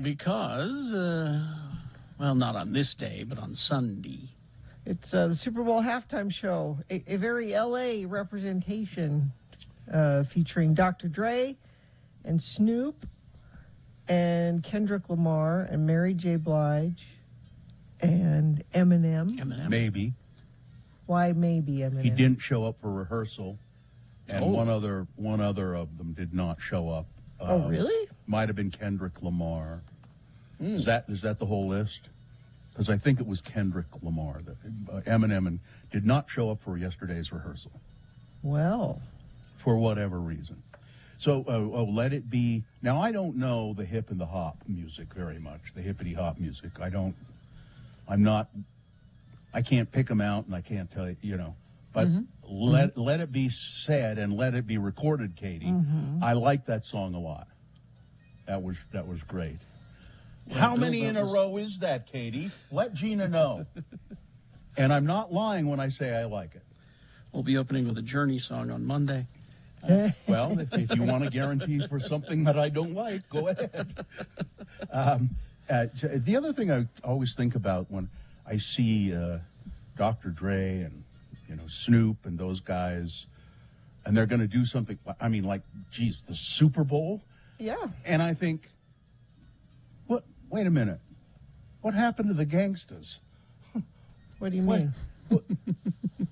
Because, well, not on this day, but on Sunday. It's the Super Bowl halftime show, a very L.A. representation featuring Dr. Dre and Snoop and Kendrick Lamar and Mary J. Blige and Eminem. Maybe. Why maybe Eminem? He didn't show up for rehearsal, and one other of them did not show up. Oh, really? Might have been Kendrick Lamar. Is that the whole list? Because I think it was Kendrick Lamar that Eminem did not show up for yesterday's rehearsal. Well, for whatever reason. So let it be. Now I don't know the hip and the hop music very much. The hippity hop music. I can't pick them out, and I can't tell you. But let it be said and let it be recorded, Katie. I like that song a lot. That was great. Well, how many in a row is that, Katie? Let Gina know. And I'm not lying when I say I like it. We'll be opening with a Journey song on Monday. Well, if you want to guarantee for something that I don't like, go ahead. The other thing I always think about when I see Dr. Dre and Snoop and those guys, and they're going to do something. I mean, like, geez, the Super Bowl. Yeah. And I think, what? Wait a minute. What happened to the gangsters? What do you mean?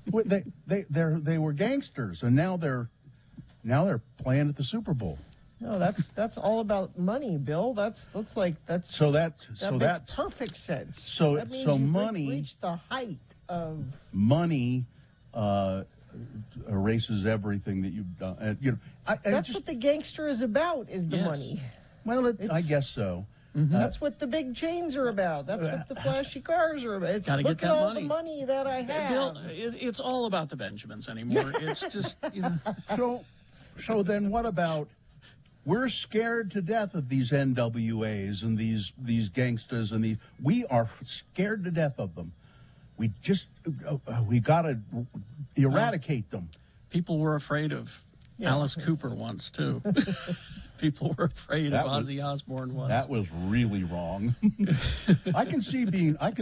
They were gangsters, and now they're playing at the Super Bowl. No, that's all about money, Bill. That's makes perfect sense. So that means money reached the height of money erases everything that you've done. That's what the gangster is about, is the money. Well, I guess so. That's what the big chains are about. That's what the flashy cars are about. It's Gotta look get at that all money. the money that I have. Bill, it's all about the Benjamins anymore. It's just, So then what about, we're scared to death of these NWAs and these gangsters and we are scared to death of them. We got to eradicate them. People were afraid of Alice Cooper once, too. People were afraid of Ozzy Osbourne once. That was really wrong. I can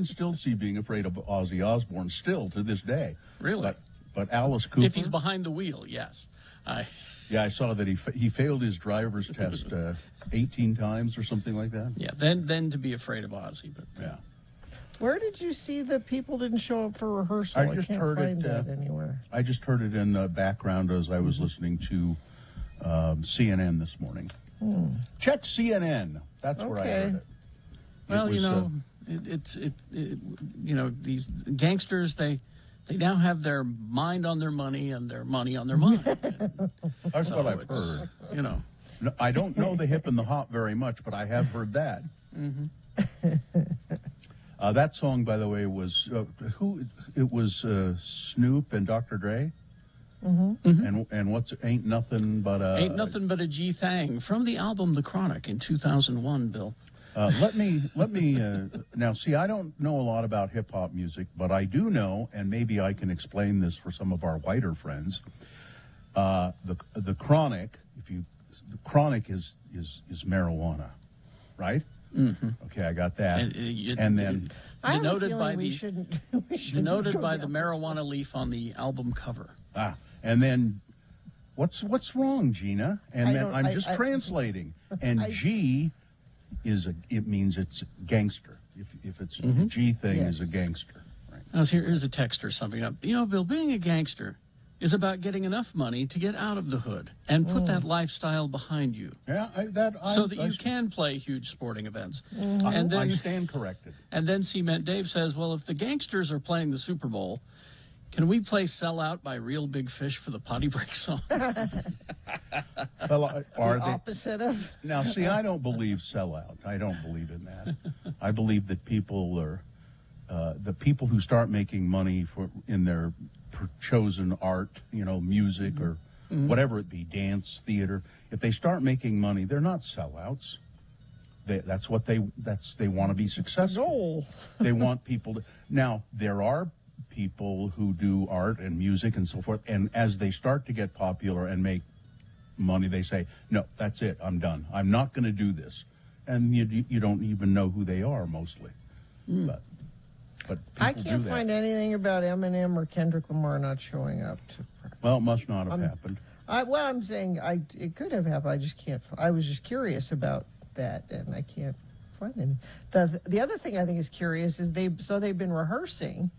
still see being afraid of Ozzy Osbourne still to this day. Really? But Alice Cooper. If he's behind the wheel, yes. Yeah, I saw that he failed his driver's test 18 times or something like that. Yeah, then to be afraid of Ozzy, but yeah. Where did you see that people didn't show up for rehearsal? I just can't heard find it that anywhere. I just heard it in the background as I was listening to CNN this morning. Check CNN. That's where I heard it. Well, these gangsters, they now have their mind on their money and their money on their mind. That's what I've heard. No, I don't know the hip and the hop very much, but I have heard that. That song, by the way, was It was Snoop and Dr. Dre. And what's Ain't Nothing But a G Thang from the album The Chronic in 2001, Bill. Let me now see. I don't know a lot about hip hop music, but I do know, and maybe I can explain this for some of our whiter friends. The Chronic, the Chronic is marijuana, right? Okay, I got that. And then denoted by the marijuana leaf on the album cover. And then what's wrong, Gina? And I'm just translating. And G it means it's gangster. If it's the G thing is a gangster. Right. Now here's a text or something up. Bill, being a gangster is about getting enough money to get out of the hood and put that lifestyle behind you. Yeah, so that you can play huge sporting events. And then I stand corrected. And then Cement Dave says, well, if the gangsters are playing the Super Bowl, can we play Sell Out by Real Big Fish for the potty break song? Well, are the they opposite of? Now, see, I don't believe sell out. I don't believe in that. I believe that people are the people who start making money in their chosen art, music or whatever it be, dance, theater. If they start making money, they're not sellouts. That's what they want to be successful. They want people to. Now, there are people who do art and music and so forth, and as they start to get popular and make money, they say, no, that's it, I'm done. I'm not going to do this. And you don't even know who they are mostly. But I people can't do that. find anything about Eminem or Kendrick Lamar not showing up. Well, it must not have happened. I'm saying it could have happened. I just can't. I was just curious about that, and I can't find any. The other thing I think is curious is they've been rehearsing,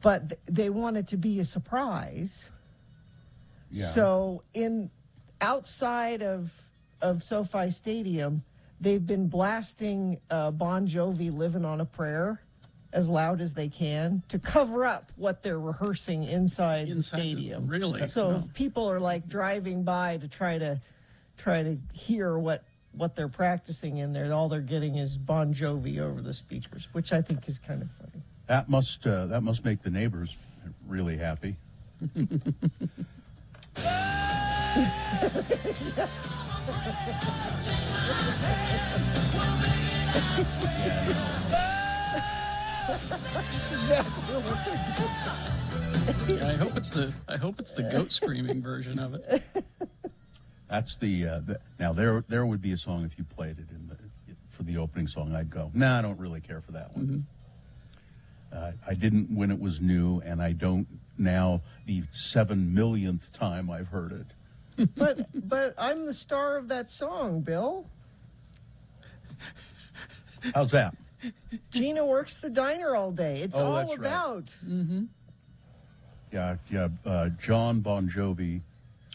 but they want it to be a surprise. Yeah. So outside of SoFi Stadium, they've been blasting Bon Jovi "Living on a Prayer" as loud as they can to cover up what they're rehearsing inside the stadium. Really? So if people are like driving by to try to hear what they're practicing in there, all they're getting is Bon Jovi over the speakers, which I think is kind of funny. That must make the neighbors really happy. That's exactly what they're doing. Yeah, I hope it's the goat screaming version of it. That's now there would be a song if you played it for the opening song. I'd go, nah, I don't really care for that one. I didn't when it was new, and I don't now the 7 millionth time I've heard it. But I'm the star of that song, Bill. How's that? Gina works the diner all day. It's Oh, all that's right. about. Yeah. John Bon Jovi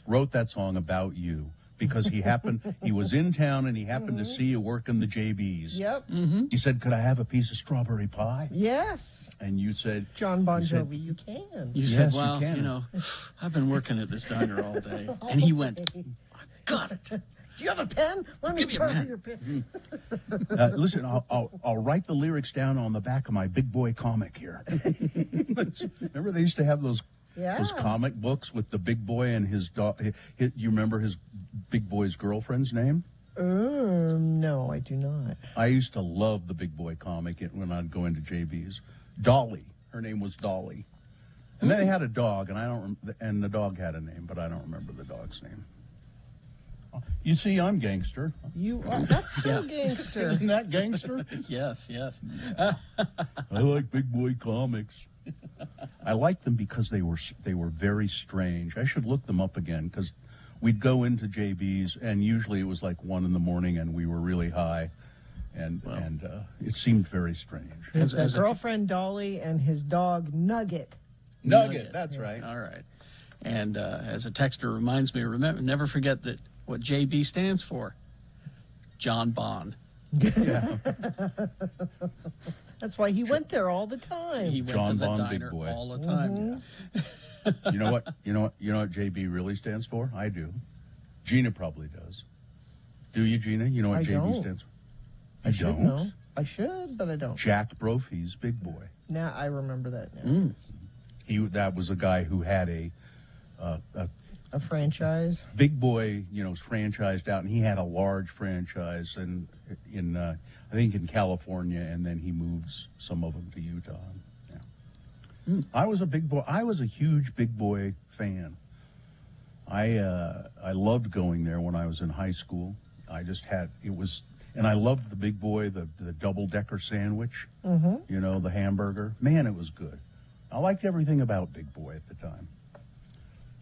wrote that song about you because he was in town and he happened to see you working the JBs. Yep. He said, "Could I have a piece of strawberry pie?" Yes. And you said, John Bon You said- Jovi, you can. You Yes, said, you well, can. I've been working at this diner all day. And he went, got it. Do you have a pen? Let me Give me a borrow pen. your pen. "Listen, I'll write the lyrics down on the back of my Big Boy comic here." Remember they used to have those Yeah. comic books with the big boy and his dog. You remember his big boy's girlfriend's name? No, I do not. I used to love the Big Boy comic when I'd go into JB's. Dolly, her name was Dolly, and then they had a dog, and the dog had a name, but I don't remember the dog's name. You see, I'm gangster. You are. That's so gangster. Isn't that gangster? Yes, yes. I like Big Boy comics. I liked them because they were very strange. I should look them up again because we'd go into JB's and usually it was like 1 a.m. and we were really high, and it seemed very strange. His As a girlfriend Dolly and his dog Nugget. Nugget, that's right. All right. And as a texter reminds me, never forget what JB stands for. John Bon. Yeah. That's why he went there all the time. He went John to the Bon, diner big boy. all the time. You know what JB really stands for? I do. Gina probably does. Do you, Gina? You know what I JB don't. stands for? I You should don't? know. I should, but I don't. Jack Brophy's Big Boy. Now I remember that now. That was a guy who had a A franchise. Big Boy, franchised out, and he had a large franchise in I think in California, and then he moves some of them to Utah. Yeah. I was a huge Big Boy fan. I loved going there when I was in high school. And I loved the Big Boy, the double-decker sandwich, the hamburger. Man, it was good. I liked everything about Big Boy at the time.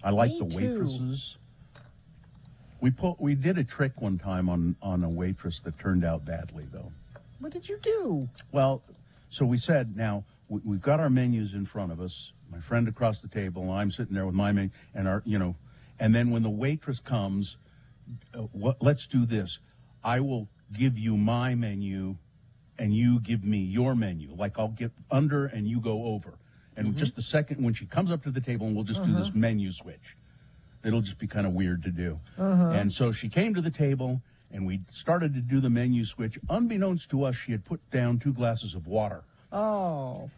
I liked Me the too. waitresses. We did a trick one time on a waitress that turned out badly, though. What did you do? Well, so we said, now we've got our menus in front of us. My friend across the table, and I'm sitting there with my menu, and then when the waitress comes, let's do this. I will give you my menu, and you give me your menu. Like I'll get under, and you go over. And just the second when she comes up to the table, and we'll just do this menu switch. It'll just be kind of weird to do. And so she came to the table, and we started to do the menu switch. Unbeknownst to us, she had put down 2 glasses of water. Oh.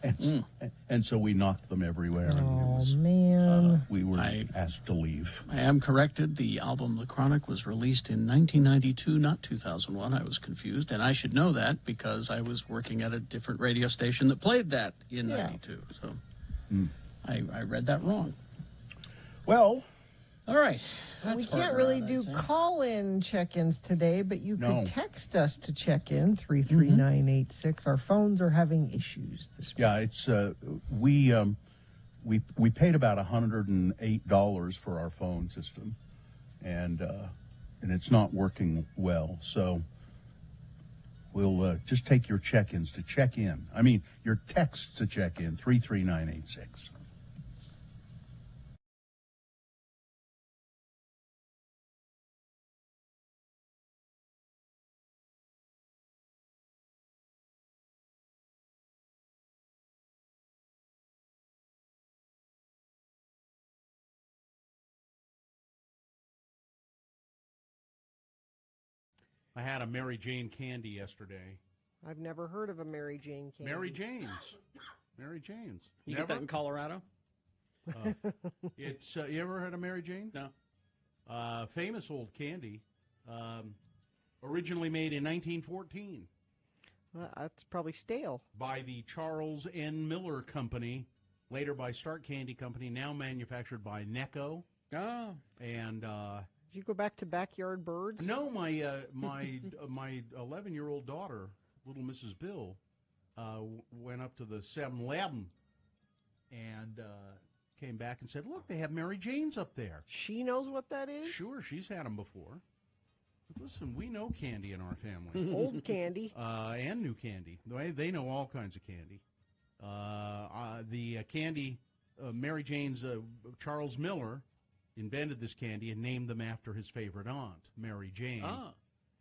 And so we knocked them everywhere. And Oh, man. we were asked to leave. I am corrected. The album The Chronic was released in 1992, not 2001. I was confused, and I should know that because I was working at a different radio station that played that in Yeah. 92. So I read that wrong. Well, All right. We That's can't farting really around, do I'd say. call-in check-ins today, but you No. could text us to check in 33986. Our phones are having issues this morning. Yeah, it's we paid about $108 for our phone system, and it's not working well. So we'll just take your check-ins to check in. I mean, your texts to check in 33986. I had a Mary Jane candy yesterday. I've never heard of a Mary Jane candy. Mary Jane's. Mary Jane's. You Never? get that in Colorado? It's you ever heard of Mary Jane? No. Famous old candy. Originally made in 1914 That's probably stale. by the Charles N. Miller Company, later by Stark Candy Company, now manufactured by Necco. Oh. And Did you go back to Backyard Birds? no, my 11-year-old daughter, little Mrs. Bill, went up to the 7-Eleven and came back and said, "Look, they have Mary Jane's up there." She knows what that is? Sure, she's had them before. But listen, we know candy in our family, Old candy. and new candy. They know all kinds of candy. The candy, Mary Jane's, Charles Miller invented this candy and named them after his favorite aunt, Mary Jane. Ah.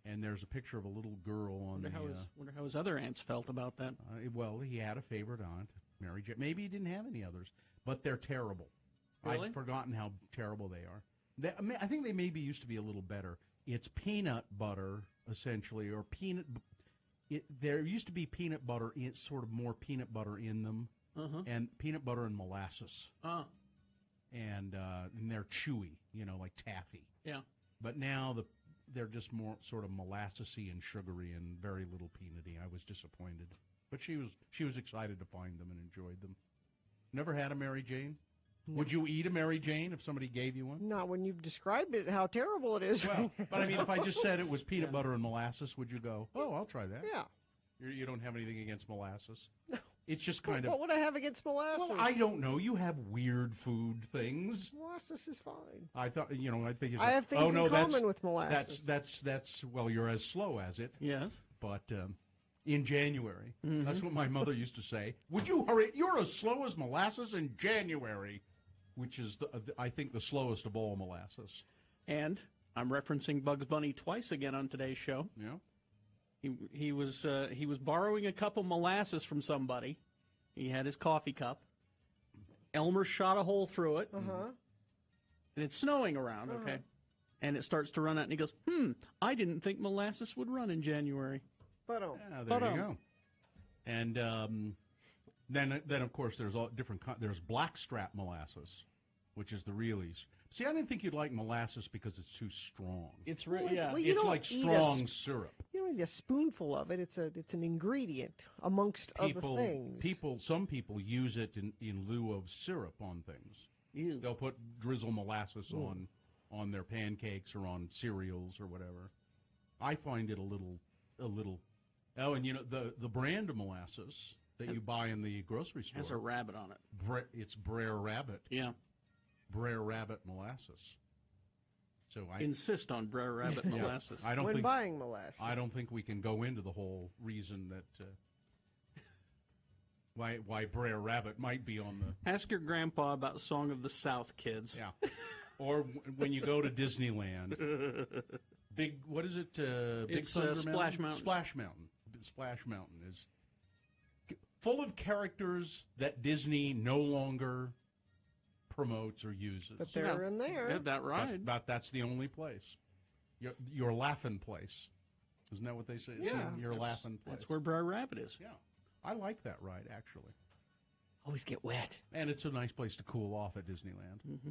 And there's a picture of a little girl on Wonder how his other aunts felt about that. well, he had a favorite aunt, Mary Jane. Maybe he didn't have any others, but they're terrible. Really? I'd forgotten how terrible they are. I think they maybe used to be a little better. It's peanut butter, essentially, or there used to be peanut butter, sort of more peanut butter in them, and peanut butter and molasses. Oh. And they're chewy, like taffy. Yeah. But now they're just more sort of molassesy and sugary and very little peanutty. I was disappointed, but she was excited to find them and enjoyed them. Never had a Mary Jane? No. Would you eat a Mary Jane if somebody gave you one? Not when you've described it, how terrible it is. Well, but I mean, if I just said it was peanut butter and molasses, would you go, "Oh, I'll try that"? Yeah. You don't have anything against molasses? No. It's just kind of. What would I have against molasses? Well, I don't know. You have weird food things. Molasses is fine. I thought, I think it's. I have things in common with molasses. That's well, you're as slow as it. Yes. But in January, that's what my mother used to say. Would you hurry? You're as slow as molasses in January, which is I think the slowest of all molasses. And I'm referencing Bugs Bunny twice again on today's show. Yeah. He was borrowing a cup of molasses from somebody. He had his coffee cup. Elmer shot a hole through it. And it's snowing around, okay? And it starts to run out, and he goes, I didn't think molasses would run in January. But Yeah, there you go. And then of course there's all different. There's blackstrap molasses, which is the realies. See, I didn't think you'd like molasses because it's too strong. It's well, you It's don't like eat strong syrup. You don't need a spoonful of it. It's an ingredient amongst other things. Some people use it in lieu of syrup on things. Ew. They'll drizzle molasses on their pancakes or on cereals or whatever. I find it a little. Oh, and the brand of molasses that you buy in the grocery store has a rabbit on it. It's Brer Rabbit. Yeah. Brer Rabbit molasses. So I insist on Brer Rabbit molasses. I don't when think buying molasses. I don't think we can go into the whole reason that why Brer Rabbit might be on the. Ask your grandpa about Song of the South, kids. Yeah. Or when you go to Disneyland, what is it? Big It's, Thunder Splash Mountain. Splash Mountain. Splash Mountain is full of characters that Disney no longer promotes or uses. But they're in there. Yeah, that ride. But that's the only place. Your laughing place. Isn't that what they say? Yeah. Your laughing place. That's where Brer Rabbit is. Yeah. I like that ride, actually. Always get wet. And it's a nice place to cool off at Disneyland. Mm-hmm.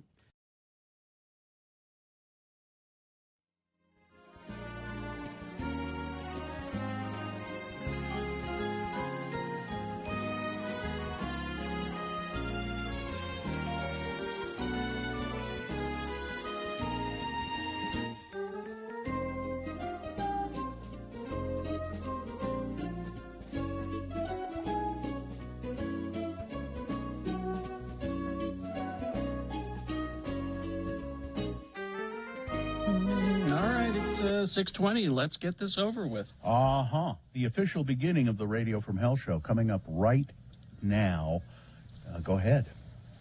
6:20. Let's get this over with. The official beginning of the Radio from Hell show coming up right now. Go ahead.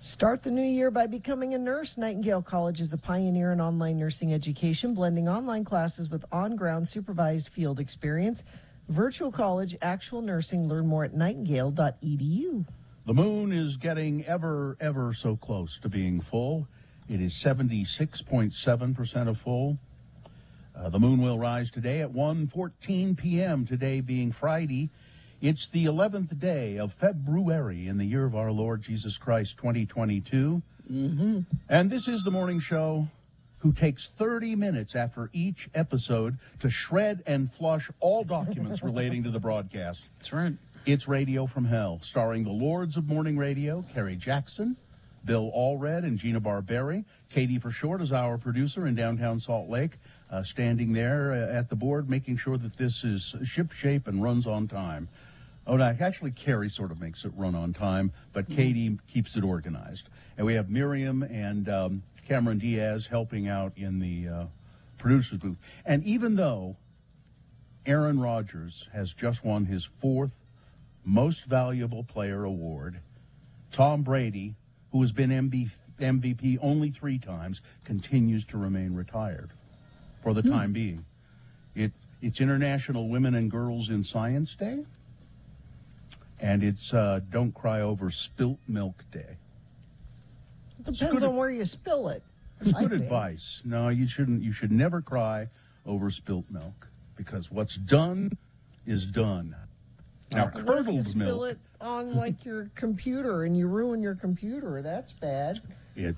Start the new year by becoming a nurse. Nightingale College is a pioneer in online nursing education, blending online classes with on-ground supervised field experience. Virtual college, actual nursing. Learn more at nightingale.edu. The moon is getting ever so close to being full. It is 76.7% of full. The moon will rise today at 1:14 p.m., today being Friday. It's the 11th day of February in the year of our Lord Jesus Christ, 2022. And this is the morning show who takes 30 minutes after each episode to shred and flush all documents relating to the broadcast. That's right. It's Radio from Hell, starring the Lords of Morning Radio, Kerry Jackson, Bill Allred, and Gina Barberi. Katie for short is our producer in downtown Salt Lake, standing there at the board, making sure that this is shipshape and runs on time. Oh, no, actually, Kerry sort of makes it run on time, but Katie keeps it organized. And we have Miriam and Cameron Diaz helping out in the producer's booth. And even though Aaron Rodgers has just won his 4th Most Valuable Player award, Tom Brady, who has been MVP only 3 times, continues to remain retired for the time being. It's International Women and Girls in Science Day, and it's Don't Cry Over Spilt Milk Day. Depends on where you spill it. It's good advice. No, you shouldn't. You should never cry over spilt milk, because what's done is done. Now, What if you curdled spill milk, it on like your computer and you ruin your computer? That's bad.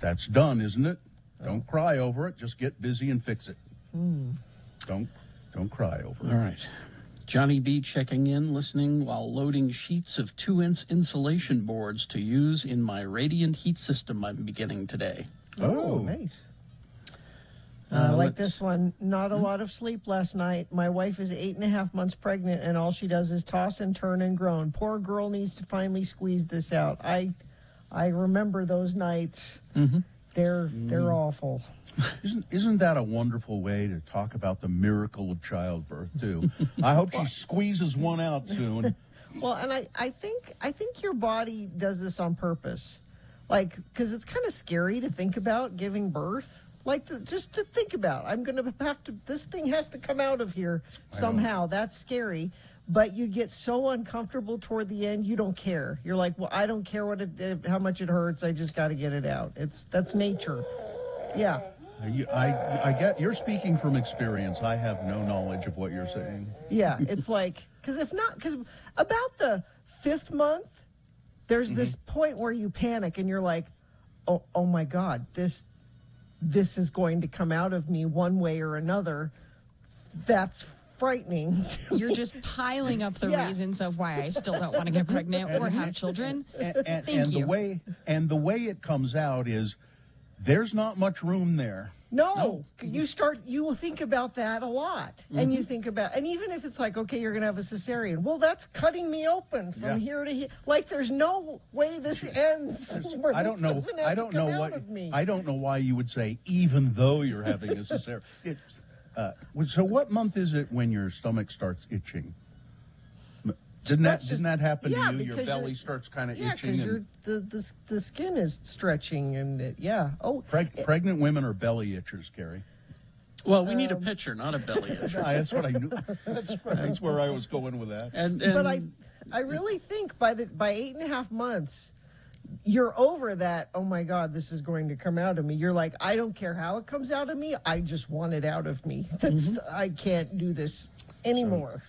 that's done, isn't it? Don't cry over it. Just get busy and fix it. Don't cry over it. All right. Johnny B checking in, listening while loading sheets of 2-inch insulation boards to use in my radiant heat system I'm beginning today. Oh. Nice. Like let's- this one, not a lot of sleep last night. My wife is 8.5 months pregnant, and all she does is toss and turn and groan. Poor girl needs to finally squeeze this out. I remember those nights. They're awful. Isn't that a wonderful way to talk about the miracle of childbirth too? I hope she squeezes one out soon. Well, and I think your body does this on purpose, like, because it's kind of scary to think about giving birth. Like, just to think about, I'm going to have to, this thing has to come out of here somehow. That's scary. But you get so uncomfortable toward the end, you don't care. You're like, well, I don't care how much it hurts. I just got to get it out. That's nature. Yeah. I get you're speaking from experience. I have no knowledge of what you're saying. Yeah. It's like, because about the 5th month, there's this point where you panic and you're like, oh my God, this is going to come out of me one way or another. That's frightening. You're just piling up the reasons of why I still don't want to get pregnant or have children. Thank you. The way it comes out is there's not much room there. No, you think about that a lot. And you think about, and even if it's like, okay, you're going to have a cesarean. Well, that's cutting me open from here to here. Like, there's no way this ends. I don't know why you would say even though you're having a cesarean. So what month is it when your stomach starts itching? Didn't that happen to you? Your belly starts kind of itching. Yeah, because the skin is stretching and pregnant women are belly itchers, Carrie. Well, we need a picture, not a belly itcher. That's what I knew. That's where I was going with that. But I really think by 8.5 months, you're over that. Oh my God, this is going to come out of me. You're like, I don't care how it comes out of me. I just want it out of me. I can't do this anymore.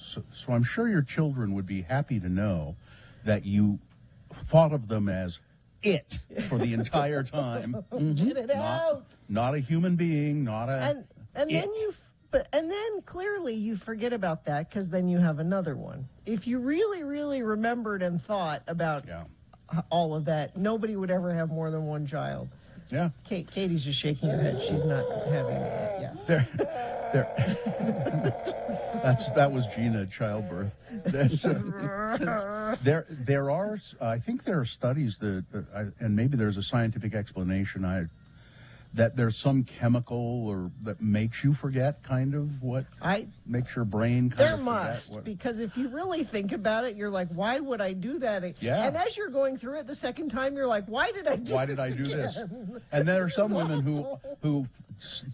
So I'm sure your children would be happy to know that you thought of them as it for the entire time. Get it out. Not a human being, not a. And then clearly you forget about that because then you have another one. If you really, really remembered and thought about all of that, nobody would ever have more than one child. Yeah. Katie's just shaking her head. She's not having it. Yeah. That was Gina childbirth. There are, I think there are studies that, and maybe there's a scientific explanation that there's some chemical or that makes you forget kind of what makes your brain kind There of must, forget what, because if you really think about it, you're like, why would I do that? Yeah. And as you're going through it the second time, you're like, why did I do this? again? And there are some This is women awful. who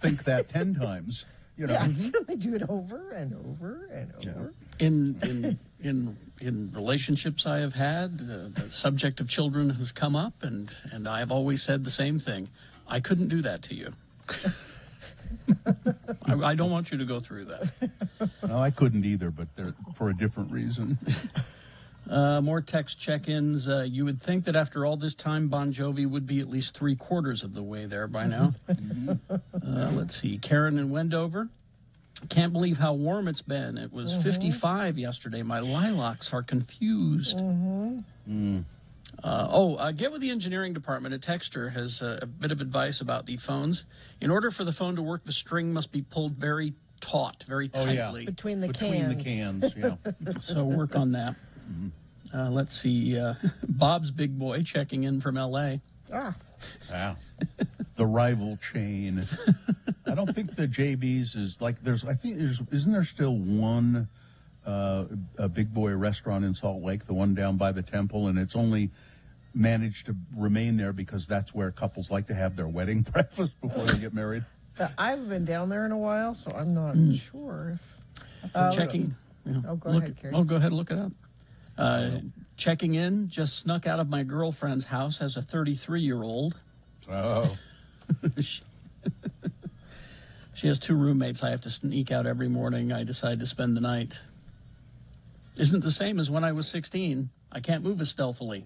think that 10 times. You know. Yeah, so they do it over and over and over. In relationships I have had, the subject of children has come up, and I've always said the same thing. I couldn't do that to you. I don't want you to go through that. No, I couldn't either, but they're for a different reason. More text check-ins. You would think that after all this time, Bon Jovi would be at least 3/4 of the way there by now. Let's see. Karen in Wendover. Can't believe how warm it's been. It was 55 yesterday. My lilacs are confused. Get with the engineering department. A texter has a bit of advice about the phones. In order for the phone to work, the string must be pulled very taut, very tightly. Between the Between cans. the cans, yeah. So work on that. Let's see. Bob's Big Boy checking in from L.A. Ah, Wow. The rival chain. I don't think the JB's is like isn't there still one a Big Boy restaurant in Salt Lake, the one down by the temple, and it's only managed to remain there because that's where couples like to have their wedding breakfast before they get married. I haven't been down there in a while, so I'm not sure. Checking. Go ahead, Carrie. Oh, go ahead and look it up. Checking in, just snuck out of my girlfriend's house as a 33-year-old. Oh. She has 2 roommates. I have to sneak out every morning. I decide to spend the night. Isn't the same as when I was 16. I can't move as stealthily.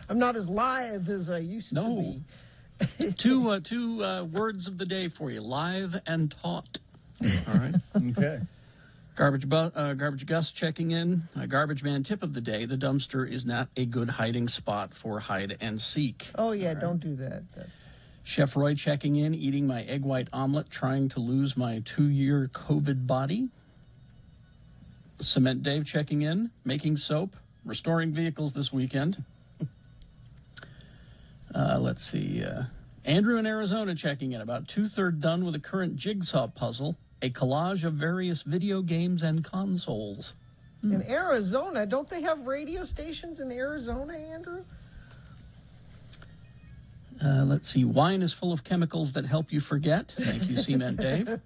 I'm not as live as I used to be. Two words of the day for you: live and taut. All right. Okay. Garbage Gus checking in. Garbage man tip of the day: the dumpster is not a good hiding spot for hide and seek. Oh yeah, don't do that. Chef Roy checking in, eating my egg white omelet, trying to lose my 2-year COVID body. Cement Dave checking in, making soap, restoring vehicles this weekend. Let's see. Andrew in Arizona checking in, about 2/3 done with a current jigsaw puzzle, a collage of various video games and consoles. In Arizona, don't they have radio stations in Arizona, Andrew? Let's see. Wine is full of chemicals that help you forget. Thank you, Cement Dave.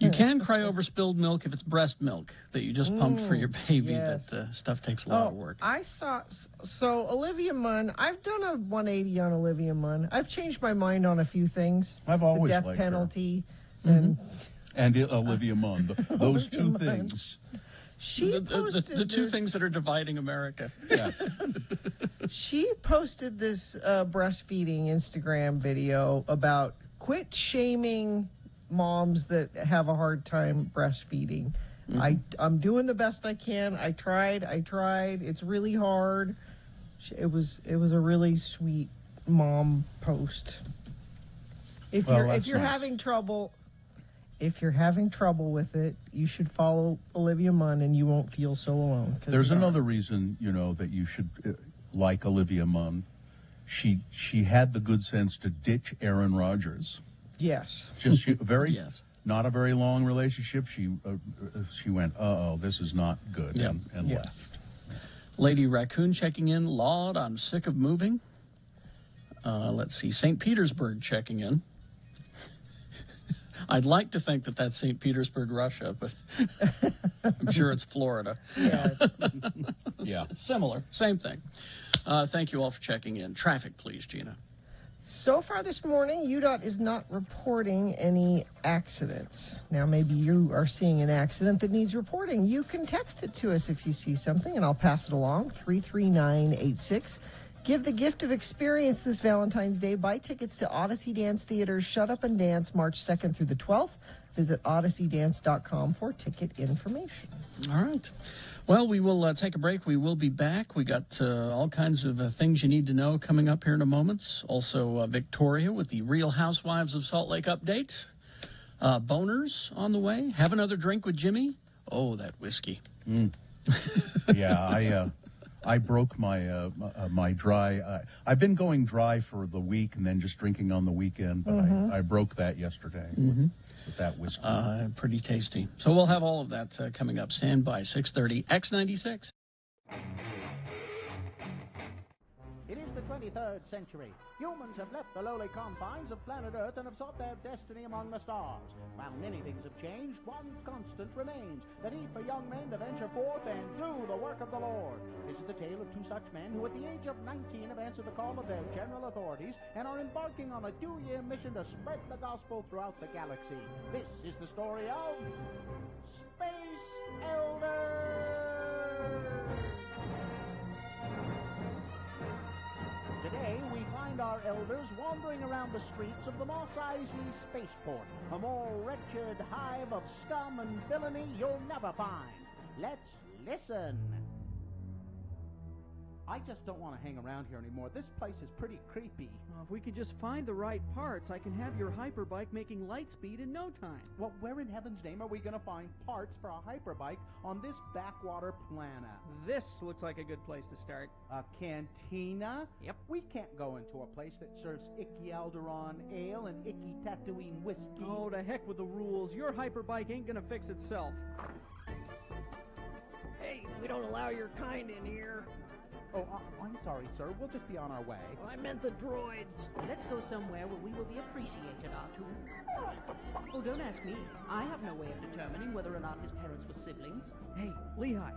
You can cry over spilled milk if it's breast milk that you just pumped for your baby. Yes. That stuff takes a lot of work. I saw. So Olivia Munn, I've done a 180 on Olivia Munn. I've changed my mind on a few things. I've always the death liked penalty and Olivia Munn. Those two Munn. things. She posted the two this- things that are dividing America. Yeah. She posted this breastfeeding Instagram video about quit shaming moms that have a hard time breastfeeding. I'm doing the best I can. I tried. It's really hard. It was a really sweet mom post. If you're nice. having trouble with it, you should follow Olivia Munn and you won't feel so alone. There's another reason, that you should like Olivia Munn. She had the good sense to ditch Aaron Rodgers. Yes. Just Yes. not a very long relationship. She went, this is not good, Yeah. and Yeah. left. Lady Raccoon checking in. Lord, I'm sick of moving. Let's see. St. Petersburg checking in. I'd like to think that that's St. Petersburg, Russia, but I'm sure it's Florida. Yeah. Yeah. Similar. Same thing. Thank you all for checking in. Traffic, please, Gina. So far this morning, UDOT is not reporting any accidents. Now, maybe you are seeing an accident that needs reporting. You can text it to us if you see something, and I'll pass it along, 33986. Give the gift of experience this Valentine's Day. Buy tickets to Odyssey Dance Theater's Shut Up and Dance, March 2nd through the 12th. Visit odysseydance.com for ticket information. All right. Well, we will take a break. We will be back. We got all kinds of things you need to know coming up here in a moment. Also, Victoria with the Real Housewives of Salt Lake update. Boners on the way. Have another drink with Jimmy. Oh, that whiskey. Yeah, I broke my my dry. I've been going dry for the week and then just drinking on the weekend, but I broke that yesterday with that whiskey. Pretty tasty. So we'll have all of that coming up. Stand by, 6:30, X96. It is the 23rd century. Humans have left the lowly confines of planet Earth and have sought their destiny among the stars. While many things have changed, one constant remains, the need for young men to venture forth and do the work of the Lord. This is the tale of two such men who at the age of 19 have answered the call of their general authorities and are embarking on a 2-year mission to spread the gospel throughout the galaxy. This is the story of Space Elders! Today, we find our elders wandering around the streets of the Mos Eisley Spaceport, a more wretched hive of scum and villainy you'll never find. Let's listen. I just don't want to hang around here anymore. This place is pretty creepy. Well, if we could just find the right parts, I can have your hyperbike making light speed in no time. Well, where in heaven's name are we going to find parts for a hyperbike on this backwater planet? This looks like a good place to start. A cantina? Yep. We can't go into a place that serves icky Alderaan ale and icky Tatooine whiskey. Oh, to heck with the rules. Your hyperbike ain't gonna fix itself. Hey, we don't allow your kind in here. Oh, I'm sorry, sir. We'll just be on our way. Well, I meant the droids. Let's go somewhere where we will be appreciated, R2. Oh, don't ask me. I have no way of determining whether or not his parents were siblings. Hey, Lehigh,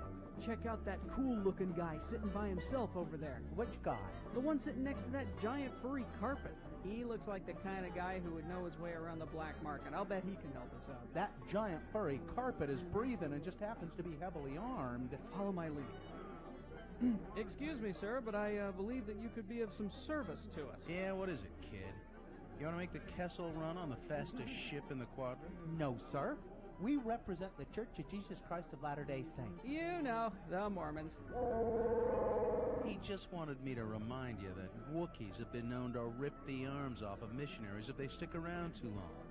check out that cool-looking guy sitting by himself over there. Which guy? The one sitting next to that giant furry carpet. He looks like the kind of guy who would know his way around the black market. I'll bet he can help us out. That giant furry carpet is breathing and just happens to be heavily armed. Follow my lead. Excuse me, sir, but I believe that you could be of some service to us. Yeah, what is it, kid? You want to make the Kessel run on the fastest ship in the quadrant? No, sir. We represent the Church of Jesus Christ of Latter-day Saints. You know, the Mormons. He just wanted me to remind you that Wookiees have been known to rip the arms off of missionaries if they stick around too long.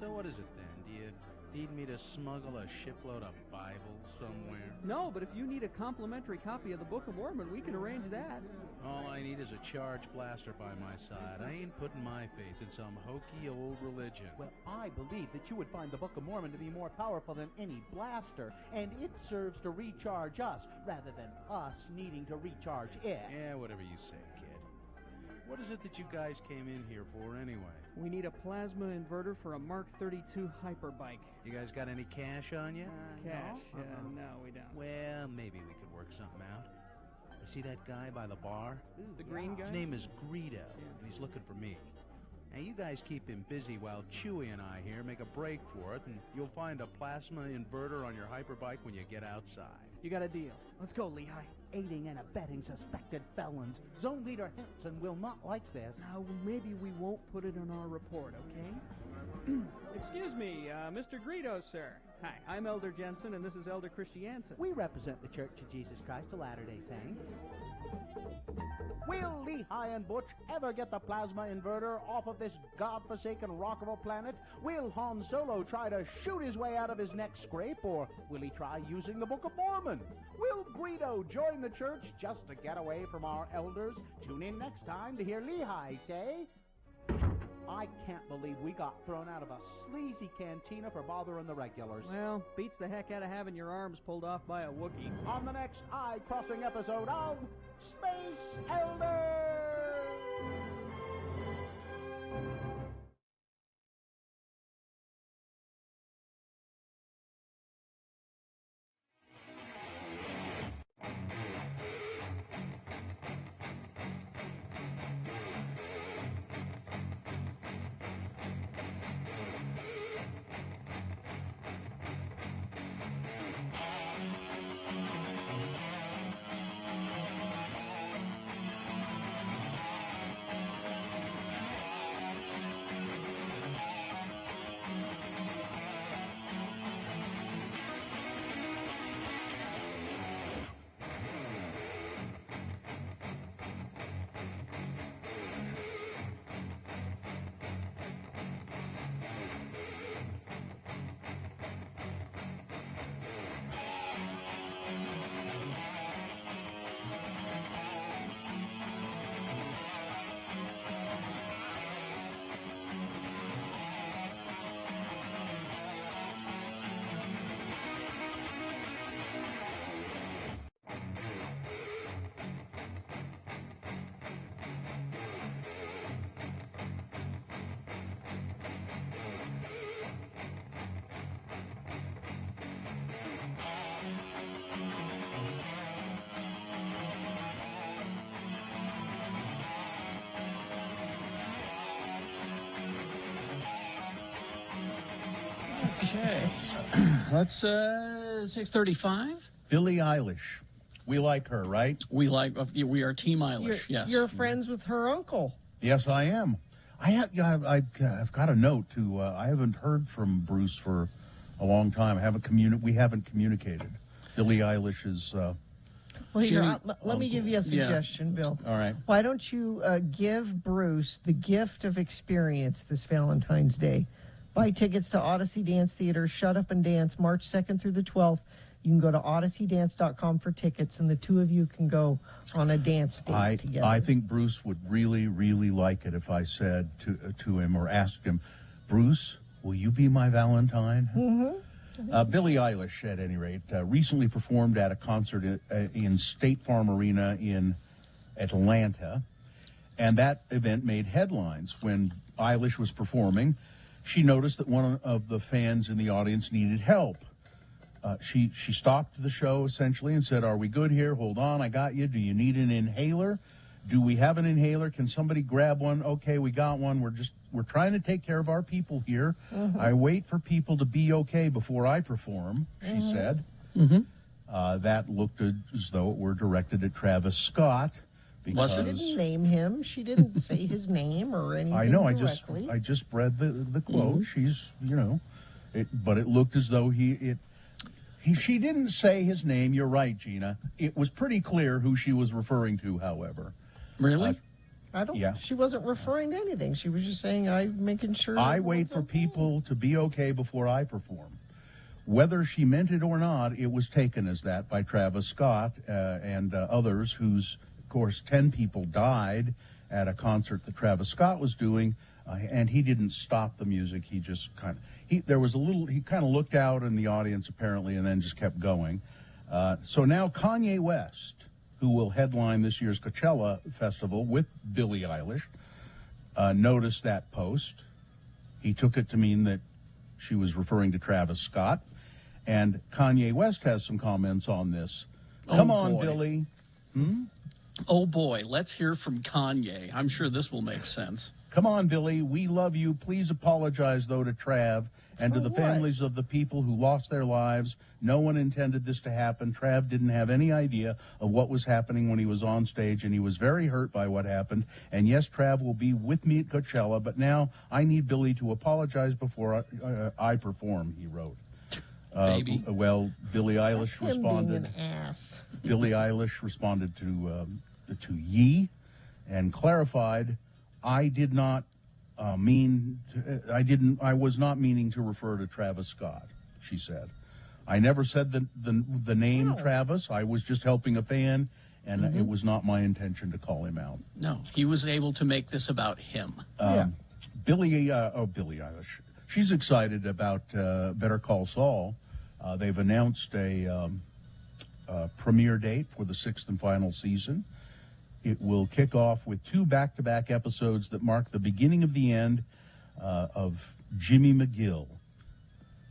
So what is it then? Do you need me to smuggle a shipload of Bibles somewhere? No, but if you need a complimentary copy of the Book of Mormon, we can arrange that. All I need is a charge blaster by my side. I ain't putting my faith in some hokey old religion. Well, I believe that you would find the Book of Mormon to be more powerful than any blaster, and it serves to recharge us rather than us needing to recharge it. Yeah, whatever you say, kid. What is it that you guys came in here for anyway? We need a plasma inverter for a Mark 32 hyperbike. You guys got any cash on you? Cash? No, we don't. Well, maybe we could work something out. You see that guy by the bar? The green guy? His name is Greedo, and he's looking for me. Now, you guys keep him busy while Chewie and I here make a break for it, and you'll find a plasma inverter on your hyperbike when you get outside. You got a deal. Let's go, Lehigh. Aiding and abetting suspected felons. Zone Leader Henson will not like this. Now, maybe we won't put it on our report, okay? Excuse me, Mr. Greedo, sir. Hi, I'm Elder Jensen, and this is Elder Christiansen. We represent the Church of Jesus Christ of Latter-day Saints. Will Lehigh and Butch ever get the plasma inverter off of this godforsaken rock of a planet? Will Han Solo try to shoot his way out of his neck scrape, or will he try using the Book of Mormon? Will Greedo join the church just to get away from our elders? Tune in next time to hear Lehigh say, I can't believe we got thrown out of a sleazy cantina for bothering the regulars. Well, beats the heck out of having your arms pulled off by a Wookiee. On the next eye-crossing episode of Space Elders! Okay. That's 6:35. Billie Eilish. We like her, right? We are Team Eilish. Yes. You're friends with her uncle. Yes, I am. I've got a note to. I haven't heard from Bruce for a long time. We haven't communicated. Billie Eilish is. Well, here, let me give you a suggestion, Bill. All right. Why don't you give Bruce the gift of experience this Valentine's Day? Buy tickets to Odyssey Dance Theater, Shut Up and Dance, March 2nd through the 12th. You can go to odysseydance.com for tickets, and the two of you can go on a dance date together. I think Bruce would really, really like it if I said to him or asked him, Bruce, will you be my Valentine? Mm-hmm. Billie Eilish, at any rate, recently performed at a concert in State Farm Arena in Atlanta, and that event made headlines. When Eilish was performing, she noticed that one of the fans in the audience needed help. She stopped the show essentially and said, "Are we good here? Hold on, I got you. Do you need an inhaler? Do we have an inhaler? Can somebody grab one? Okay, we got one. We're trying to take care of our people here. I wait for people to be okay before I perform," she said. That looked as though it were directed at Travis Scott. Because she didn't name him. She didn't say his name or anything. I know. Directly. I just read the quote. She's but it looked as though she didn't say his name. You're right, Gina. It was pretty clear who she was referring to, however. Really? I don't. Yeah. She wasn't referring to anything. She was just saying, "I'm making sure." I wait for people to be okay before I perform. Whether she meant it or not, it was taken as that by Travis Scott and others. Whose, of course, 10 people died at a concert that Travis Scott was doing, and he didn't stop the music. He just he kind of looked out in the audience apparently, and then just kept going. So now Kanye West, who will headline this year's Coachella Festival with Billie Eilish, noticed that post. He took it to mean that she was referring to Travis Scott. And Kanye West has some comments on this. Come on, Billie. Oh, boy. Let's hear from Kanye. I'm sure this will make sense. Come on, Billie. We love you. Please apologize, though, to Trav and to the families of the people who lost their lives. No one intended this to happen. Trav didn't have any idea of what was happening when he was on stage, and he was very hurt by what happened. And yes, Trav will be with me at Coachella, but now I need Billie to apologize before I perform, he wrote. Baby. Well, Billie Eilish responded. Being an ass. Billie Eilish responded to Ye and clarified, I was not meaning to refer to Travis Scott, she said. I never said the name Travis. I was just helping a fan, and it was not my intention to call him out. No, he was able to make this about him. Billie Eilish. She's excited about Better Call Saul. They've announced a premiere date for the 6th and final season. It will kick off with 2 back-to-back episodes that mark the beginning of the end of Jimmy McGill,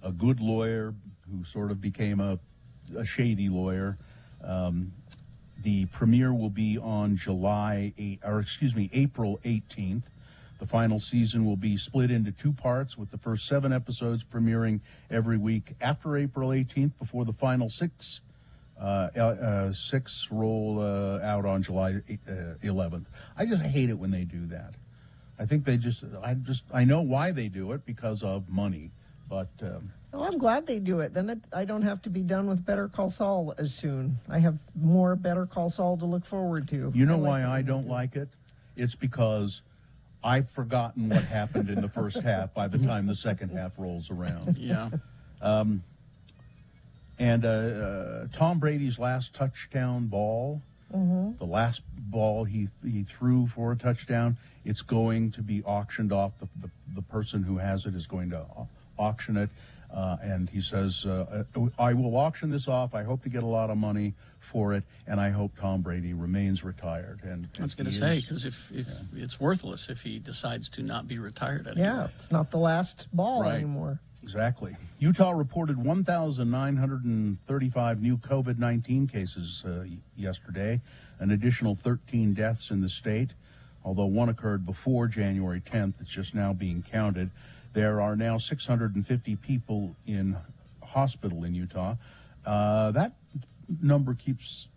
a good lawyer who sort of became a shady lawyer. The premiere will be on April 18th. The final season will be split into 2 parts, with the first 7 episodes premiering every week after April 18th before the final 6 roll out on July 11th. I just hate it when they do that. I think I know why they do it, because of money. But well, I'm glad they do it. Then I don't have to be done with Better Call Saul as soon. I have more Better Call Saul to look forward to. You know why I don't like it? It's because I've forgotten what happened in the first half by the time the second half rolls around. Yeah. And Tom Brady's last touchdown ball, the last ball he threw for a touchdown, it's going to be auctioned off. The person who has it is going to auction it. And he says, I will auction this off. I hope to get a lot of money for it, and I hope Tom Brady remains retired. And I was going to say, because if it's worthless if he decides to not be retired anymore. Yeah, it's not the last ball anymore. Exactly. Utah reported 1,935 new COVID-19 cases yesterday, an additional 13 deaths in the state. Although one occurred before January 10th, it's just now being counted. There are now 650 people in hospital in Utah. That number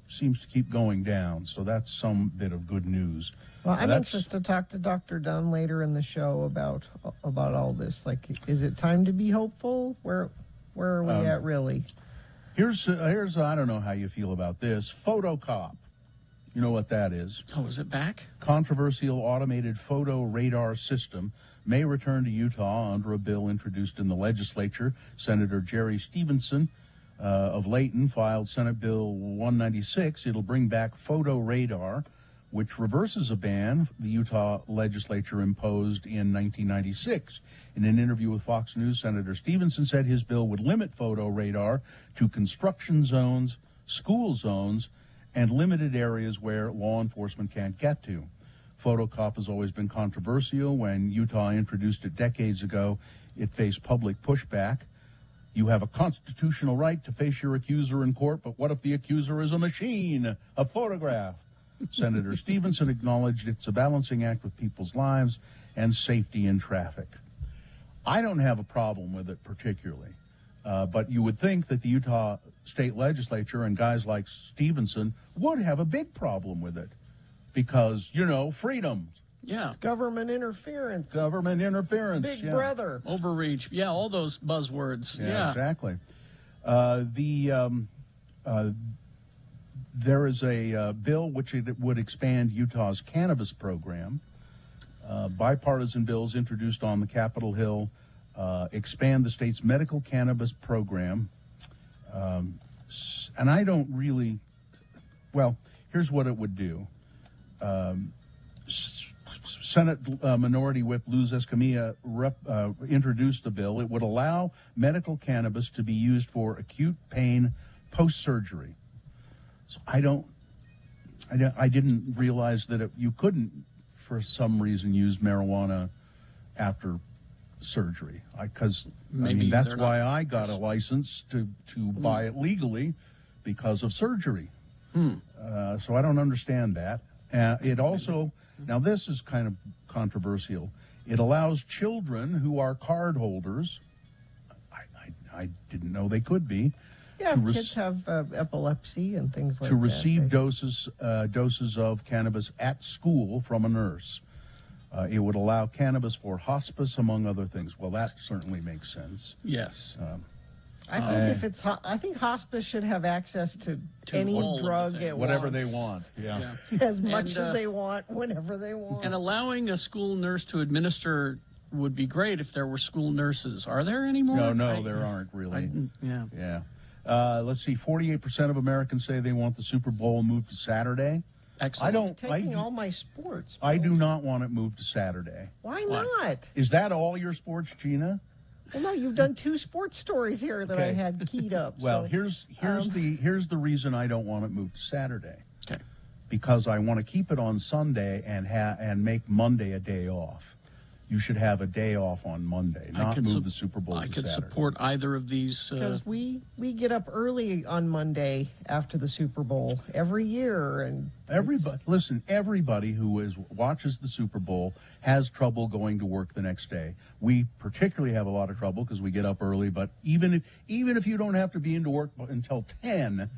seems to keep going down, so that's some bit of good news. Well, I'm anxious to talk to Dr. Dunn later in the show about all this. Like, is it time to be hopeful? Where are we at, really? Here's I don't know how you feel about this. Photocop. You know what that is? Oh, is it back? Controversial automated photo radar system may return to Utah under a bill introduced in the legislature. Senator Jerry Stevenson of Layton filed Senate Bill 196. It'll bring back photo radar, which reverses a ban the Utah legislature imposed in 1996. In an interview with Fox News, Senator Stevenson said his bill would limit photo radar to construction zones, school zones, and limited areas where law enforcement can't get to. Photocop has always been controversial. When Utah introduced it decades ago, it faced public pushback. You have a constitutional right to face your accuser in court, but what if the accuser is a machine, a photograph? Senator Stevenson acknowledged it's a balancing act with people's lives and safety in traffic. I don't have a problem with it particularly, but you would think that the Utah state legislature and guys like Stevenson would have a big problem with it because, freedom. Yeah. It's government interference. Government interference. Big brother. Overreach. Yeah, all those buzzwords. Yeah. Exactly. There is a bill which would expand Utah's cannabis program. Bipartisan bills introduced on the Capitol Hill expand the state's medical cannabis program. And I don't really, well, here's what it would do. Senate Minority Whip Luz Escamilla introduced the bill. It would allow medical cannabis to be used for acute pain post-surgery. So I didn't realize that you couldn't, for some reason, use marijuana after surgery. That's why I got a license to buy it legally, because of surgery. So I don't understand that. It also, now this is kind of controversial. It allows children who are card holders, I didn't know they could be. Yeah, kids have epilepsy and things like that. To receive doses of cannabis at school from a nurse. It would allow cannabis for hospice, among other things. Well, that certainly makes sense. Yes. I think hospice should have access to any drug it whatever wants. They want. Yeah. As much as they want, whenever they want. And allowing a school nurse to administer would be great if there were school nurses. Are there any more? No, there aren't really. Yeah. Let's see. 48% of Americans say they want the Super Bowl moved to Saturday. Excellent. All my sports. I do not want it moved to Saturday. Why not? Is that all your sports, Gina? Well, no, you've done 2 sports stories here that I had keyed up. Well, here's the reason I don't want it moved to Saturday. Okay. Because I want to keep it on Sunday and make Monday a day off. You should have a day off on Monday, not move the Super Bowl to Saturday. I could support either of these. Because we get up early on Monday after the Super Bowl every year. And everybody who watches the Super Bowl has trouble going to work the next day. We particularly have a lot of trouble because we get up early, but even if you don't have to be into work until 10,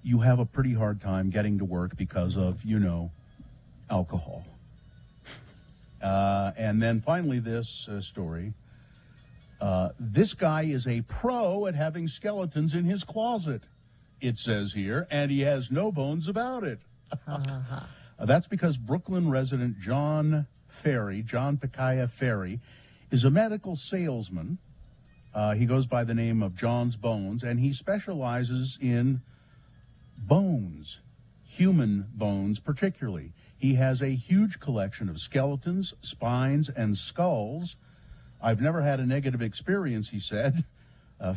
you have a pretty hard time getting to work because of, alcohol. And then finally this story. This guy is a pro at having skeletons in his closet, it says here, and he has no bones about it. That's because Brooklyn resident John Picaya Ferry, is a medical salesman. He goes by the name of John's Bones, and he specializes in bones, human bones particularly. He has a huge collection of skeletons, spines, and skulls. I've never had a negative experience, he said.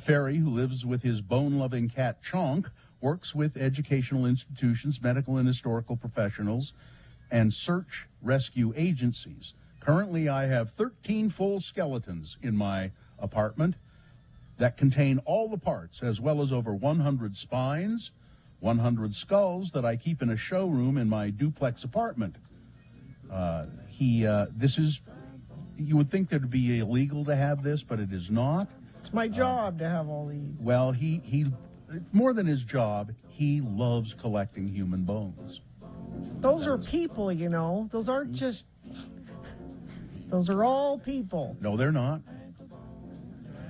Ferry, who lives with his bone-loving cat Chonk, works with educational institutions, medical and historical professionals, and search rescue agencies. Currently, I have 13 full skeletons in my apartment that contain all the parts, as well as over 100 spines, 100 skulls that I keep in a showroom in my duplex apartment. This is you would think that it'd be illegal to have this, but it is not. It's my job to have all these. Well, he more than his job, he loves collecting human bones. Those are people, you know. Those aren't just. Those are all people. No, they're not.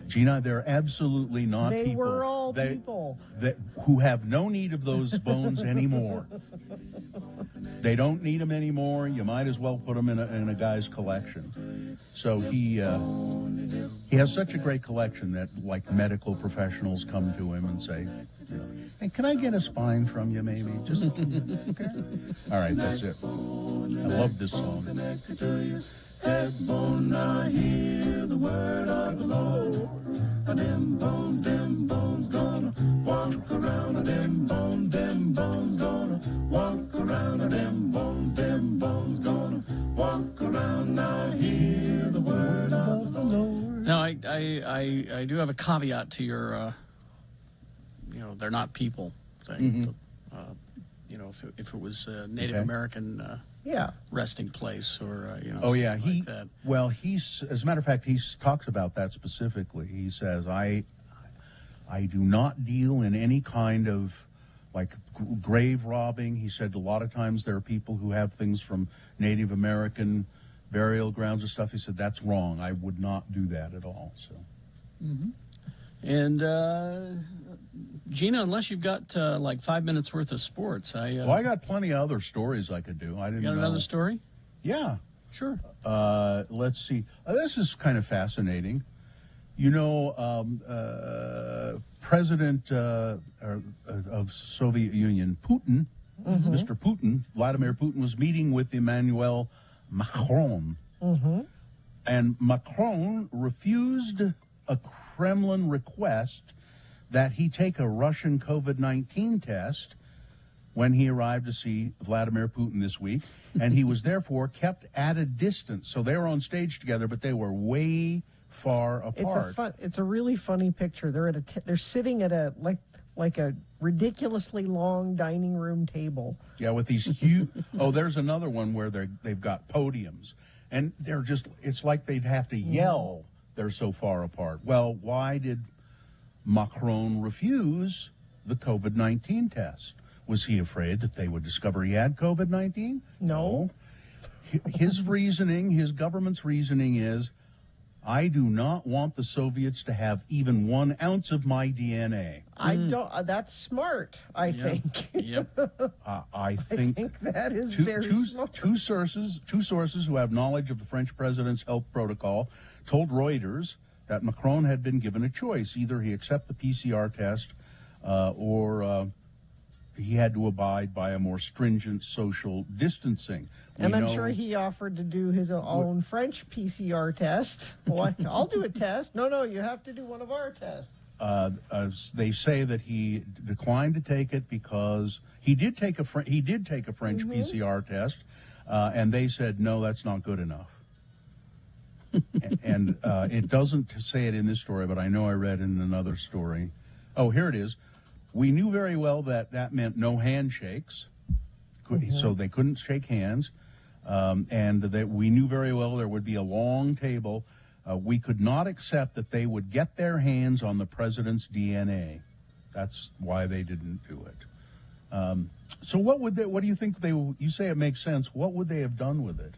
Gina, they're absolutely not They people. were all people. Who have no need of those bones anymore. They don't need them anymore. You might as well put them in a guy's collection. So he has such a great collection that like medical professionals come to him and say, you know, hey, can I get a spine from you maybe? Just okay. All right, that's it. I love this song. Headbone, I hear the word of the Lord. Them bones gonna walk around. Them bones gonna walk around. Them bones gonna walk around. Now hear the word of the Lord. Now, I do have a caveat to your, they're not people thing. Mm-hmm. If it was a Native Okay. American resting place or, Oh yeah, something like that. Well, he's as a matter of fact, he talks about that specifically. He says, I do not deal in any kind of like grave robbing. He said a lot of times there are people who have things from Native American burial grounds and stuff. He said that's wrong. I would not do that at all. So. Mm-hmm. And Gina, unless you've got like 5 minutes worth of sports, I got plenty of other stories I could do. I didn't. Got know. another story? Yeah. Sure. Let's see. This is kind of fascinating. You know, President of Soviet Union, Putin, Mr. Putin, Vladimir Putin, was meeting with Emmanuel Macron. And Macron refused a Kremlin request that he take a Russian COVID-19 test when he arrived to see Vladimir Putin this week, and he was therefore kept at a distance. So they were on stage together, but they were way far apart. It's a really funny picture. They're sitting at a like a ridiculously long dining room table. Yeah, with these huge. Oh, there's another one where they've got podiums, and they're just. It's like they'd have to yell. They're so far apart. Well, why did Macron refuse the COVID-19 test? Was he afraid that they would discover he had COVID-19? No. His reasoning, his government's reasoning is, I do not want the Soviets to have even 1 ounce of my DNA. I don't. That's smart. I think. Yep. I think that is very smart. Two sources who have knowledge of the French president's health protocol told Reuters that Macron had been given a choice. Either he accept the PCR test or he had to abide by a more stringent social distancing. And I'm sure he offered to do his own French PCR test. Well, I'll do a test. No, you have to do one of our tests. They say that he declined to take it because he did take a French PCR test, and they said, no, that's not good enough. and it doesn't say it in this story, but I know I read in another story. Oh, here it is. We knew very well that meant no handshakes, so they couldn't shake hands, and that we knew very well there would be a long table. We could not accept that they would get their hands on the president's DNA. That's why they didn't do it. So what do you think you say it makes sense. What would they have done with it?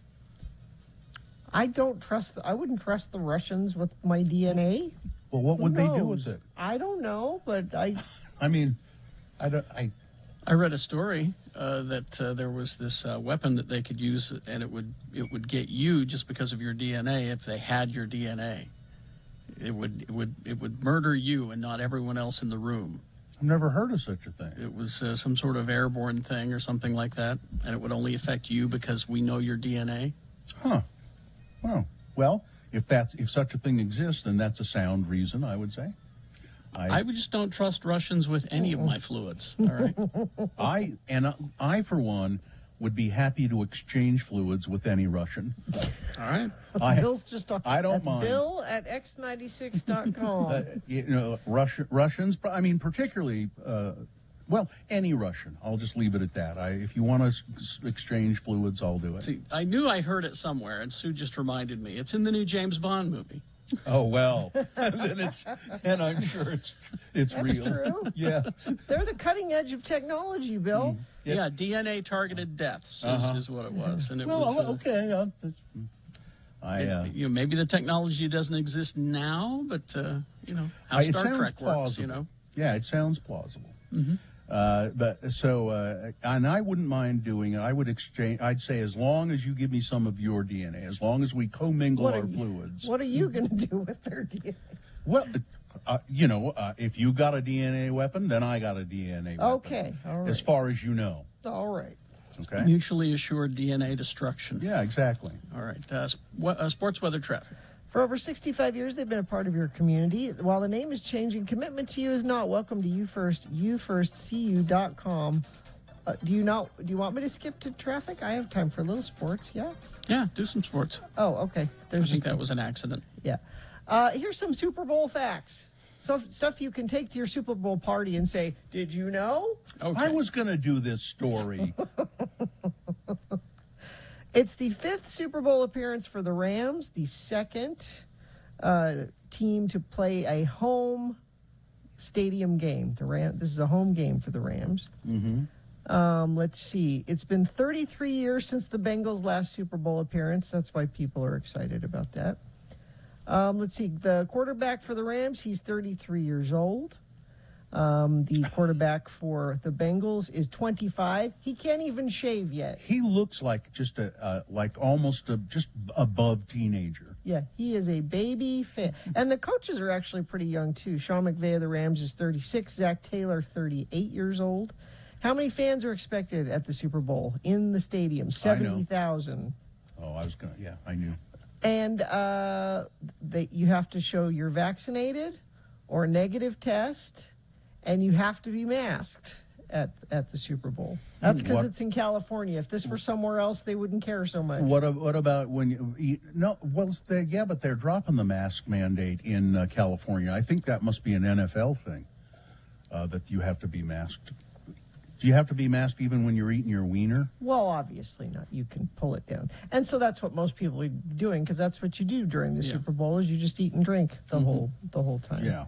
I wouldn't trust the Russians with my DNA. Well, what would they do with it? I don't know, but I read a story that there was this weapon that they could use, and it would get you just because of your DNA. If they had your DNA, it would murder you and not everyone else in the room. I've never heard of such a thing. It was some sort of airborne thing or something like that, and it would only affect you because we know your DNA. Huh. Oh, well, if such a thing exists, then that's a sound reason, I would say. I just don't trust Russians with any of my fluids. All right. I for one would be happy to exchange fluids with any Russian. All right. Bill's just talking. I don't mind. Bill at x96.com. Russians. I mean, particularly Well, any Russian. I'll just leave it at that. If you want to exchange fluids, I'll do it. See, I knew I heard it somewhere, and Sue just reminded me. It's in the new James Bond movie. Oh well, and I'm sure it's That's real. true. Yeah. They're the cutting edge of technology, Bill. Yeah, DNA targeted deaths is what it was, and it Well, was okay. maybe the technology doesn't exist now, but how it Star sounds Trek works. plausible. Yeah, it sounds plausible. And I wouldn't mind doing it. I would exchange. I'd say as long as you give me some of your DNA, as long as we commingle our fluids. What are you going to do with their DNA? Well, if you got a DNA weapon, then I got a DNA weapon. Okay, all right. As far as you know. All right. Okay. Mutually assured DNA destruction. Yeah, exactly. All right. Sports weather traffic. For over 65 years, they've been a part of your community. While the name is changing, commitment to you is not. Welcome to You First, YouFirstCU.com. Do you want me to skip to traffic? I have time for a little sports, yeah? Yeah, do some sports. Oh, okay. I think that was an accident. Yeah. Here's some Super Bowl facts. Stuff you can take to your Super Bowl party and say, did you know? Okay. I was going to do this story. It's the 5th Super Bowl appearance for the Rams, the 2nd team to play a home stadium game. This is a home game for the Rams. Mm-hmm. Let's see. It's been 33 years since the Bengals' last Super Bowl appearance. That's why people are excited about that. Let's see. The quarterback for the Rams, he's 33 years old. The quarterback for the Bengals is 25. He can't even shave yet. He looks like just almost just above teenager. Yeah, he is a baby fan. And the coaches are actually pretty young, too. Sean McVay of the Rams is 36. Zach Taylor, 38 years old. How many fans are expected at the Super Bowl in the stadium? 70,000. Oh, I knew. And you have to show you're vaccinated or a negative test, and you have to be masked at the Super Bowl. That's because it's in California. If this were somewhere else, they wouldn't care so much. What about when you eat? No, well, but they're dropping the mask mandate in California. I think that must be an NFL thing, that you have to be masked. Do you have to be masked even when you're eating your wiener? Well, obviously not. You can pull it down. And so that's what most people are doing, because that's what you do during the Super Bowl is you just eat and drink the whole time. Yeah.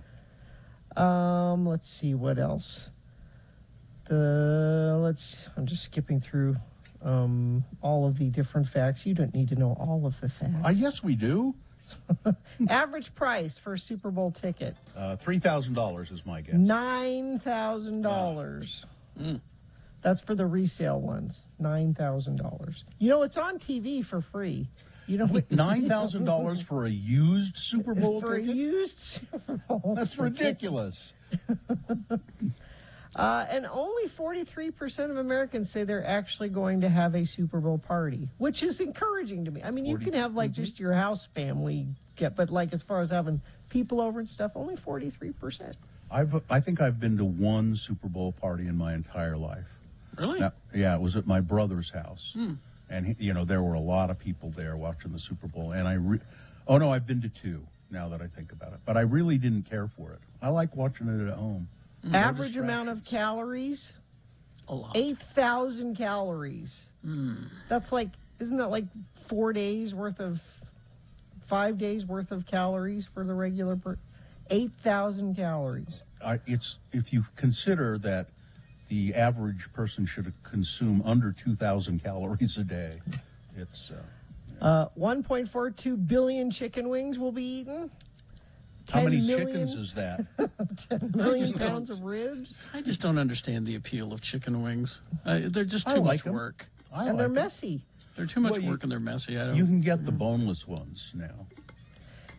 Let's see what else. I'm just skipping through all of the different facts. You don't need to know all of the facts. Yes, we do. Average price for a Super Bowl ticket? $3,000 is my guess. $9,000. That's for the resale ones. $9,000. It's on TV for free. $9,000 for a used Super Bowl for ticket? A used Super Bowl That's ticket. ridiculous. And only 43% of Americans say they're actually going to have a Super Bowl party, which is encouraging to me. I mean, you can have just your house family but as far as having people over and stuff, only 43%. I think I've been to one Super Bowl party in my entire life. Really? Now, yeah, it was at my brother's house. And, there were a lot of people there watching the Super Bowl. And I've been to two, now that I think about it. But I really didn't care for it. I like watching it at home. Average amount of calories? A lot. 8,000 calories. That's isn't that like 4 days worth of, 5 days worth of calories for the regular person? 8,000 calories. If you consider that the average person should consume under 2,000 calories a day, it's... 1.42 billion chicken wings will be eaten. How many chickens is that? 10 million pounds of ribs. I just don't understand the appeal of chicken wings. They're just too much work. And they're messy. They're too much work and they're messy. You can get the boneless ones now.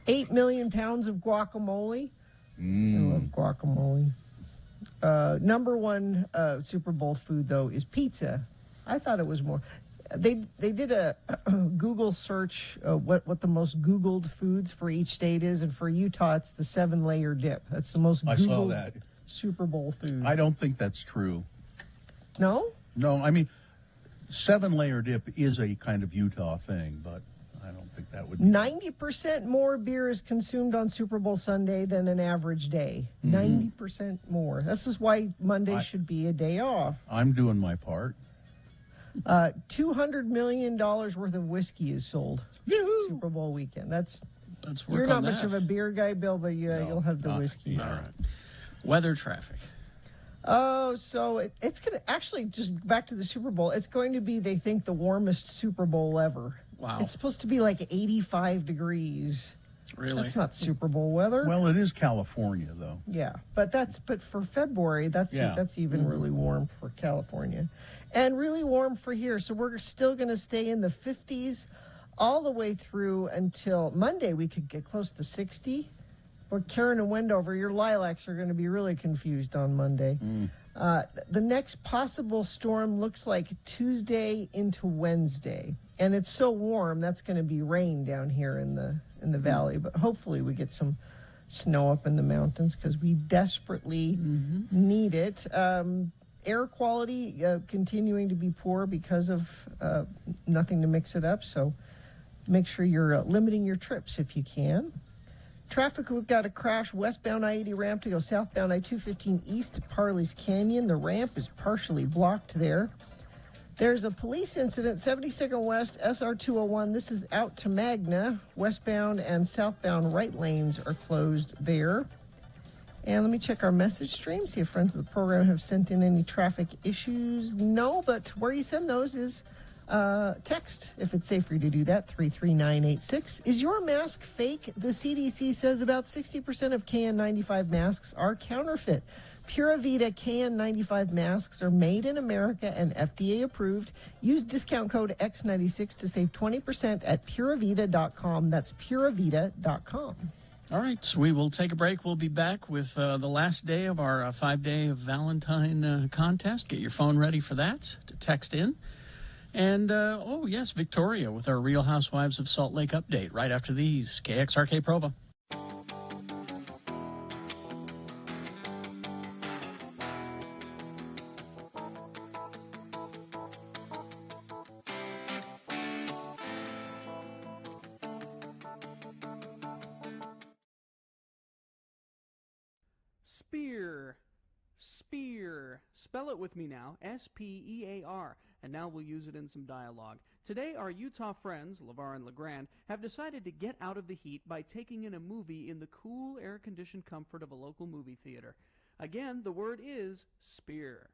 8 million pounds of guacamole. I love guacamole. Number one Super Bowl food, though, is pizza. I thought it was more. They did a Google search what the most Googled foods for each state is, and for Utah, it's the 7-layer dip. That's the most Googled I saw that. Super Bowl food. I don't think that's true. No? No, I mean, 7-layer dip is a kind of Utah thing, but I don't think that would be 90% more beer is consumed on Super Bowl Sunday than an average day. 90% more. This is why Monday should be a day off. I'm doing my part. $200 million worth of whiskey is sold Super Bowl weekend. Let's work You're not on much that. of a beer guy, Bill, but you'll have the not- whiskey. yeah. All right. Weather traffic. Oh, so it's going to actually, just back to the Super Bowl, it's going to be, they think, the warmest Super Bowl ever. Wow. It's supposed to be like 85 degrees. Really? That's not Super Bowl weather. Well, it is California, though. Yeah, but for February, that's even really warm for California, and really warm for here. So we're still going to stay in the 50s all the way through until Monday. We could get close to 60. But Karen and Wendover, your lilacs are going to be really confused on Monday. The next possible storm looks like Tuesday into Wednesday, and it's so warm that's going to be rain down here in the valley. But hopefully we get some snow up in the mountains because we desperately need it. Air quality continuing to be poor because of nothing to mix it up. So make sure you're limiting your trips if you can. Traffic, we've got a crash westbound I-80 ramp to go southbound I-215 east to Parley's Canyon. The ramp is partially blocked there. There's a police incident, 72nd West, SR201. This is out to Magna. Westbound and southbound right lanes are closed there. And let me check our message stream, see if friends of the program have sent in any traffic issues. No, but where you send those is text, if it's safe for you to do that, 33986. Is your mask fake? The CDC says about 60% of KN95 masks are counterfeit. Pura Vida KN95 masks are made in America and FDA approved. Use discount code X96 to save 20% at puravita.com. That's puravita.com. All right, so we will take a break. We'll be back with the last day of our 5-day Valentine contest. Get your phone ready for that to text in. And, oh, yes, Victoria with our Real Housewives of Salt Lake update right after these. KXRK Provo. Spear. Spear. Spell it with me now. S-P-E-A-R. And now we'll use it in some dialogue. Today, our Utah friends, LeVar and LeGrand, have decided to get out of the heat by taking in a movie in the cool, air-conditioned comfort of a local movie theater. Again, the word is spear.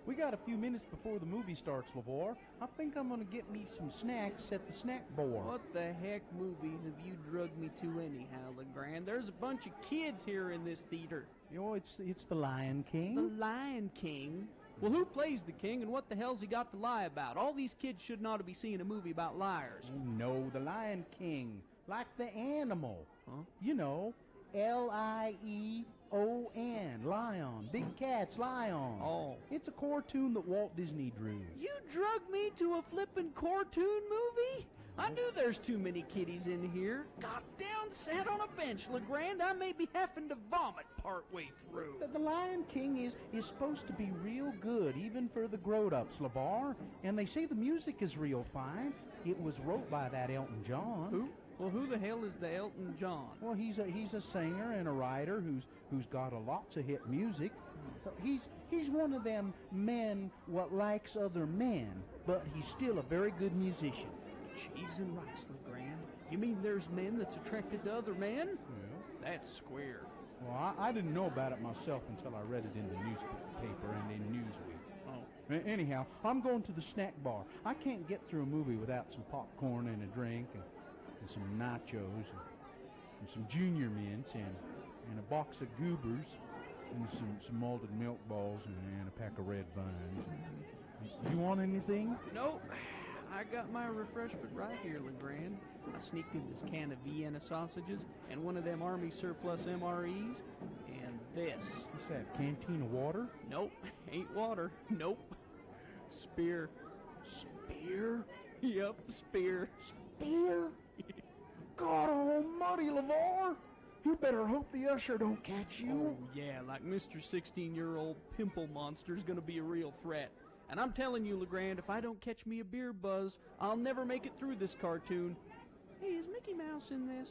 We got a few minutes before the movie starts, LeVar. I think I'm going to get me some snacks at the snack bar. What the heck movie have you drugged me to anyhow, LeGrand? There's a bunch of kids here in this theater. You know, it's the Lion King. The Lion King? Well, who plays the king, and what the hell's he got to lie about? All these kids shouldn't ought to be seeing a movie about liars. No, the Lion King. Like the animal. Huh? You know, Lion. Lion. Big cats, lion. Oh. It's a cartoon that Walt Disney drew. You drugged me to a flippin' cartoon movie? I knew there's too many kiddies in here. Got down, sat on a bench, LeGrand. I may be having to vomit partway through. The Lion King is supposed to be real good, even for the grown-ups, LeVar. And they say the music is real fine. It was wrote by that Elton John. Who? Well, who the hell is the Elton John? Well, he's a singer and a writer who's got a lots of hit music. He's one of them men what likes other men, but he's still a very good musician. Cheese and rice, LeGrand. You mean there's men that's attracted to other men? Yeah. That's square. Well, I didn't know about it myself until I read it in the newspaper and in Newsweek. Oh. Anyhow, I'm going to the snack bar. I can't get through a movie without some popcorn and a drink and some nachos and some Junior Mints and a box of Goobers and some malted milk balls and a pack of red vines. You want anything? Nope. I got my refreshment right here, LeGrand. I sneaked in this can of Vienna sausages and one of them Army surplus MREs, and this. What's that, canteen of water? Nope, ain't water. Nope. Spear. Spear? Yep, spear. Spear? God almighty, LeVar! You better hope the usher don't catch you. Oh, yeah, like Mr. 16-year-old pimple monster's gonna be a real threat. And I'm telling you, LeGrand, if I don't catch me a beer buzz, I'll never make it through this cartoon. Hey, is Mickey Mouse in this?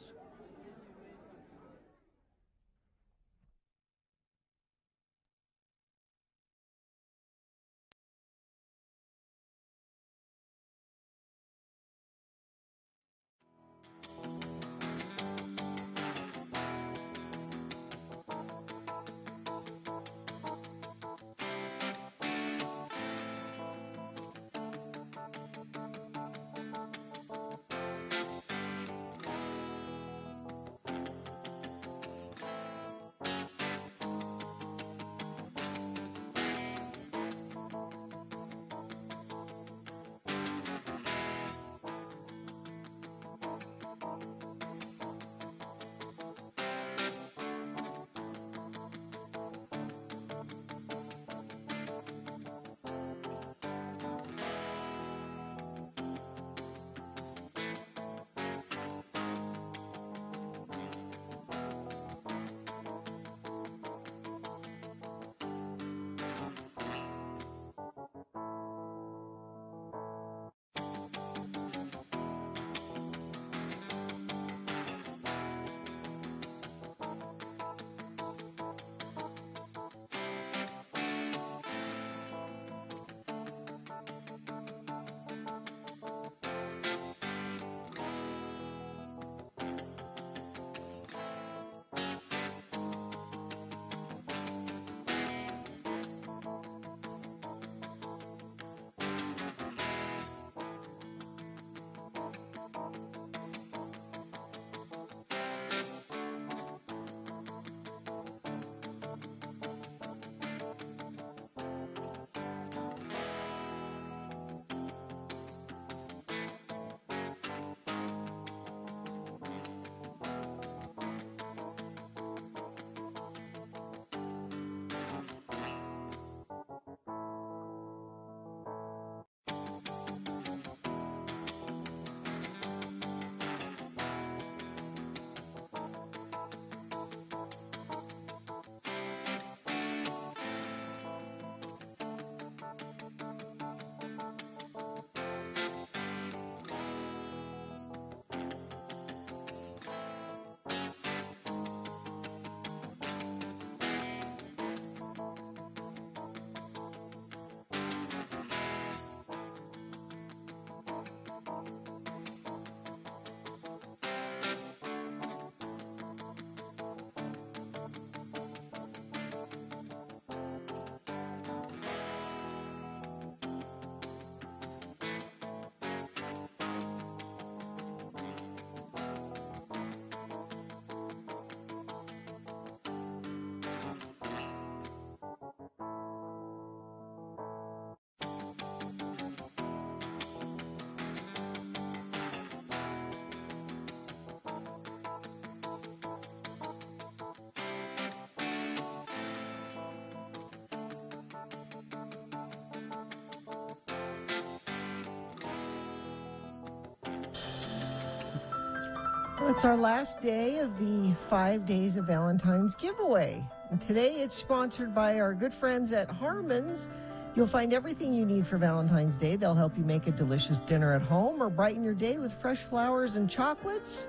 Well, it's our last day of the 5 Days of Valentine's giveaway. And today it's sponsored by our good friends at Harmon's. You'll find everything you need for Valentine's Day. They'll help you make a delicious dinner at home or brighten your day with fresh flowers and chocolates.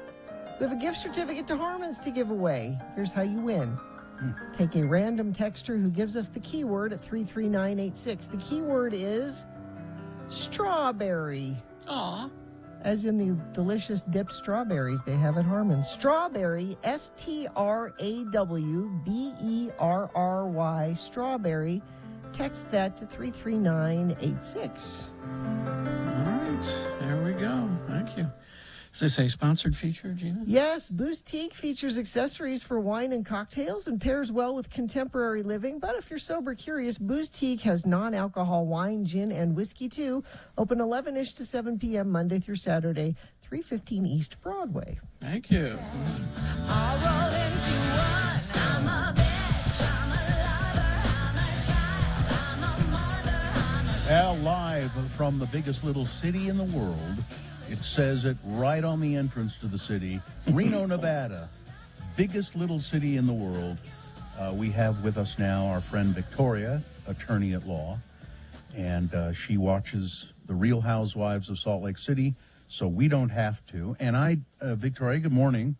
We have a gift certificate to Harmon's to give away. Here's how you win. Take a random texter who gives us the keyword at 33986. The keyword is strawberry. Aw. As in the delicious dipped strawberries they have at Harmon's. Strawberry, STRAWBERRY, strawberry. Text that to 33986. All right, there we go. Thank you. Is this a sponsored feature, Gina? Yes, Boustique features accessories for wine and cocktails and pairs well with contemporary living. But if you're sober curious, Boustique has non-alcohol wine, gin, and whiskey too. Open 11-ish to 7 p.m. Monday through Saturday, 315 East Broadway. Thank you. I'll roll into one. I'm a bitch. I'm a lover. I'm a child. I'm a mother. I'm a... Now, live from the biggest little city in the world. It says it right on the entrance to the city, Reno, Nevada, biggest little city in the world. We have with us now our friend Victoria, attorney at law, and she watches The Real Housewives of Salt Lake City, so we don't have to. And Victoria, good morning.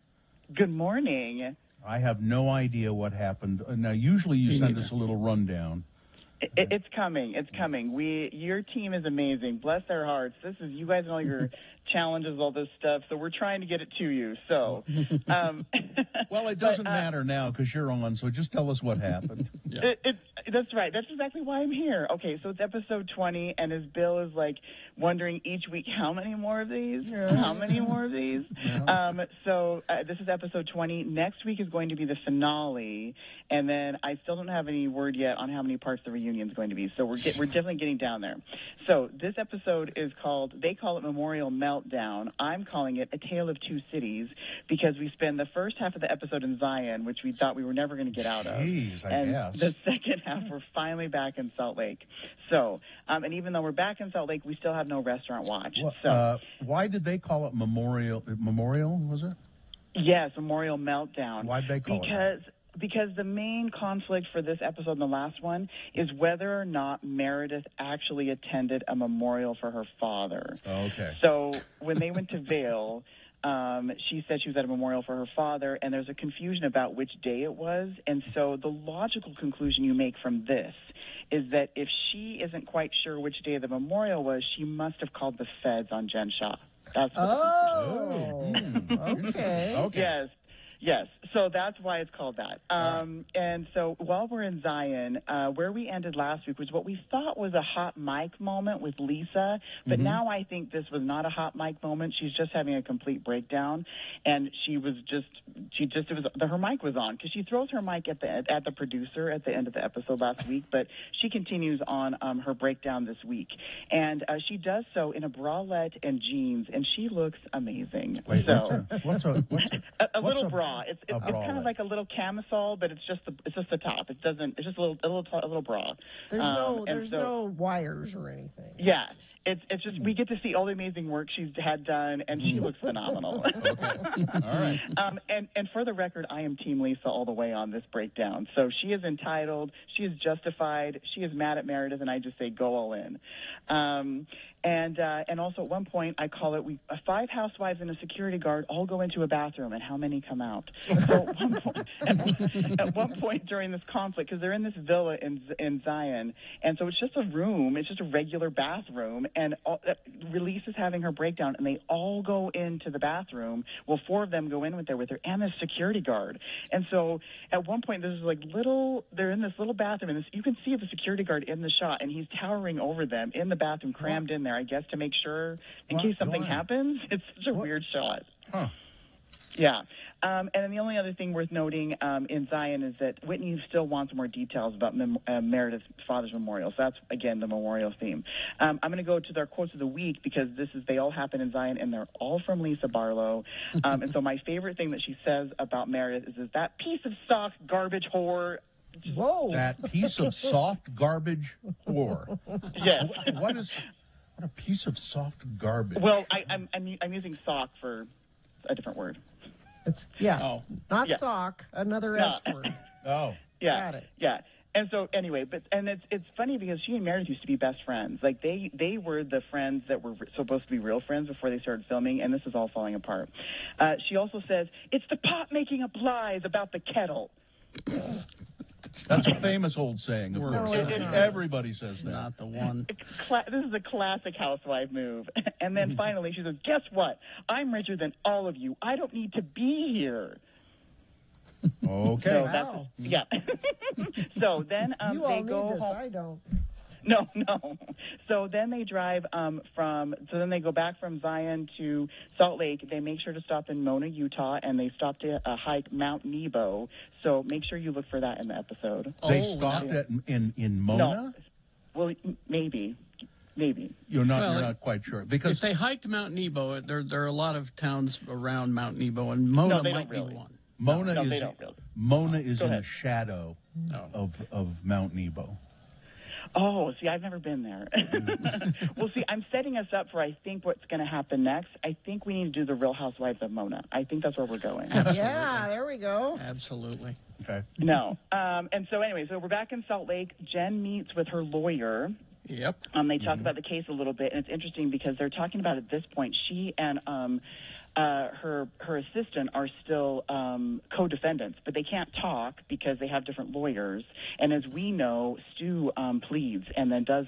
Good morning. I have no idea what happened. Now, usually you send us a little rundown. It's coming. It's coming. Your team is amazing. Bless their hearts. This is you guys and all your challenges, all this stuff. So we're trying to get it to you. So, well, it doesn't matter now because you're on. So just tell us what happened. That's right. That's exactly why I'm here. Okay, so it's episode 20, and as Bill is like wondering each week, how many more of these? Yeah. How many more of these? Yeah. So this is episode 20. Next week is going to be the finale, and then I still don't have any word yet on how many parts the reunion is going to be. So we're definitely getting down there. So this episode is called, they call it Memorial Meltdown. I'm calling it A Tale of Two Cities because we spend the first half of the episode in Zion, which we thought we were never going to get out of. Jeez, I and guess. The second half, we're finally back in Salt Lake. So, and even though we're back in Salt Lake, we still have no restaurant watch. Well, so, why did they call it Memorial? Memorial, was it? Yes, Memorial Meltdown. Why'd they call it that? Because the main conflict for this episode and the last one is whether or not Meredith actually attended a memorial for her father. Oh, okay. So when they went to Vail, she said she was at a memorial for her father, and there's a confusion about which day it was. And so the logical conclusion you make from this is that if she isn't quite sure which day the memorial was, she must have called the feds on Jen Shaw. That's okay. Yes. Yes, so that's why it's called that. And so while we're in Zion, where we ended last week was what we thought was a hot mic moment with Lisa, but now I think this was not a hot mic moment. She's just having a complete breakdown, and her mic was on because she throws her mic at the producer at the end of the episode last week, but she continues on her breakdown this week, and she does so in a bralette and jeans, and she looks amazing. Wait, so what's a little bra. It's kind of like a little camisole, but it's just the top. It's just a little bra. There's no wires or anything. Yeah, it's just we get to see all the amazing work she's had done, and she looks phenomenal. Okay, all right. And for the record, I am Team Lisa all the way on this breakdown. So she is entitled, she is justified, she is mad at Meredith, and I just say go all in. And also at one point I call it 5 housewives and a security guard all go into a bathroom, and how many come out? So at one point during this conflict, because they're in this villa in Zion, and so it's just a room, it's just a regular bathroom, and Release is having her breakdown, and they all go into the bathroom. Well, 4 of them go in with her, and the security guard. And so at one point they're in this little bathroom, and you can see the security guard in the shot, and he's towering over them in the bathroom, crammed in there, I guess, to make sure in case something happens. It's such a weird shot. Huh. Yeah. And then the only other thing worth noting in Zion is that Whitney still wants more details about Meredith's father's memorial. So that's, again, the memorial theme. I'm going to go to their quotes of the week because they all happen in Zion, and they're all from Lisa Barlow. And so my favorite thing that she says about Meredith is that piece of soft garbage whore. Whoa. That piece of soft garbage whore. Yes. What a piece of soft garbage. Well, I'm using sock for a different word. It's not sock, another S word. Oh. Yeah. Got it. Yeah. And so anyway, it's funny because she and Meredith used to be best friends. Like they were the friends that were supposed to be real friends before they started filming, and this is all falling apart. She also says, it's the pot making up lies about the kettle. That's a famous old saying, of course. Everybody says that. Not the one. This is a classic housewife move. And then finally she says, guess what? I'm richer than all of you. I don't need to be here. Okay. So wow. Yeah. So then you they all go need this. home. I don't. No. So then they drive then they go back from Zion to Salt Lake. They make sure to stop in Mona, Utah, and they stop to hike Mount Nebo. So make sure you look for that in the episode. They stopped in Mona? No. Well, maybe. You're not quite sure because if they hiked Mount Nebo, there are a lot of towns around Mount Nebo, and Mona might be one. Mona is in the shadow of Mount Nebo. Oh, see, I've never been there. Well, see, I'm setting us up for, I think, what's going to happen next. I think we need to do the Real Housewives of Mona. I think that's where we're going. Absolutely. Yeah, there we go. Absolutely. Okay. No. And so anyway, so we're back in Salt Lake. Jen meets with her lawyer. Yep. They talk about the case a little bit, and it's interesting because they're talking about at this point, she and her assistant are still co-defendants, but they can't talk because they have different lawyers. And as we know, Stu pleads and then does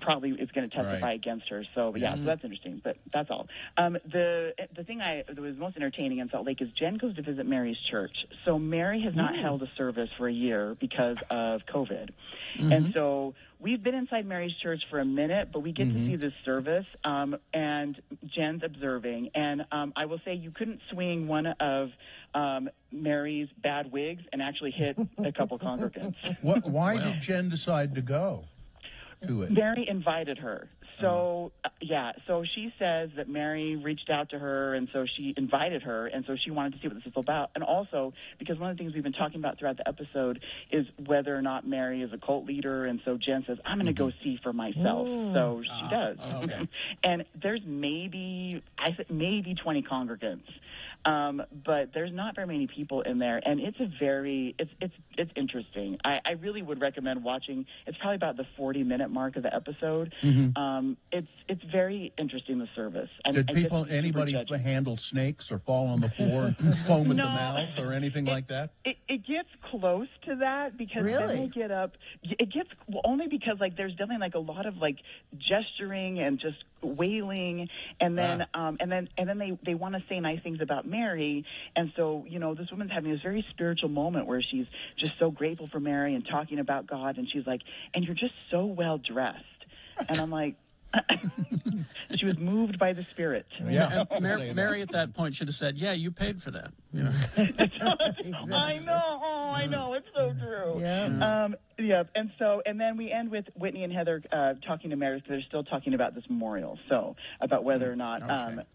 probably is going to testify against her. So yeah, so that's interesting. But that's all. The thing that was most entertaining in Salt Lake is Jen goes to visit Mary's church. So Mary has not held a service for a year because of COVID, and so we've been inside Mary's church for a minute, but we get to see this service, and Jen's observing. And I will say you couldn't swing one of Mary's bad wigs and actually hit a couple congregants. Why did Jen decide to go to it? Mary invited her. So, so she says that Mary reached out to her, and so she invited her, and so she wanted to see what this is about. And also, because one of the things we've been talking about throughout the episode is whether or not Mary is a cult leader, and so Jen says, I'm going to go see for myself. So she does. Okay. And there's maybe 20 congregants. But there's not very many people in there, and it's it's interesting. I really would recommend watching. It's probably about the 40-minute mark of the episode. It's very interesting, the service. Did anybody handle snakes or fall on the floor and foam at the mouth or anything like that? It gets close to that because then they get up. It gets only because there's definitely a lot of gesturing and just wailing, and then they want to say nice things about Mary, and so this woman's having this very spiritual moment where she's just so grateful for Mary and talking about God, and she's like, and you're just so well dressed, and I'm like. She was moved by the Spirit. Yeah, Mary at that point should have said, "Yeah, you paid for that." Yeah. I know, it's so true. Yeah. And then we end with Whitney and Heather talking to Meredith. They're still talking about this memorial, so about whether or not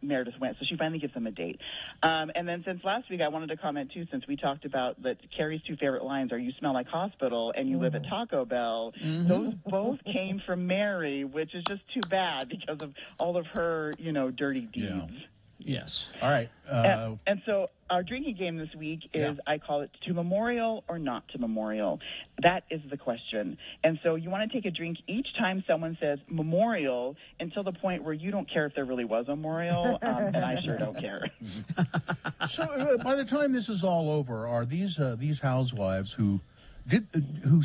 Meredith went. So she finally gives them a date. And then since last week, I wanted to comment too, since we talked about that Carrie's two favorite lines are "You smell like hospital" and "You live at Taco Bell." Those both came from Mary, which is just too bad because of all of her, dirty deeds. Yeah. Yes. All right. And so our drinking game this week is, I call it to memorial or not to memorial. That is the question. And so you want to take a drink each time someone says memorial until the point where you don't care if there really was a memorial, and I sure don't care. So by the time this is all over, are these housewives who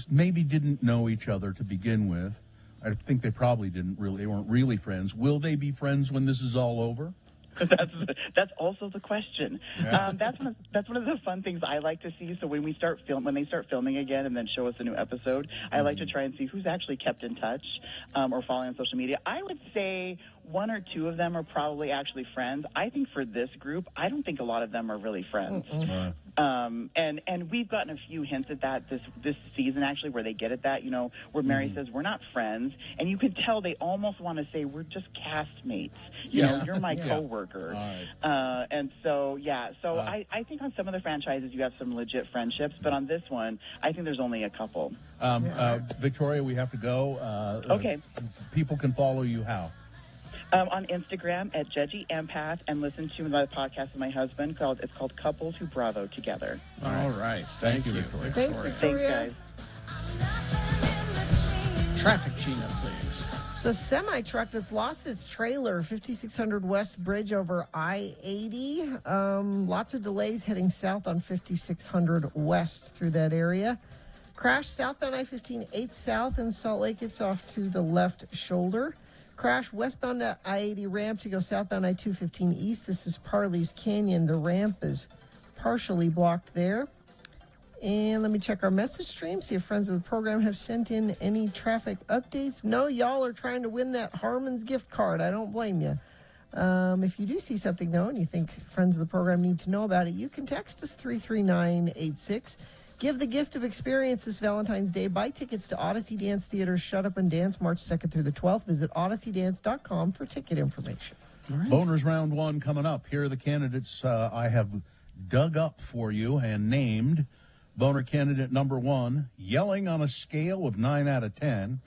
maybe didn't know each other to begin with? I think they probably they weren't really friends. Will they be friends when this is all over? That's also the question. That's one of the fun things I like to see. So when they start filming again and then show us a new episode, I like to try and see who's actually kept in touch or following on social media. I would say one or two of them are probably actually friends. I think for this group, I don't think a lot of them are really friends. And we've gotten a few hints at that this season, actually, where they get at that, where Mary says, we're not friends. And you can tell they almost want to say, we're just castmates. You're my coworker. And so, I think on some of the franchises you have some legit friendships, but on this one, I think there's only a couple. Victoria, we have to go. Okay. People can follow you how? On Instagram at Judgy Empath, and listen to my podcast with my husband it's called Couples Who Bravo Together. All right. Thank you, Victoria. Thanks, Victoria. Thanks, guys. Traffic, Gina, please. It's a semi-truck that's lost its trailer, 5600 West Bridge over I-80. Lots of delays heading south on 5600 West through that area. Crash southbound I-15 8 south in Salt Lake. It's off to the left shoulder. Crash westbound I-80 ramp to go southbound I-215 east. This is Parley's Canyon. The ramp is partially blocked there. And let me check our message stream, see if friends of the program have sent in any traffic updates. No, y'all are trying to win that Harmon's gift card. I don't blame you. If you do see something, though, and you think friends of the program need to know about it, you can text us 33986. Give the gift of experience this Valentine's Day. Buy tickets to Odyssey Dance Theater's Shut Up and Dance March 2nd through the 12th. Visit odysseydance.com for ticket information. All right. Boners Round 1 coming up. Here are the candidates I have dug up for you and named. Boner candidate number 1, yelling on a scale of 9 out of 10.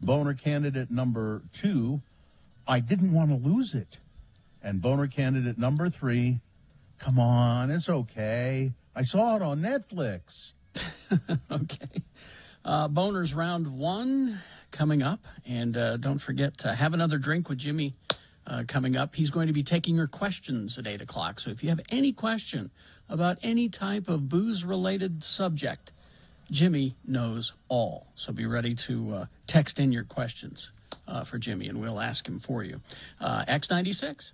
Boner candidate number 2, I didn't want to lose it. And boner candidate number 3, come on, it's okay. I saw it on Netflix. Okay. Boners Round 1 coming up. And don't forget to have another drink with Jimmy coming up. He's going to be taking your questions at 8 o'clock. So if you have any question about any type of booze-related subject, Jimmy knows all. So be ready to text in your questions for Jimmy, and we'll ask him for you. X96.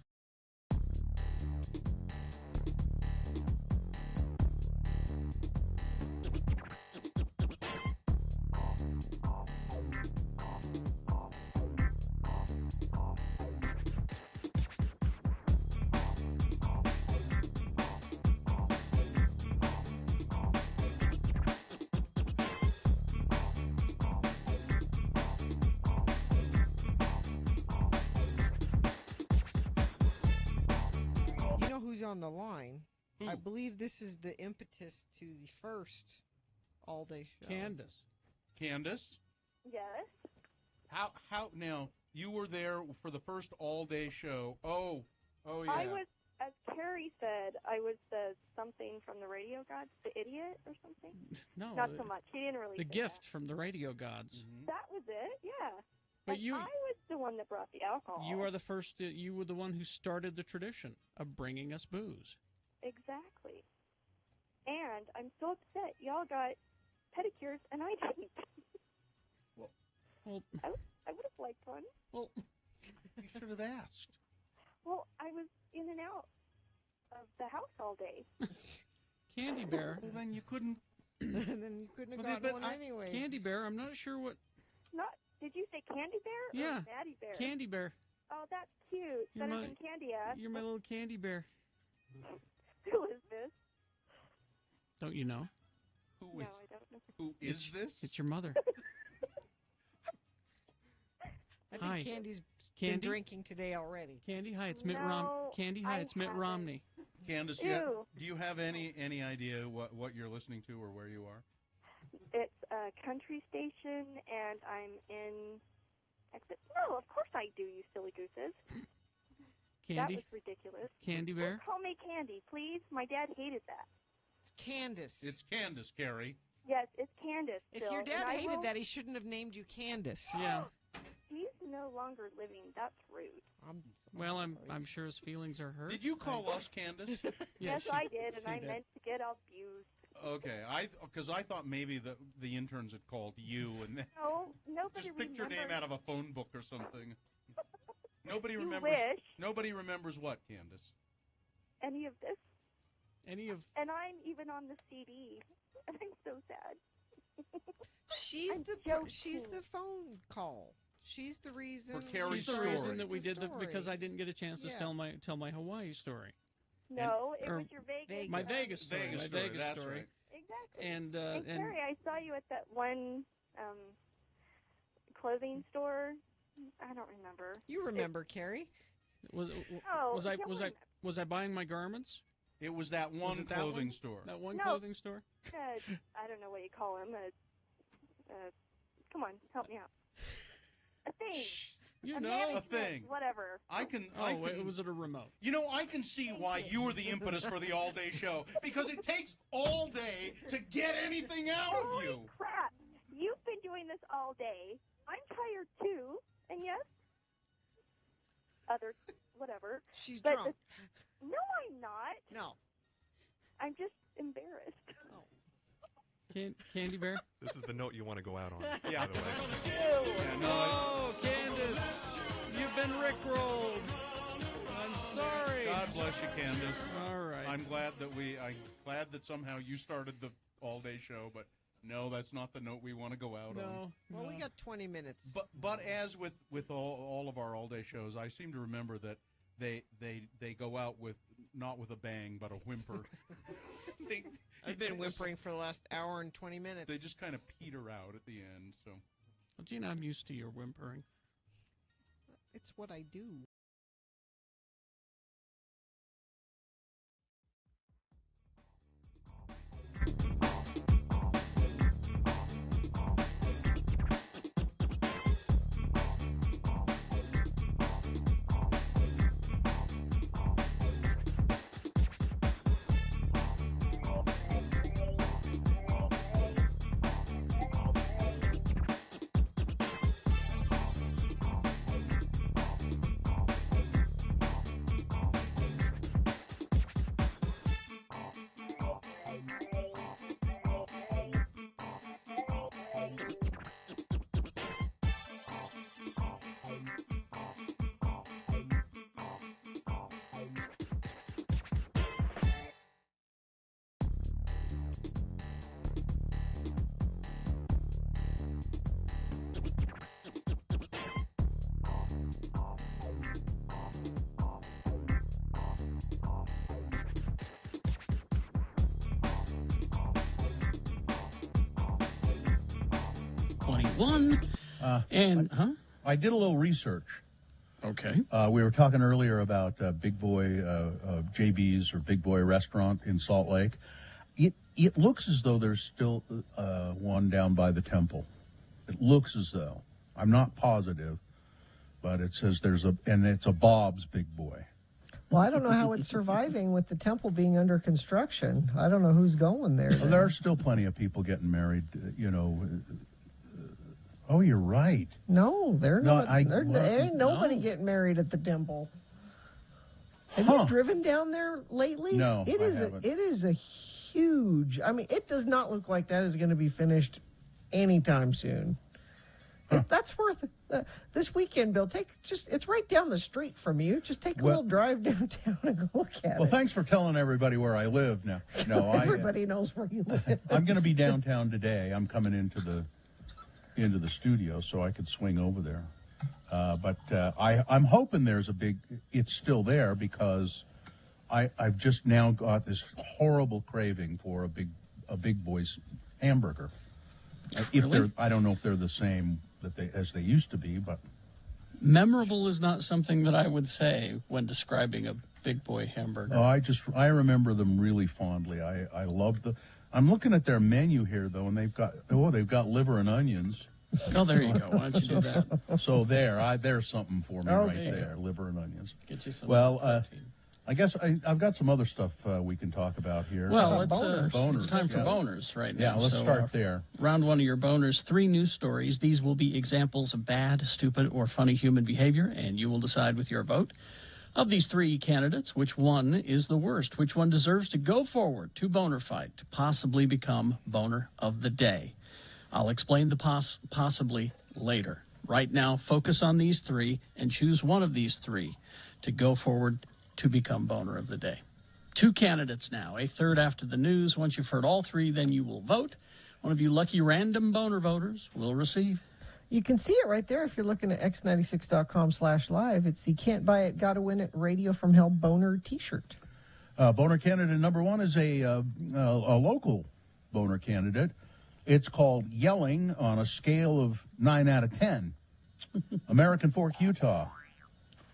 You know who's on the line? I believe this is the impetus to the first all-day show. Candace? Yes. How now, you were there for the first all-day show. Oh yeah. I was, as Carrie said, I was the something from the radio gods, the idiot or something. No, Not so much. He didn't really the say gift from the radio gods. That was it, yeah. But And you- I was the one that brought the alcohol. You are the first. You were the one who started the tradition of bringing us booze. Exactly. And I'm so upset. Y'all got pedicures and I didn't. Well, I would have liked one. Well, you should have asked. Well, I was in and out of the house all day. Candy Bear. Well, then you couldn't. And then you couldn't have gotten one anyway. Candy Bear. I'm not sure what. Did you say Candy Bear? Yeah. Or Daddy Bear? Candy Bear. Oh, that's cute. You're Better my- than Candy Ass. You're my little Candy Bear. Who is this? Don't you know? No, I don't know. Who is this? It's your mother. I think Hi. Candy's Candy? been drinking today already. Candy, hi, it's Mitt No, Candy, hi, I it's Mitt haven't. Romney. Candace, Ew. do you have any idea what you're listening to or where you are? It's a country station, and I'm in Texas. No, of course I do, you silly gooses. That Candy, was ridiculous. Candy Don't Bear. call me Candy, please. My dad hated that. It's Candace. It's Candace, Carrie. Yes, it's Candace. If Bill, your dad and I hated will- that, he shouldn't have named you Candace. Yeah. He's no longer living. That's rude. Well, I'm sure his feelings are hurt. Did you call us Candace? Yes, she- I did, and she I did. meant to get abused. Okay, because I thought maybe the interns had called you and then No, nobody just picked your name remembers. out of a phone book or something. Nobody You remembers. wish. Nobody remembers what, Candace? Any of this. Any of And I'm even on the CD, and I'm so sad. She's I'm she's joking. the phone call. She's the reason. She's the reason that we did the story. because I didn't get a chance to Yeah. tell my Hawaii story. No, it or was your Vegas. My Vegas story. Vegas my story, Vegas that's story. right. Exactly. And Carrie, I saw you at that one clothing store. I don't remember. You remember, Carrie? was Oh, was I yeah, was I was I buying my garments? It was that Was one it that clothing one? store. That one No. clothing store? I don't know what you call him. Come on, help me out. A thing. You a know, management, a thing. Whatever. I can. Oh, I wait, can, was it a remote? You know, I can see why you were the impetus for the all-day show because it takes all day to get anything out of you. Holy crap! You've been doing this all day. I'm tired too, and yes, other whatever. She's But drunk. No, I'm not. No. I'm just embarrassed. Candy Bear? This is the note you want to go out on. Yeah. By the way. Yeah, no, Oh, Candace, you've been rickrolled. I'm sorry. God bless you, Candace. All right. I'm glad that somehow you started the all-day show, but no, that's not the note we want to go out on. Well, we got 20 minutes. But as with all of our all-day shows, I seem to remember that they go out with not with a bang but a whimper. I've been whimpering for the last hour and 20 minutes. They just kind of peter out at the end. So Well, Gina, I'm used to your whimpering. It's what I do. 2021. I did a little research. Okay. We were talking earlier about Big Boy JB's or Big Boy Restaurant in Salt Lake. It looks as though there's still one down by the temple. It looks as though. I'm not positive, but it says it's a Bob's Big Boy. Well, I don't know how it's surviving with the temple being under construction. I don't know who's going there. Well, there are still plenty of people getting married, oh, you're right. No, there ain't nobody No. getting married at the temple. Have Huh. you driven down there lately? No, It I is haven't. it is a huge. I mean, it does not look like that is going to be finished anytime soon. That's worth this weekend, Bill. It's right down the street from you. Just take a little drive downtown and go look at it. Well, thanks for telling everybody where I live now. No, Everybody knows where you live. I'm going to be downtown today. I'm coming into the studio so I could swing over there. But I'm hoping it's still there because I've just now got this horrible craving for a Big Boy's hamburger. Really? I don't know if they're the same as they used to be, but Memorable is not something that I would say when describing a Big Boy hamburger. I remember them really fondly. I love I'm looking at their menu here though, and they've got liver and onions. Oh, there you go. Why don't you do that? So there's something for me right there you there, liver and onions. Get you some Well, I guess I've got some other stuff we can talk about here. Well, it's boners. time for Yeah. boners right Yeah, now. let's So, start there. Round one of your boners, 3 news stories. These will be examples of bad, stupid, or funny human behavior, and you will decide with your vote. Of these 3 candidates, which one is the worst? Which one deserves to go forward to Boner Fight to possibly become Boner of the Day? I'll explain the possibly later. Right now, focus on these 3 and choose one of these 3 to go forward to become Boner of the Day. 2 candidates now, a third after the news. Once you've heard all 3, then you will vote. One of you lucky random Boner voters will receive. You can see it right there if you're looking at x96.com/live. It's the Can't Buy It, Gotta Win It Radio from Hell Boner t-shirt. Boner candidate number 1 is a local boner candidate. It's called Yelling on a scale of 9 out of 10. American Fork, Utah.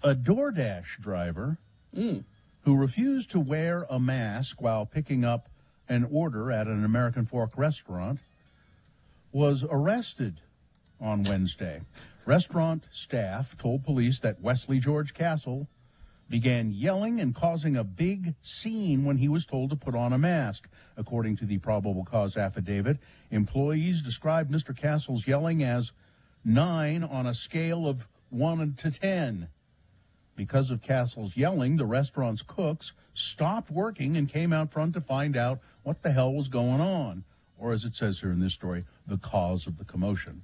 A DoorDash driver who refused to wear a mask while picking up an order at an American Fork restaurant was arrested on Wednesday. Restaurant staff told police that Wesley George Castle began yelling and causing a big scene when he was told to put on a mask. According to the probable cause affidavit, employees described Mr. Castle's yelling as 9 on a scale of 1 to 10. Because of Castle's yelling, the restaurant's cooks stopped working and came out front to find out what the hell was going on, or as it says here in this story, the cause of the commotion.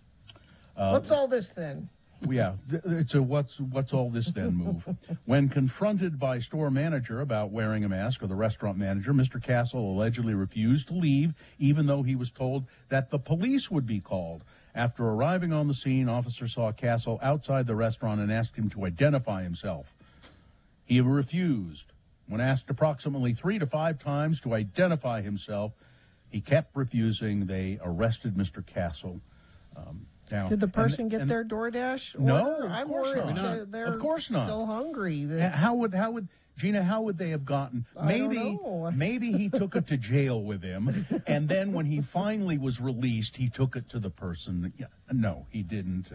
What's all this then? Yeah, it's a what's all this then move. When confronted by store manager about wearing a mask, or the restaurant manager, Mr. Castle allegedly refused to leave, even though he was told that the police would be called. After arriving on the scene, officers saw Castle outside the restaurant and asked him to identify himself. He refused. When asked approximately 3 to 5 times to identify himself, he kept refusing. They arrested Mr. Castle. Now, Did the person get their DoorDash order? No, of I'm course worried not. they're Of course not. still hungry. How would Gina? How would they have gotten? I don't know. Maybe he took it to jail with him, and then when he finally was released, he took it to the person. Yeah, no, he didn't.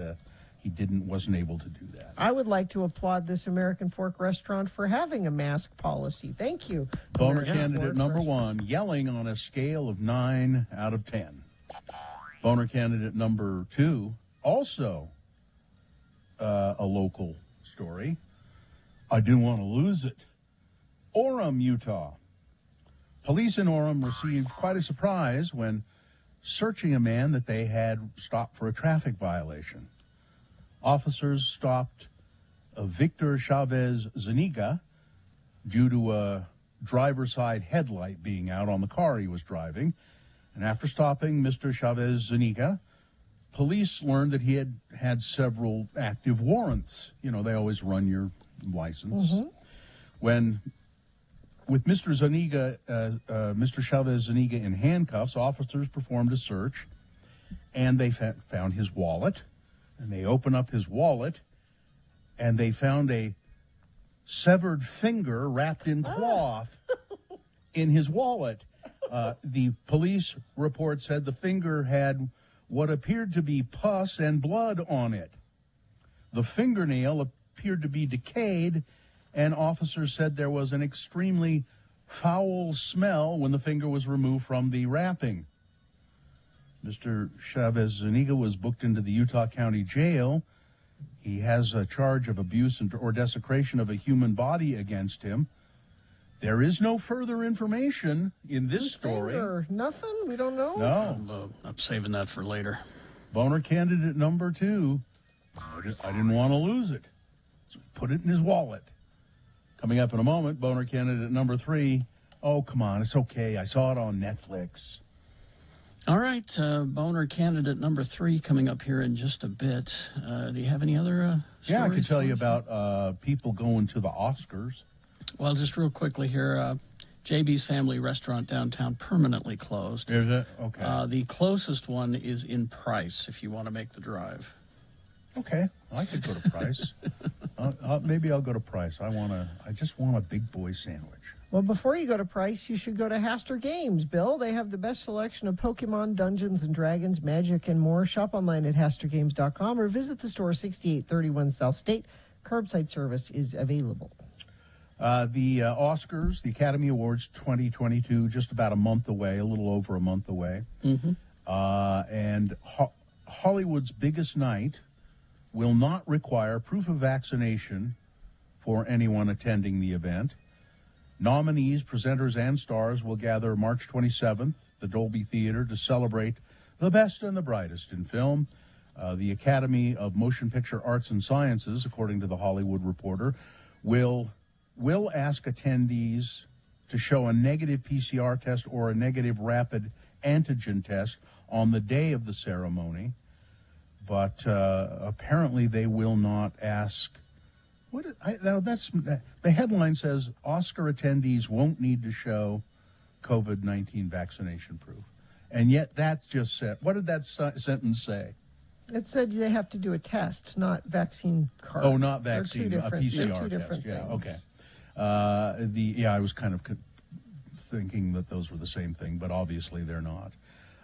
Wasn't able to do that. I would like to applaud this American Fork restaurant for having a mask policy. Thank you. Boner American candidate Fork number restaurant. 1, yelling on a scale of 9 out of 10. Boner candidate number 2, also a local story. I didn't want to lose it. Orem, Utah. Police in Orem received quite a surprise when searching a man that they had stopped for a traffic violation. Officers stopped Victor Chavez Zuniga due to a driver's side headlight being out on the car he was driving. And after stopping Mr. Chavez Zuniga, police learned that he had had several active warrants. You know, they always run your license. With Mr. Zuniga, Mr. Chavez Zuniga in handcuffs, officers performed a search and they found his wallet, and they open up his wallet, and they found a severed finger wrapped in cloth in his wallet. The police report said the finger had what appeared to be pus and blood on it. The fingernail appeared to be decayed, and officers said there was an extremely foul smell when the finger was removed from the wrapping. Mr. Chavez Zuniga was booked into the Utah County Jail. He has a charge of abuse or desecration of a human body against him. There is no further information in this story. Finger? Nothing? We don't know? No. I'm saving that for later. Boner candidate number 2. I didn't want to lose it, so put it in his wallet. Coming up in a moment, boner candidate number 3. Oh, come on, it's okay. I saw it on Netflix. All right, boner candidate number 3 coming up here in just a bit. Do you have any other Yeah, I stories could tell for you us? about people going to the Oscars. Well, just real quickly here, JB's Family Restaurant downtown permanently closed. Is it? Okay. The closest one is in Price if you want to make the drive. Okay, I could go to Price. Maybe I'll go to Price. I just want a big boy sandwich. Well, before you go to Price, you should go to Haster Games, Bill. They have the best selection of Pokemon, Dungeons & Dragons, Magic, and more. Shop online at HasterGames.com or visit the store 6831 South State. Curbside service is available. The Oscars, the Academy Awards 2022, just about a month away, a little over a month away. Mm-hmm. And Hollywood's biggest night will not require proof of vaccination for anyone attending the event. Nominees, presenters, and stars will gather March 27th, the Dolby Theater, to celebrate the best and the brightest in film. The Academy of Motion Picture Arts and Sciences, according to the Hollywood Reporter, will ask attendees to show a negative PCR test or a negative rapid antigen test on the day of the ceremony. But apparently they will not ask. The headline says Oscar attendees won't need to show COVID-19 vaccination proof, and yet that's just said. What did that sentence say? It said they have to do a test, not vaccine card. Oh, not vaccine, They're a two PCR different test. Yeah, things. okay. I was kind of thinking that those were the same thing, but obviously they're not.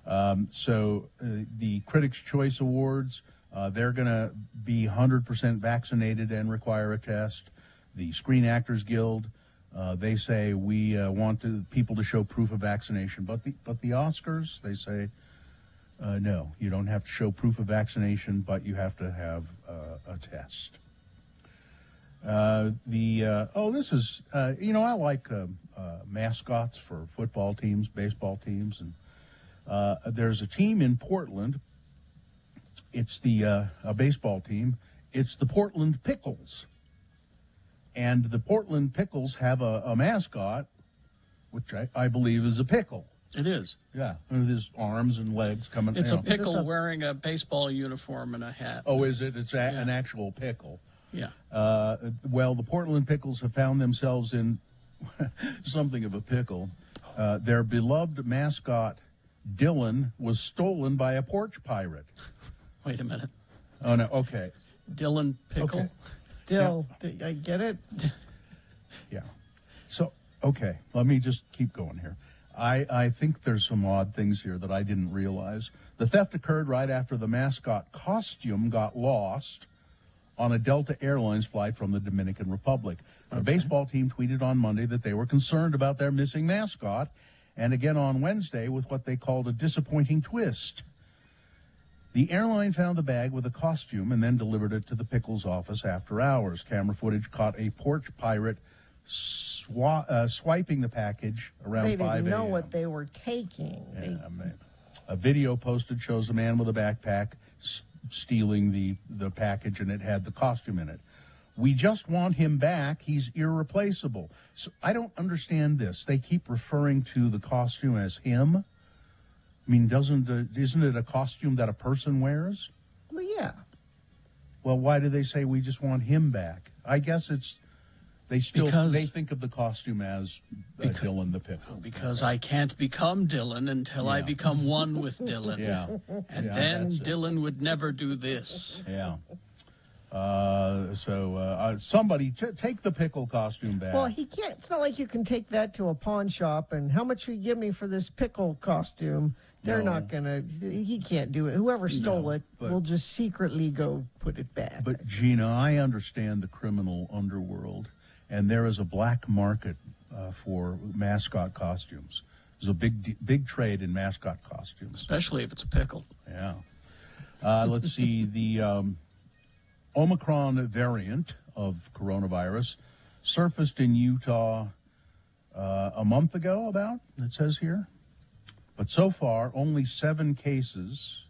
The Critics' Choice Awards, they're going to be 100% vaccinated and require a test. The Screen Actors Guild, they say we want people to show proof of vaccination. But the Oscars, they say, no, you don't have to show proof of vaccination, but you have to have a test. This is, I like mascots for football teams, baseball teams, and there's a team in Portland. It's a baseball team. It's the Portland Pickles. And the Portland Pickles have a mascot, which I believe is a pickle. It is. Yeah, with his arms and legs coming. It's a pickle wearing a baseball uniform and a hat. Oh, is it? It's an actual pickle. Yeah. Well, the Portland Pickles have found themselves in something of a pickle. Their beloved mascot, Dylan, was stolen by a porch pirate. Wait a minute. Oh, no, okay. Dylan Pickle? Okay. Dill, I get it. Yeah. So, okay, let me just keep going here. I think there's some odd things here that I didn't realize. The theft occurred right after the mascot costume got lost on a Delta Airlines flight from the Dominican Republic. The baseball team tweeted on Monday that they were concerned about their missing mascot, and again on Wednesday with what they called a disappointing twist. The airline found the bag with a costume and then delivered it to the Pickles office after hours. Camera footage caught a porch pirate swiping the package around 5 a.m. They didn't know what they were taking. A video posted shows a man with a backpack stealing the package, and it had the costume in it. We just want him back. He's irreplaceable. So I don't understand this. They keep referring to the costume as him. I mean, isn't it a costume that a person wears? Well, yeah. Well, why do they say we just want him back? I guess it's They still Because- they think of the costume as Dylan the Pickle. Because I can't become Dylan until I Yeah. become one with Dylan. Yeah. And Yeah, then that's it. Dylan would never do this. Yeah. Somebody take the pickle costume back. Well, he can't. It's not like you can take that to a pawn shop and how much will you give me for this pickle costume? They're No. not gonna. He can't do it. Whoever stole it but- will just secretly go put it back. But Gina, I understand the criminal underworld, and there is a black market for mascot costumes. There's a big trade in mascot costumes, especially if it's a pickle. Yeah. Let's see. The Omicron variant of coronavirus surfaced in Utah a month ago. About it says here, but so far only 7 cases.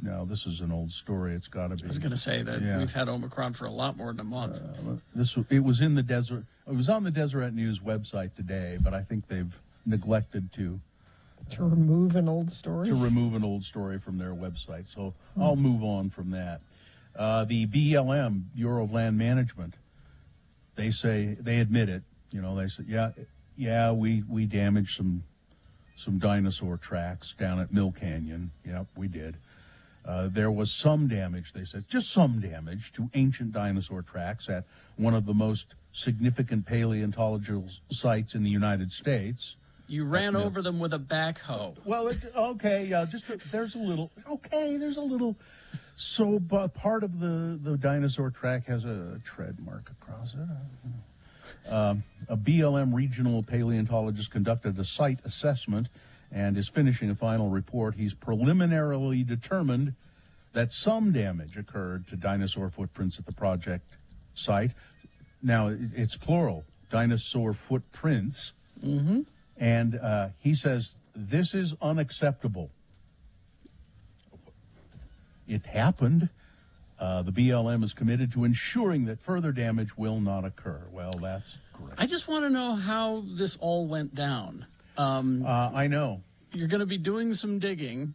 No, this is an old story. It's got to be. I was going to say that Yeah. we've had Omicron for a lot more than a month. It was in the desert. It was on the Deseret News website today, but I think they've neglected to remove an old story. From their website. So I'll move on from that. The BLM, Bureau of Land Management, they say they admit it. You know, they say, yeah, we damaged some dinosaur tracks down at Mill Canyon. Yep, we did. There was some damage, they said, just some damage to ancient dinosaur tracks at one of the most significant paleontological sites in the United States. You ran over them with a backhoe. Well, there's a little. So, but part of the dinosaur track has a tread mark across it. A BLM regional paleontologist conducted a site assessment and is finishing a final report. He's preliminarily determined that some damage occurred to dinosaur footprints at the project site. Now, it's plural, dinosaur footprints. Mm-hmm. And he says, this is unacceptable. It happened. The BLM is committed to ensuring that further damage will not occur. Well, that's great. I just want to know how this all went down. I know. You're going to be doing some digging.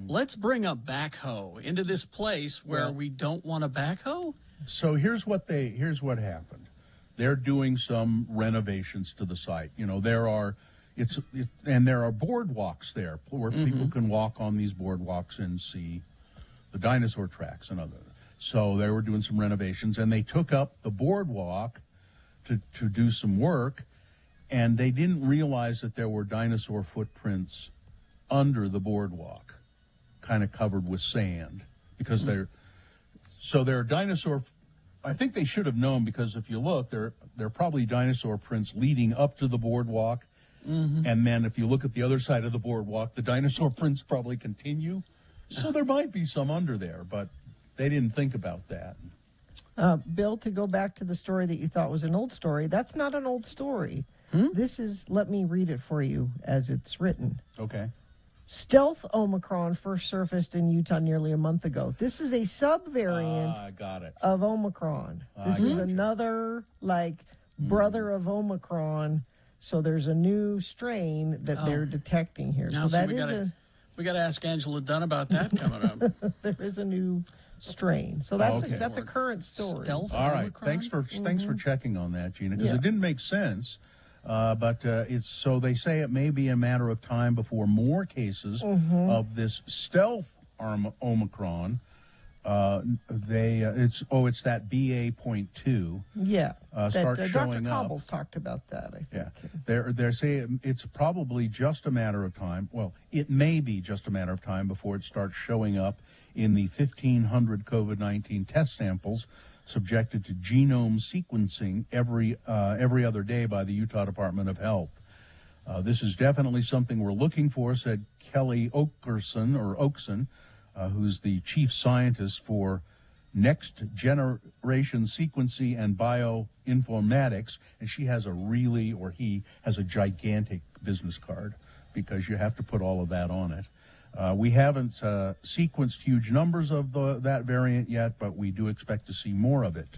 Let's bring a backhoe into this place where we don't want a backhoe? So here's what happened. They're doing some renovations to the site. You know, there are boardwalks there where people can walk on these boardwalks and see the dinosaur tracks and other. So they were doing some renovations, and they took up the boardwalk to do some work, and they didn't realize that there were dinosaur footprints under the boardwalk, kind of covered with sand, because there are dinosaur. I think they should have known, because if you look, there are probably dinosaur prints leading up to the boardwalk, and then if you look at the other side of the boardwalk, the dinosaur prints probably continue. So there might be some under there, but they didn't think about that. Bill, to go back to the story that you thought was an old story, that's not an old story. This is, let me read it for you as it's written. Okay. Stealth Omicron first surfaced in Utah nearly a month ago. This is a subvariant got it. of Omicron. This is another, brother of Omicron. So there's a new strain that they're detecting here. Now, so that we got to ask Angela Dunn about that coming up. there is a new strain. So that's a current story. Stealth All right. Omicron? Thanks for checking on that, Gina, because Yeah. it didn't make sense. But it's so they say it may be a matter of time before more cases of this stealth Omicron. It's that BA.2. Yeah. Start Dr. showing up. Cobbles talked about that, I think. Yeah, they're saying it's probably just a matter of time. Well, it may be just a matter of time before it starts showing up in the 1,500 COVID-19 test samples subjected to genome sequencing every other day by the Utah Department of Health. This is definitely something we're looking for, said Kelly Oakson, who's the chief scientist for Next Generation Sequencing and Bioinformatics, and he has a gigantic business card because you have to put all of that on it. We haven't sequenced huge numbers of that variant yet, but we do expect to see more of it.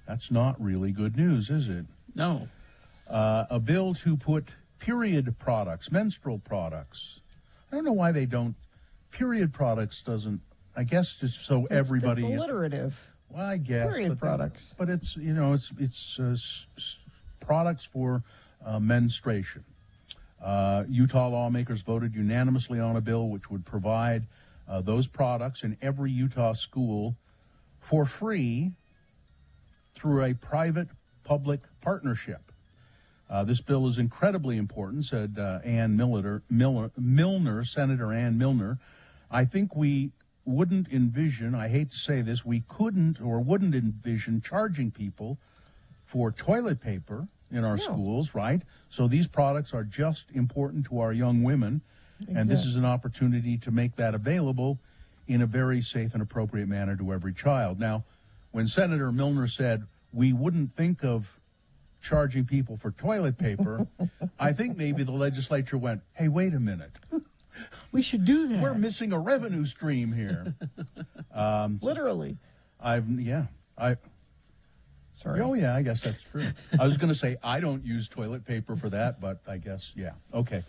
That's not really good news, is it? No. A bill to put period products, menstrual products. I don't know why they don't. Period products doesn't. I guess just so everybody. It's alliterative. Well, I guess. Period products. But it's, it's products for menstruation. Utah lawmakers voted unanimously on a bill which would provide those products in every Utah school for free through a private-public partnership. This bill is incredibly important, said Senator Ann Milner. I think we wouldn't envision, I hate to say this, we couldn't or wouldn't envision charging people for toilet paper in our schools, right? So these products are just important to our young women, and this is an opportunity to make that available in a very safe and appropriate manner to every child. Now, when Senator Milner said we wouldn't think of charging people for toilet paper, I think maybe the legislature went, hey, wait a minute. We should do that. We're missing a revenue stream here. Literally. Sorry. Oh, yeah, I guess that's true. I was going to say I don't use toilet paper for that, but I guess, yeah. Okay.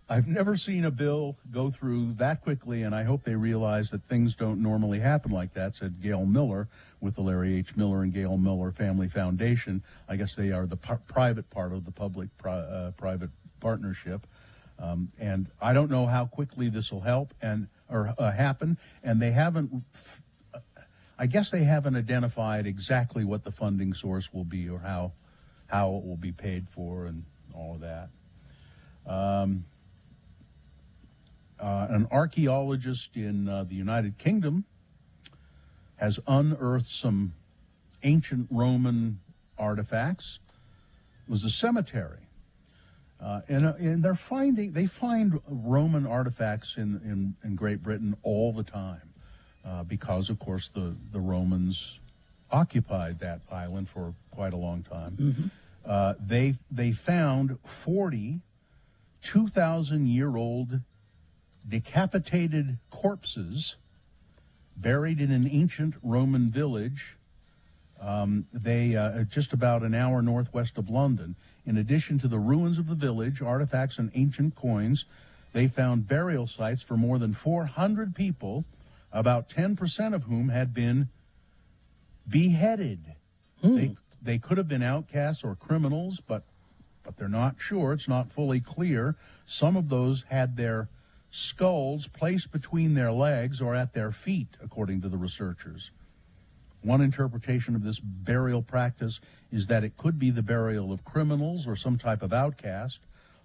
I've never seen a bill go through that quickly, and I hope they realize that things don't normally happen like that, said Gail Miller with the Larry H. Miller and Gail Miller Family Foundation. I guess they are the private part of the public-private partnership. And I don't know how quickly this will help or happen, and they haven't. I guess they haven't identified exactly what the funding source will be or how it will be paid for and all of that. An archaeologist in the United Kingdom has unearthed some ancient Roman artifacts. It was a cemetery. And they find Roman artifacts in Great Britain all the time because, of course, the Romans occupied that island for quite a long time. Mm-hmm. They found 40 2,000-year-old decapitated corpses buried in an ancient Roman village. Just about an hour northwest of London. In addition to the ruins of the village, artifacts, and ancient coins, they found burial sites for more than 400 people, about 10% of whom had been beheaded. They could have been outcasts or criminals, but they're not sure. It's not fully clear. Some of those had their skulls placed between their legs or at their feet, according to the researchers. One interpretation of this burial practice is that it could be the burial of criminals or some type of outcast,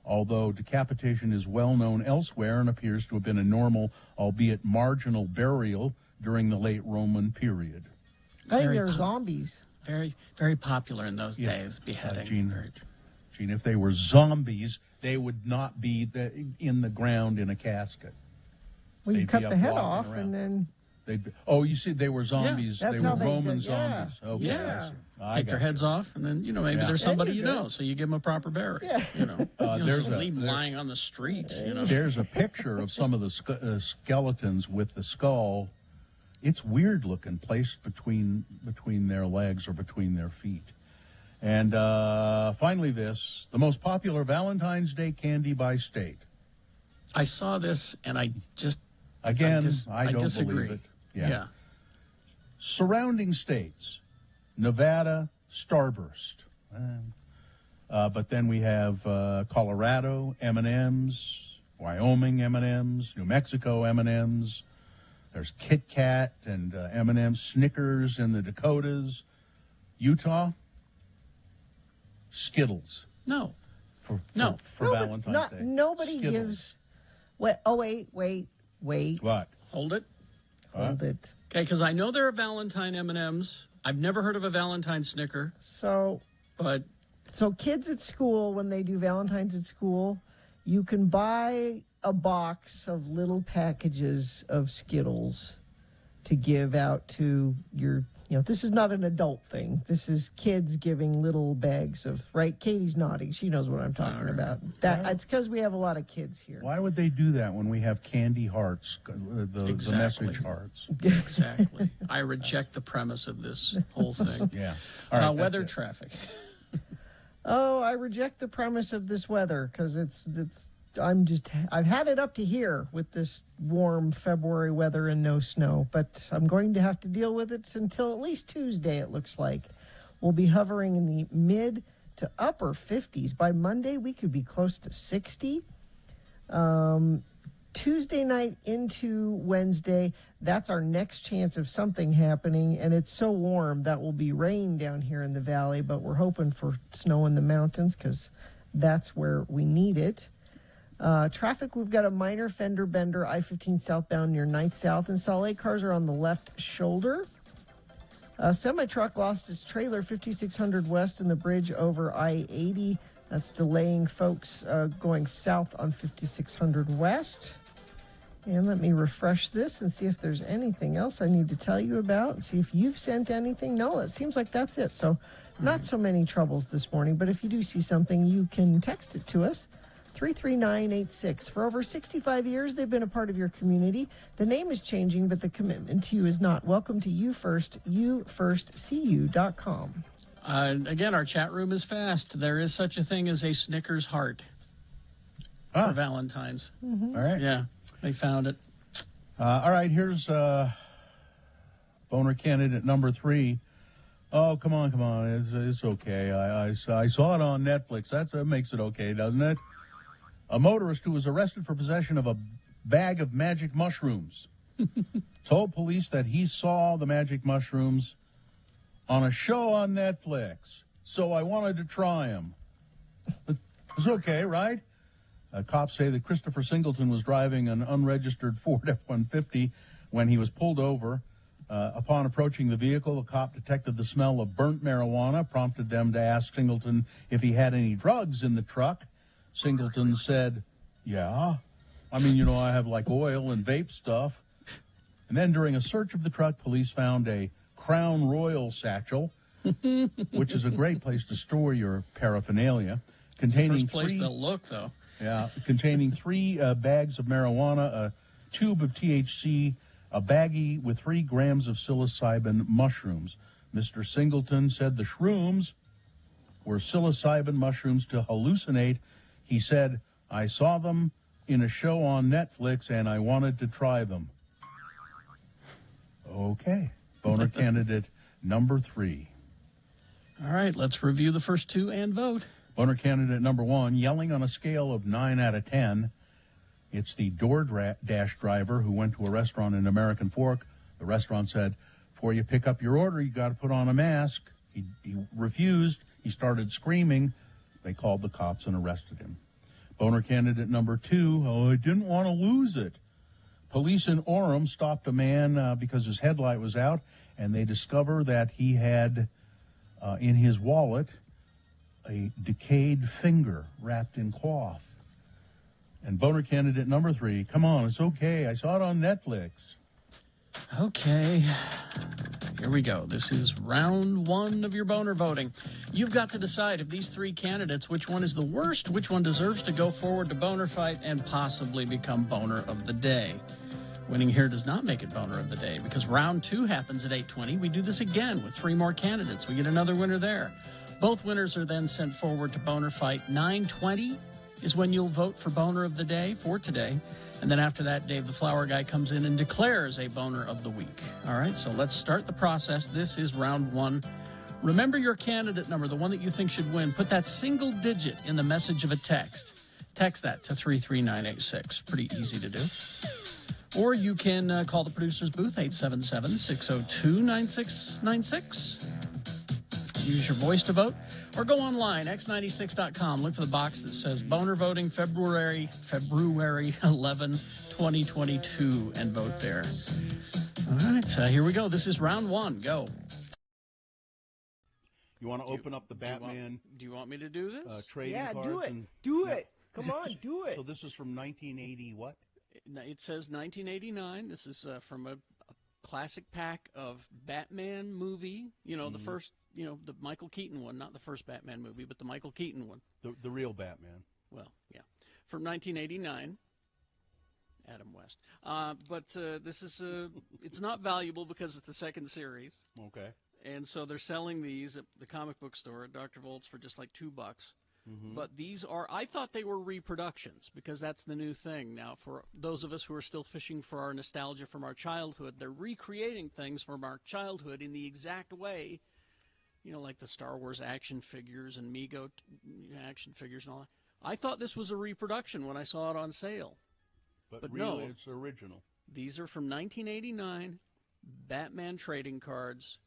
although decapitation is well known elsewhere and appears to have been a normal, albeit marginal, burial during the late Roman period. I think they're zombies. Very, very popular in those days, beheading. Gene, if they were zombies, they would not be in the ground in a casket. Well, you cut the head off and then... you see, they were zombies. Yeah, they were Roman zombies. Okay, yeah. I take their heads off, and then, maybe there's somebody you know, so you give them a proper burial. Yeah. There's leave them lying on the street. There's a picture of some of the skeletons with the skull. It's weird looking, placed between their legs or between their feet. And finally the most popular Valentine's Day candy by state. I saw this, and I just... Again, I don't disagree. believe it. Yeah. Surrounding states, Nevada, Starburst. But then we have Colorado, M&M's, Wyoming, M&M's, New Mexico, M&M's. There's Kit Kat and M&M's, Snickers in the Dakotas. Utah, Skittles. No. For Valentine's Day. Nobody Skittles. gives... Wait. What? Hold it. Hold it. Okay, because I know there are Valentine M&Ms. I've never heard of a Valentine Snicker. So kids at school, when they do Valentine's at school, you can buy a box of little packages of Skittles to give out to your... this is not an adult thing. This is kids giving little bags of, right? Katie's nodding. She knows what I'm talking about. It's because we have a lot of kids here. Why would they do that when we have candy hearts, the message hearts? Exactly. I reject the premise of this whole thing. Yeah. All right, weather traffic. I reject the premise of this weather because it's I've had it up to here with this warm February weather and no snow, but I'm going to have to deal with it until at least Tuesday, it looks like. We'll be hovering in the mid to upper 50s. By Monday, we could be close to 60. Tuesday night into Wednesday, that's our next chance of something happening, and it's so warm that will be rain down here in the valley, but we're hoping for snow in the mountains because that's where we need it. Traffic, we've got a minor fender bender, I-15 southbound near 9th South, and Salt Lake cars are on the left shoulder. A semi-truck lost its trailer 5600 west in the bridge over I-80. That's delaying folks going south on 5600 west. And let me refresh this and see if there's anything else I need to tell you about. See if you've sent anything. No, it seems like that's it. So not so many troubles this morning. But if you do see something, you can text it to us. 33986. For over 65 years, they've been a part of your community. The name is changing, but the commitment to you is not. Welcome to You First, YouFirstCU.com. Again, our chat room is fast. There is such a thing as a Snickers heart for Valentine's. All right. Yeah, they found it. All right, here's boner candidate number 3. Oh, come on. It's okay. I saw it on Netflix. That makes it okay, doesn't it? A motorist who was arrested for possession of a bag of magic mushrooms told police that he saw the magic mushrooms on a show on Netflix, so I wanted to try them. It's okay, right? Cops say that Christopher Singleton was driving an unregistered Ford F-150 when he was pulled over. Upon approaching the vehicle, a cop detected the smell of burnt marijuana, prompted them to ask Singleton if he had any drugs in the truck. Singleton said, yeah. I mean, I have like oil and vape stuff. And then during a search of the truck, police found a Crown Royal satchel, which is a great place to store your paraphernalia, containing First place they'll look, though. Yeah, containing 3 bags of marijuana, a tube of THC, a baggie with 3 grams of psilocybin mushrooms. Mr. Singleton said the shrooms were psilocybin mushrooms to hallucinate. He said, I saw them in a show on Netflix and I wanted to try them. Okay. Boner candidate number 3. All right, let's review the first 2 and vote. Boner candidate number 1, yelling on a scale of 9 out of 10. It's the DoorDash driver who went to a restaurant in American Fork. The restaurant said, before you pick up your order, you got to put on a mask. He refused. He started screaming. They called the cops and arrested him. Boner candidate number 2, I didn't want to lose it. Police in Orem stopped a man because his headlight was out, and they discover that he had in his wallet a decayed finger wrapped in cloth. And boner candidate number 3, come on, it's okay. I saw it on Netflix. Okay, here we go. This is round 1 of your boner voting. You've got to decide of these 3 candidates which one is the worst, which one deserves to go forward to boner fight and possibly become boner of the day. Winning here does not make it boner of the day because round 2 happens at 8:20. We do this again with 3 more candidates. We get another winner there. Both winners are then sent forward to boner fight. 9:20 is when you'll vote for boner of the day for today. And then after that, Dave the Flower Guy comes in and declares a boner of the week. All right, so let's start the process. This is round 1. Remember your candidate number, the one that you think should win. Put that single digit in the message of a text. Text that to 33986. Pretty easy to do. Or you can call the producer's booth, 877-602-9696. Use your voice to vote. Or go online, x96.com. Look for the box that says Boner Voting February 11, 2022, and vote there. All right, so here we go. This is round 1. Go. You want to open up the Batman? Do you want me to do this? Trading Yeah, cards? do it. And, Do it. Come on, do it. So this is from 1980 what? It says 1989. This is from a classic pack of Batman movie. The first, the Michael Keaton one, not the first Batman movie, but the Michael Keaton one. The real Batman. Well, yeah. From 1989. Adam West. But this is, it's not valuable because it's the second series. Okay. And so they're selling these at the comic book store at Dr. Volt's for just like $2. But these are, I thought they were reproductions because that's the new thing now. For those of us who are still fishing for our nostalgia from our childhood, they're recreating things from our childhood in the exact way, like the Star Wars action figures and Mego action figures and all that. I thought this was a reproduction when I saw it on sale. But no, really, it's original. These are from 1989, Batman trading cards,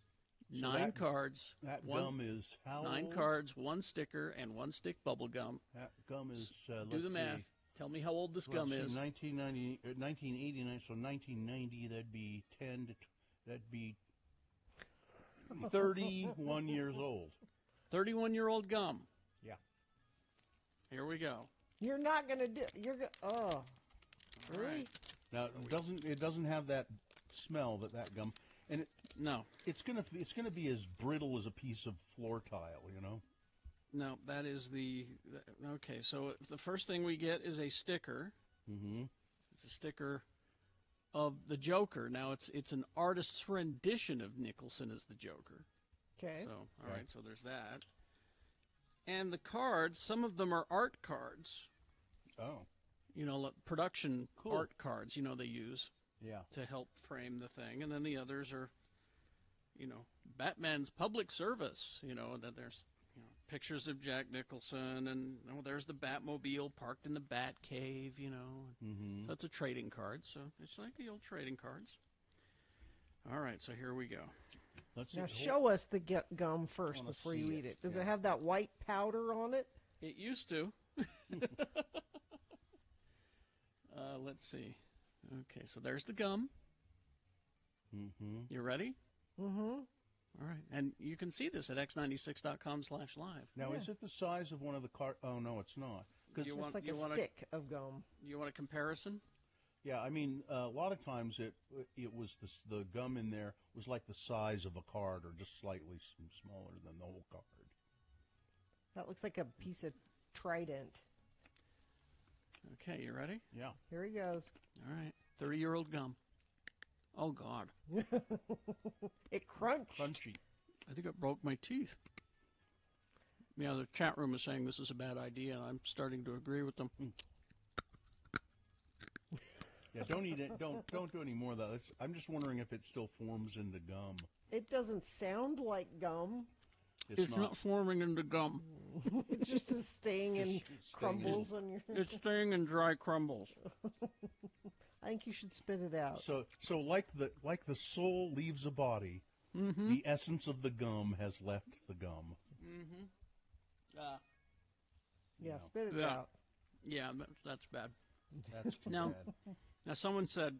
So 9 cards. That gum is how 9 old? cards, 1 sticker, and 1 stick bubble gum. That gum is, Do the math. Tell me how old this gum is. 1989, so 1990, that'd be 31 years old. 31-year-old gum. Yeah. Here we go. You're not going to do. You're going. Oh. Really? Right. Now it doesn't have that smell that gum, and it's gonna be as brittle as a piece of floor tile, No, that is okay. So the first thing we get is a sticker. Mm-hmm. It's a sticker of the Joker. Now it's an artist's rendition of Nicholson as the Joker. Okay. So all right, so there's that. And the cards, some of them are art cards. Oh. Production Cool. art cards, they use Yeah. to help frame the thing. And then the others are, Batman's public service, that there's pictures of Jack Nicholson, and there's the Batmobile parked in the Bat Cave, Mm-hmm. So it's a trading card. So it's like the old trading cards. All right, so here we go. Let's Now see. show us the gum first wanna before you see eat it, it. Does yeah. it have that white powder on it? It used to. Let's see. Okay, so there's the gum. Mm-hmm. You ready? Mm-hmm. All right, and you can see this at x96.com/live. Now, is it the size of one of the card? Oh no, it's not. You It's want- like you a wanna- stick of gum. You want a comparison? Yeah, I mean, a lot of times it was the gum in there was like the size of a card, or just slightly smaller than the whole card. That looks like a piece of Trident. Okay, you ready? Yeah. Here he goes. All right, 30-year-old gum. Oh God, It crunched. Crunchy. I think it broke my teeth. Yeah, the chat room is saying this is a bad idea, and I'm starting to agree with them. Yeah, don't eat it. Don't do any more of that. I'm just wondering if it still forms into gum. It doesn't sound like gum. It's not forming into gum. It's just staying in Just staying crumbles on your. It's staying in dry crumbles. I think you should spit it out. So like the soul leaves a body, the essence of the gum has left the gum. Mm-hmm. Yeah, No. spit it Yeah. out. Yeah, that's bad. That's too Now- bad. Now, someone said,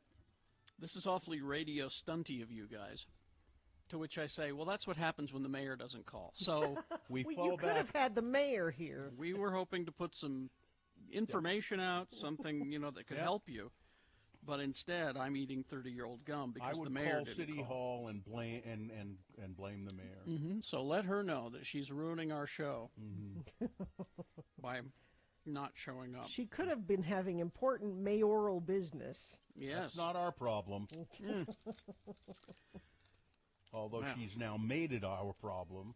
this is awfully radio stunty of you guys. To which I say, well, that's what happens when the mayor doesn't call. So We Well, fall you could back. have had the mayor here. we were hoping to put some information out, something, that could Yeah. help you. But instead, I'm eating 30-year-old gum I because the would mayor call didn't City call. Hall and blame and blame the mayor. So let her know that she's ruining our show Mm-hmm. by not showing up. She could have been having important mayoral business. Yes. That's not our problem. Although Wow. she's now made it our problem.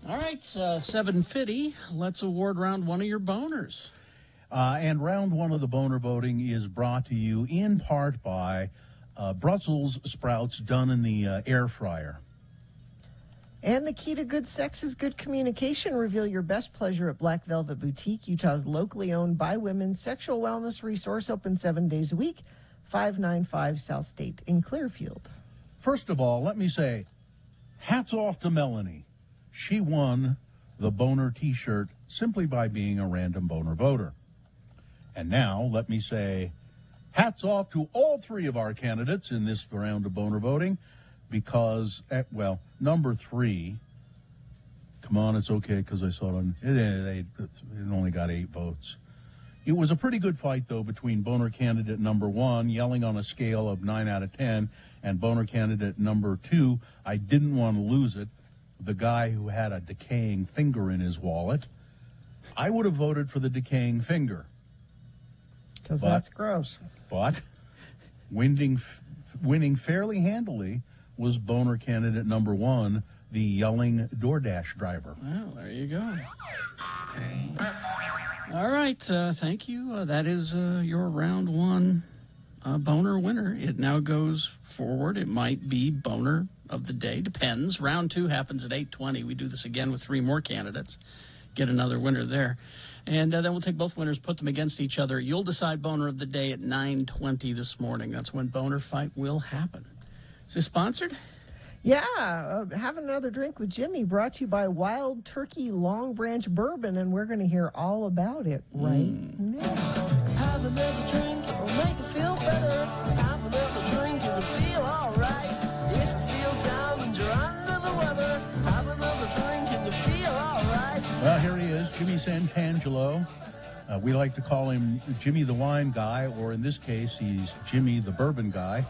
All right, 7:50. Let's award round one of your boners. And round one of the boner voting is brought to you in part by Brussels sprouts done in the air fryer. And the key to good sex is good communication. Reveal your best pleasure at Black Velvet Boutique, Utah's locally owned by women sexual wellness resource, open 7 days a week, 595 South State in Clearfield. First of all, let me say, hats off to Melanie. She won the boner T-shirt simply by being a random boner voter. And now, let me say, hats off to all three of our candidates in this round of boner voting, because, number 3, come on, it's okay, because I saw it on, it only got 8 votes. It was a pretty good fight, though, between boner candidate number 1, yelling on a scale of 9 out of 10, and boner candidate number 2, I didn't want to lose it, the guy who had a decaying finger in his wallet. I would have voted for the decaying finger. Because that's gross. But winning fairly handily was boner candidate number 1, the yelling DoorDash driver. Well, there you go. All right, thank you. That is your round one boner winner. It now goes forward. It might be boner of the day. Depends. Round 2 happens at 8:20. We do this again with 3 more candidates. Get another winner there. And then we'll take both winners, put them against each other. You'll decide boner of the day at 9:20 this morning. That's when Boner Fight will happen. Is this sponsored? Yeah, have another drink with Jimmy, brought to you by Wild Turkey Long Branch Bourbon, and we're going to hear all about it right now. Have another drink, it'll make you feel better. Have another drink, it'll feel alright. If you feel down and you're under the weather, have another drink and you feel alright. Well, here he is, Jimmy Santangelo. We like to call him Jimmy the Wine Guy, or in this case, he's Jimmy the Bourbon Guy.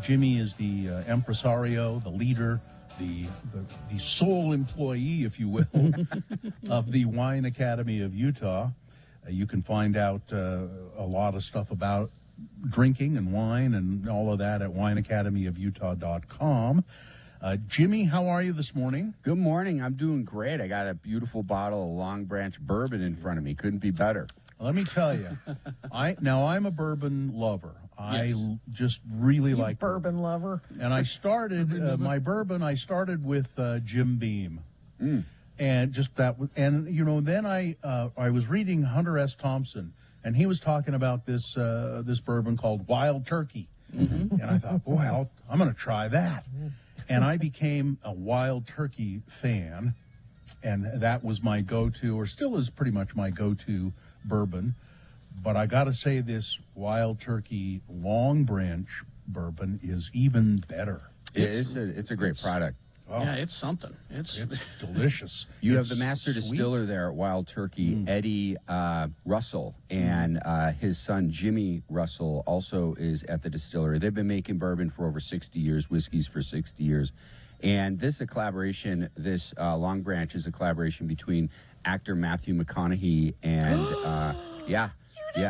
Jimmy is the impresario, the leader, the sole employee, if you will, of the Wine Academy of Utah. You can find out a lot of stuff about drinking and wine and all of that at wineacademyofutah.com. Jimmy, how are you this morning? Good morning. I'm doing great. I got a beautiful bottle of Long Branch bourbon in front of me. Couldn't be better. Let me tell you, I'm a bourbon lover. I just really like bourbon lover. And I started my bourbon. I started with Jim Beam, and just that. And then I was reading Hunter S. Thompson, and he was talking about this this bourbon called Wild Turkey, and I thought, boy, I'm going to try that. And I became a Wild Turkey fan, and that was my go-to, or still is pretty much my go-to bourbon. But I got to say, this Wild Turkey Long Branch bourbon is even better. It's a great product. Oh. Yeah, it's something. It's delicious. You have It's the master sweet. distiller there at Wild Turkey, Eddie Russell, and his son Jimmy Russell also is at the distillery. They've been making bourbon for over 60 years, whiskeys for 60 years. And this is a collaboration, this Long Branch is a collaboration between actor Matthew McConaughey and, yeah. Tell me.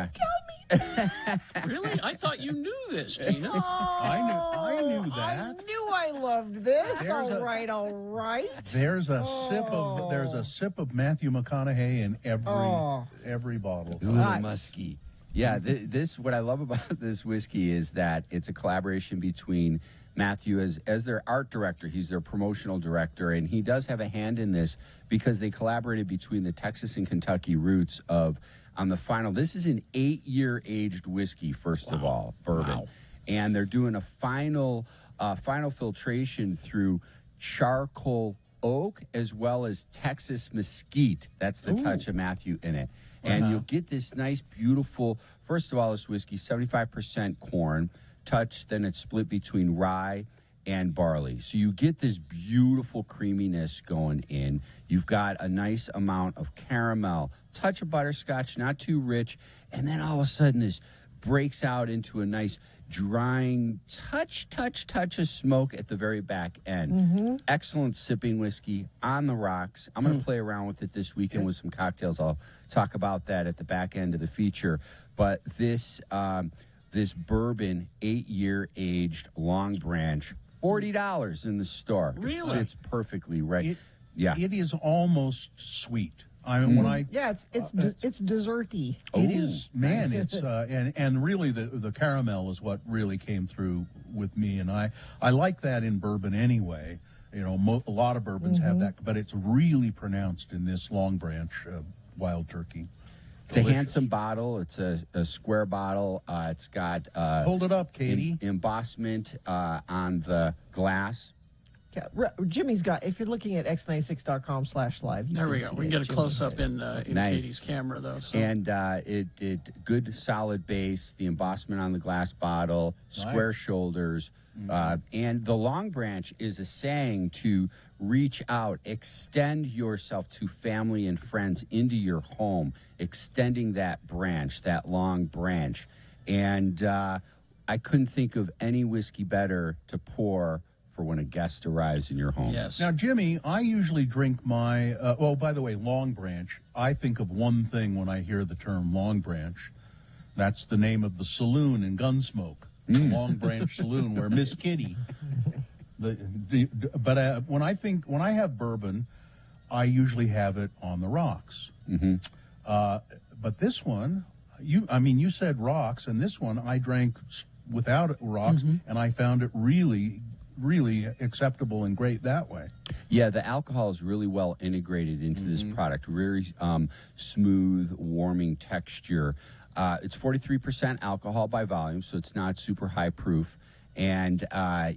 Really? I thought you knew this, Gina. I knew that. I knew I loved this. There's all right. There's a sip of Matthew McConaughey in every bottle. Ooh, musky. Yeah, this what I love about this whiskey is that it's a collaboration between Matthew as their art director. He's their promotional director, and he does have a hand in this because they collaborated between the Texas and Kentucky roots of on the final. This is an 8-year aged whiskey, first of all, bourbon. Wow. And they're doing a final filtration through charcoal oak as well as Texas mesquite. That's the touch of Matthew in it. And you'll get this nice, beautiful, first of all, this whiskey, 75% corn, then it's split between rye and barley. So you get this beautiful creaminess going in. You've got a nice amount of caramel, touch of butterscotch, not too rich, and then all of a sudden this breaks out into a nice drying touch of smoke at the very back end. Excellent sipping whiskey on the rocks. I'm going to play around with it this weekend with some cocktails. I'll talk about that at the back end of the feature. But this bourbon, 8-year aged Long Branch, $40 in the store. Really? It's perfectly right. Yeah. It is almost sweet. I mean, when I Yeah, it's desserty. it is, man. It's and really the caramel is what really came through with me, and I like that in bourbon anyway. You know, a lot of bourbons have that, but it's really pronounced in this Long Branch Wild Turkey. It's a handsome bottle. It's a square bottle. It's got Hold it up, Katie. Embossment on the glass. Yeah, Jimmy's got. If you're looking at x96.com/live, There we go. We can get a close up in Nice. Katie's camera though. So. And it good solid base, the embossment on the glass bottle, square shoulders, and the Long Branch is a saying to reach out, extend yourself to family and friends into your home, extending that branch, that long branch, and I couldn't think of any whiskey better to pour for when a guest arrives in your home. Yes. Now, Jimmy, I usually drink my, by the way, Long Branch. I think of one thing when I hear the term Long Branch. That's the name of the saloon in Gunsmoke, the Long Branch Saloon, where Miss Kitty. But when I have bourbon, I usually have it on the rocks. Mm-hmm. But this one, you said rocks, and this one I drank without rocks, and I found it really acceptable and great that way. Yeah, the alcohol is really well integrated into this product. Very smooth, warming texture. It's 43% alcohol by volume, so it's not super high proof. And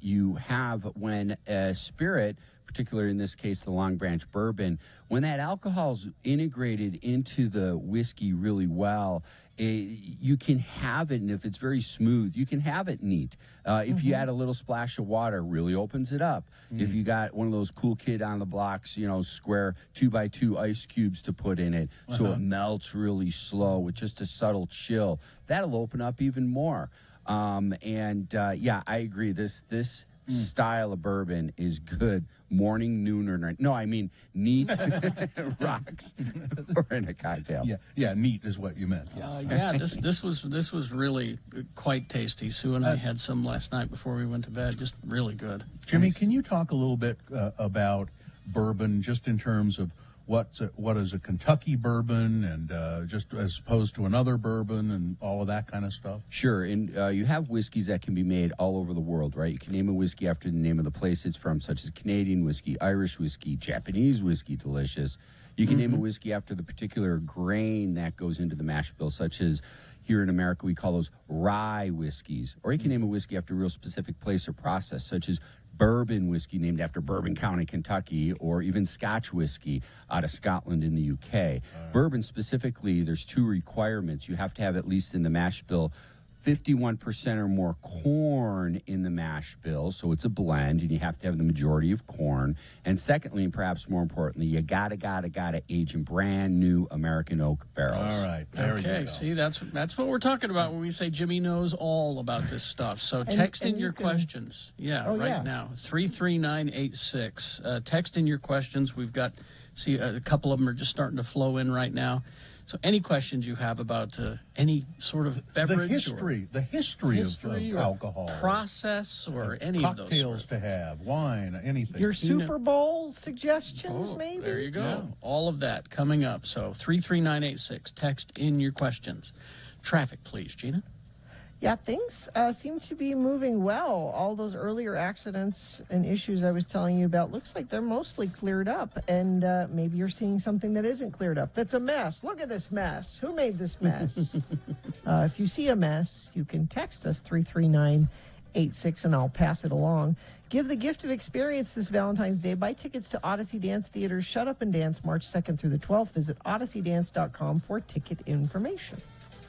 you have, when a spirit, particularly in this case the Long Branch bourbon, when that alcohol is integrated into the whiskey really well, you can have it, and if it's very smooth, you can have it neat. If you add a little splash of water, really opens it up. If you got one of those cool kid on the blocks, square 2x2 ice cubes to put in it, so it melts really slow with just a subtle chill, that'll open up even more. Yeah, I agree. This style of bourbon is good morning, noon, or night. No, I mean neat rocks or in a cocktail. Yeah, neat is what you meant. This was really quite tasty. Sue and I had some last night before we went to bed. Just really good. Jimmy, can you talk a little bit about bourbon, just in terms of what is a Kentucky bourbon, and just as opposed to another bourbon, and all of that kind of stuff? Sure, and you have whiskeys that can be made all over the world, right? You can name a whiskey after the name of the place it's from, such as Canadian whiskey, Irish whiskey, Japanese whiskey, delicious. You can name a whiskey after the particular grain that goes into the mash bill, such as here in America we call those rye whiskeys. Or you can name a whiskey after a real specific place or process, such as bourbon whiskey named after Bourbon County, Kentucky, or even Scotch whiskey out of Scotland in the UK. Bourbon specifically, there's two requirements. You have to have, at least in the mash bill, 51% or more corn in the mash bill, so it's a blend, and you have to have the majority of corn. And secondly, and perhaps more importantly, you gotta age in brand new American oak barrels. All right, there you go. See, that's what we're talking about when we say Jimmy knows all about this stuff. So text in your questions. Now 33986. Text in your questions. We've got a couple of them are just starting to flow in right now. So any questions you have about any sort of beverage, the history of alcohol, process, or any of those cocktails to have, wine, anything. Your Super Bowl suggestions, maybe. There you go. Yeah. All of that coming up. So 33986. Text in your questions. Traffic, please, Gina. Yeah, things seem to be moving well. All those earlier accidents and issues I was telling you about, looks like they're mostly cleared up. And maybe you're seeing something that isn't cleared up. That's a mess. Look at this mess. Who made this mess? If you see a mess, you can text us 33986 and I'll pass it along. Give the gift of experience this Valentine's Day. Buy tickets to Odyssey Dance Theater's Shut Up and Dance March 2nd through the 12th. Visit odysseydance.com for ticket information.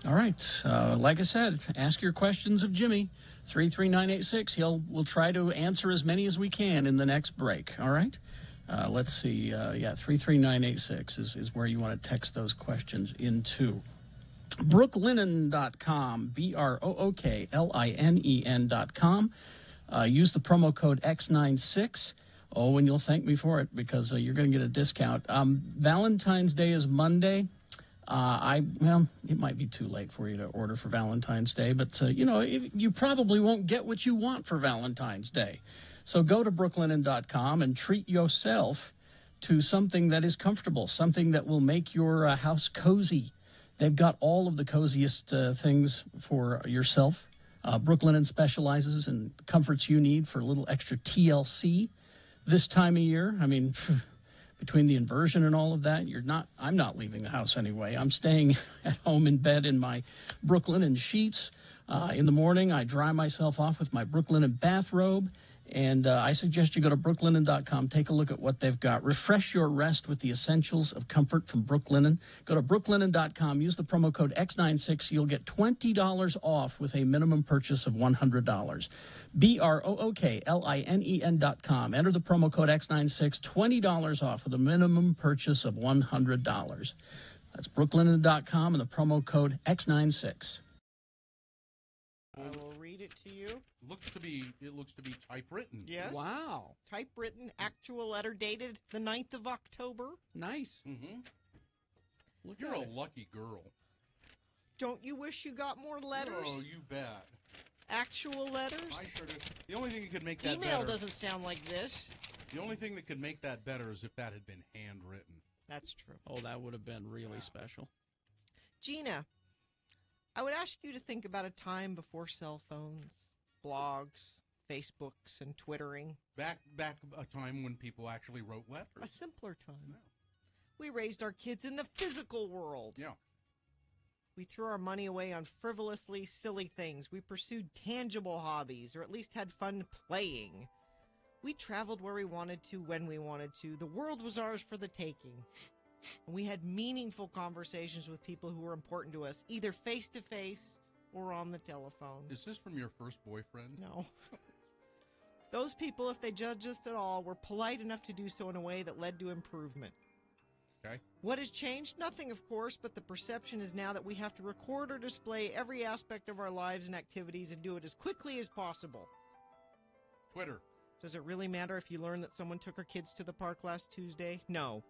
All right. Like I said, ask your questions of Jimmy. 33986. We'll try to answer as many as we can in the next break. All right. Let's see. 33986 is where you want to text those questions into. Brooklinen.com. BROOKLINEN.com. Use the promo code X96. And you'll thank me for it, because you're going to get a discount. Valentine's Day is Monday. It might be too late for you to order for Valentine's Day, but, you probably won't get what you want for Valentine's Day. So go to brooklinen.com and treat yourself to something that is comfortable, something that will make your house cozy. They've got all of the coziest things for yourself. Brooklinen specializes in comforts you need for a little extra TLC this time of year. I mean, between the inversion and all of that, I'm not leaving the house anyway. I'm staying at home in bed in my Brooklinen sheets. In the morning, I dry myself off with my Brooklinen bathrobe. And I suggest you go to brooklinen.com, take a look at what they've got. Refresh your rest with the essentials of comfort from Brooklinen. Go to brooklinen.com, use the promo code X96. You'll get $20 off with a minimum purchase of $100. BROOKLINEN.com. Enter the promo code X96, $20 off with a minimum purchase of $100. That's brooklinen.com and the promo code X96. I will read it to you. It looks to be typewritten. Yes. Wow. Typewritten, actual letter dated the 9th of October. Nice. Mm-hmm. You're a lucky girl. Don't you wish you got more letters? Oh, you bet. Actual letters? I sure do. The only thing that could make that Email better. doesn't sound like this. The only thing that could make that better is if that had been handwritten. That's true. Oh, that would have been really special. Gina, I would ask you to think about a time before cell phones, blogs, Facebooks, and Twittering. Back a time when people actually wrote letters. A simpler time. Yeah. We raised our kids in the physical world. Yeah. We threw our money away on frivolously silly things. We pursued tangible hobbies, or at least had fun playing. We traveled where we wanted to, when we wanted to. The world was ours for the taking. And we had meaningful conversations with people who were important to us, either face-to-face or on the telephone. Is this from your first boyfriend? No. Those people, if they judged us at all, were polite enough to do so in a way that led to improvement. Okay. What has changed? Nothing, of course, but the perception is now that we have to record or display every aspect of our lives and activities and do it as quickly as possible. Twitter. Does it really matter if you learn that someone took our kids to the park last Tuesday? No.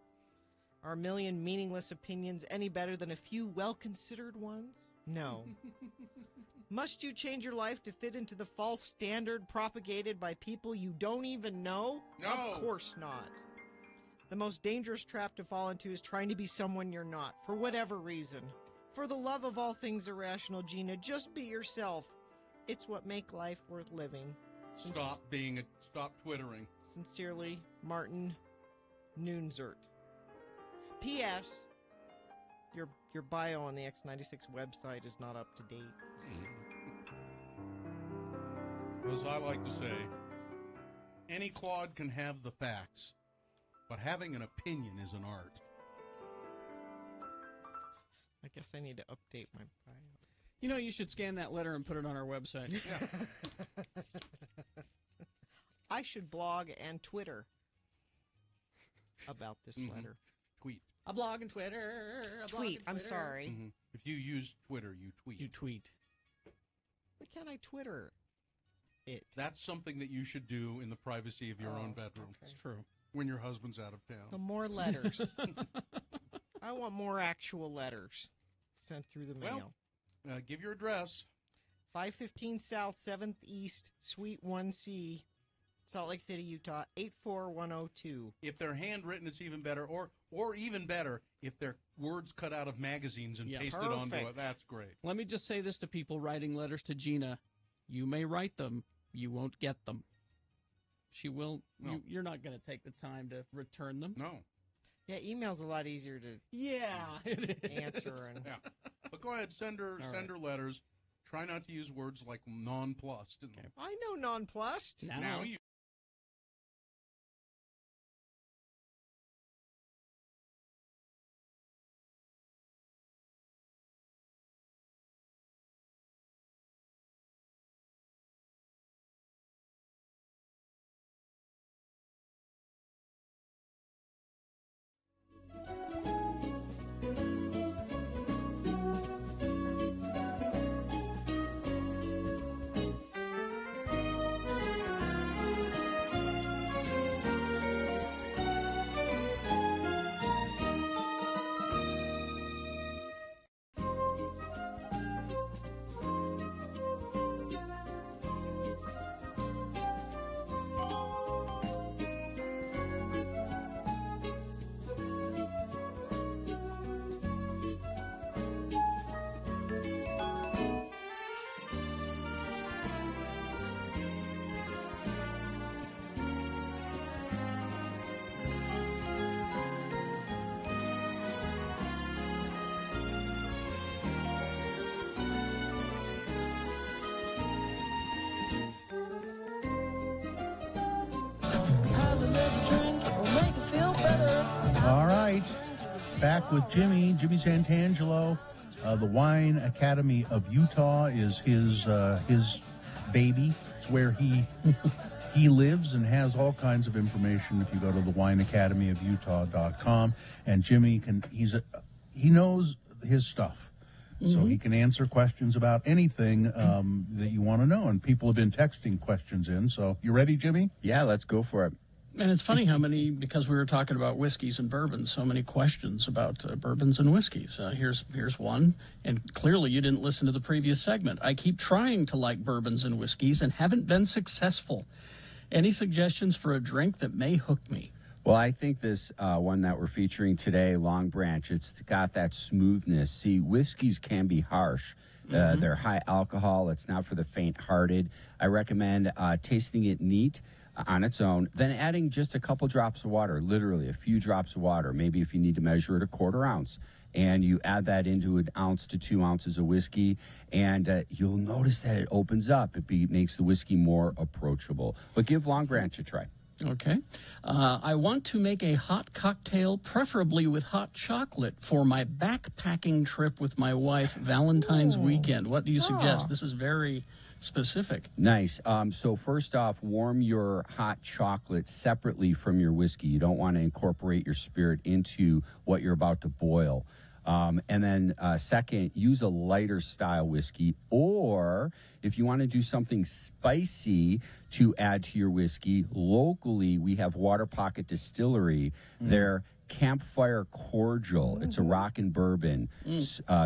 Are a million meaningless opinions any better than a few well-considered ones? No. Must you change your life to fit into the false standard propagated by people you don't even know? No. Of course not. The most dangerous trap to fall into is trying to be someone you're not, for whatever reason. For the love of all things irrational, Gina, just be yourself. It's what makes life worth living. Stop twittering. Sincerely, Martin Noonzert. P.S. Your bio on the X96 website is not up to date. As I like to say, any clod can have the facts, but having an opinion is an art. I guess I need to update my bio. You know, you should scan that letter and put it on our website. Yeah. I should blog and Twitter about this letter. Tweet. A blog and Twitter. Tweet. I'm sorry. Mm-hmm. If you use Twitter, you tweet. You tweet. Why can't I Twitter it? That's something that you should do in the privacy of your own bedroom. Okay. It's true. When your husband's out of town. Some more letters. I want more actual letters sent through the mail. Well, give your address. 515 South 7th East, Suite 1C, Salt Lake City, Utah, 84102. If they're handwritten, it's even better. Or even better, if they're words cut out of magazines and pasted onto it. That's great. Let me just say this to people writing letters to Gina. You may write them. You won't get them. She will. No. You're not going to take the time to return them. No. Yeah, email's a lot easier to answer. And Yeah. But go ahead, send her letters. Try not to use words like nonplussed. I know nonplussed. Now you All right, back with Jimmy Santangelo. The Wine Academy of Utah is his baby. It's where he lives and has all kinds of information. If you go to the wineacademyofutah.com, and Jimmy he knows his stuff. So he can answer questions about anything that you want to know. And people have been texting questions in. So you ready, Jimmy? Yeah, let's go for it. And it's funny how many, because we were talking about whiskeys and bourbons, so many questions about bourbons and whiskeys. Here's one, and clearly you didn't listen to the previous segment. I keep trying to like bourbons and whiskeys and haven't been successful. Any suggestions for a drink that may hook me? Well, I think this one that we're featuring today, Long Branch, it's got that smoothness. See, whiskeys can be harsh. They're high alcohol. It's not for the faint-hearted. I recommend tasting it neat on its own, then adding just a couple drops of water, literally a few drops of water. Maybe if you need to measure it, a quarter ounce. And you add that into 1 ounce to 2 ounces of whiskey, and you'll notice that it opens up. It makes the whiskey more approachable. But give Long Branch a try. Okay. I want to make a hot cocktail, preferably with hot chocolate, for my backpacking trip with my wife Valentine's weekend. What do you suggest? This is very specific. Nice. So first off, warm your hot chocolate separately from your whiskey. You don't want to incorporate your spirit into what you're about to boil. And then second, use a lighter style whiskey, or if you want to do something spicy to add to your whiskey, locally we have Water Pocket Distillery. Their Campfire Cordial. It's a rockin' bourbon,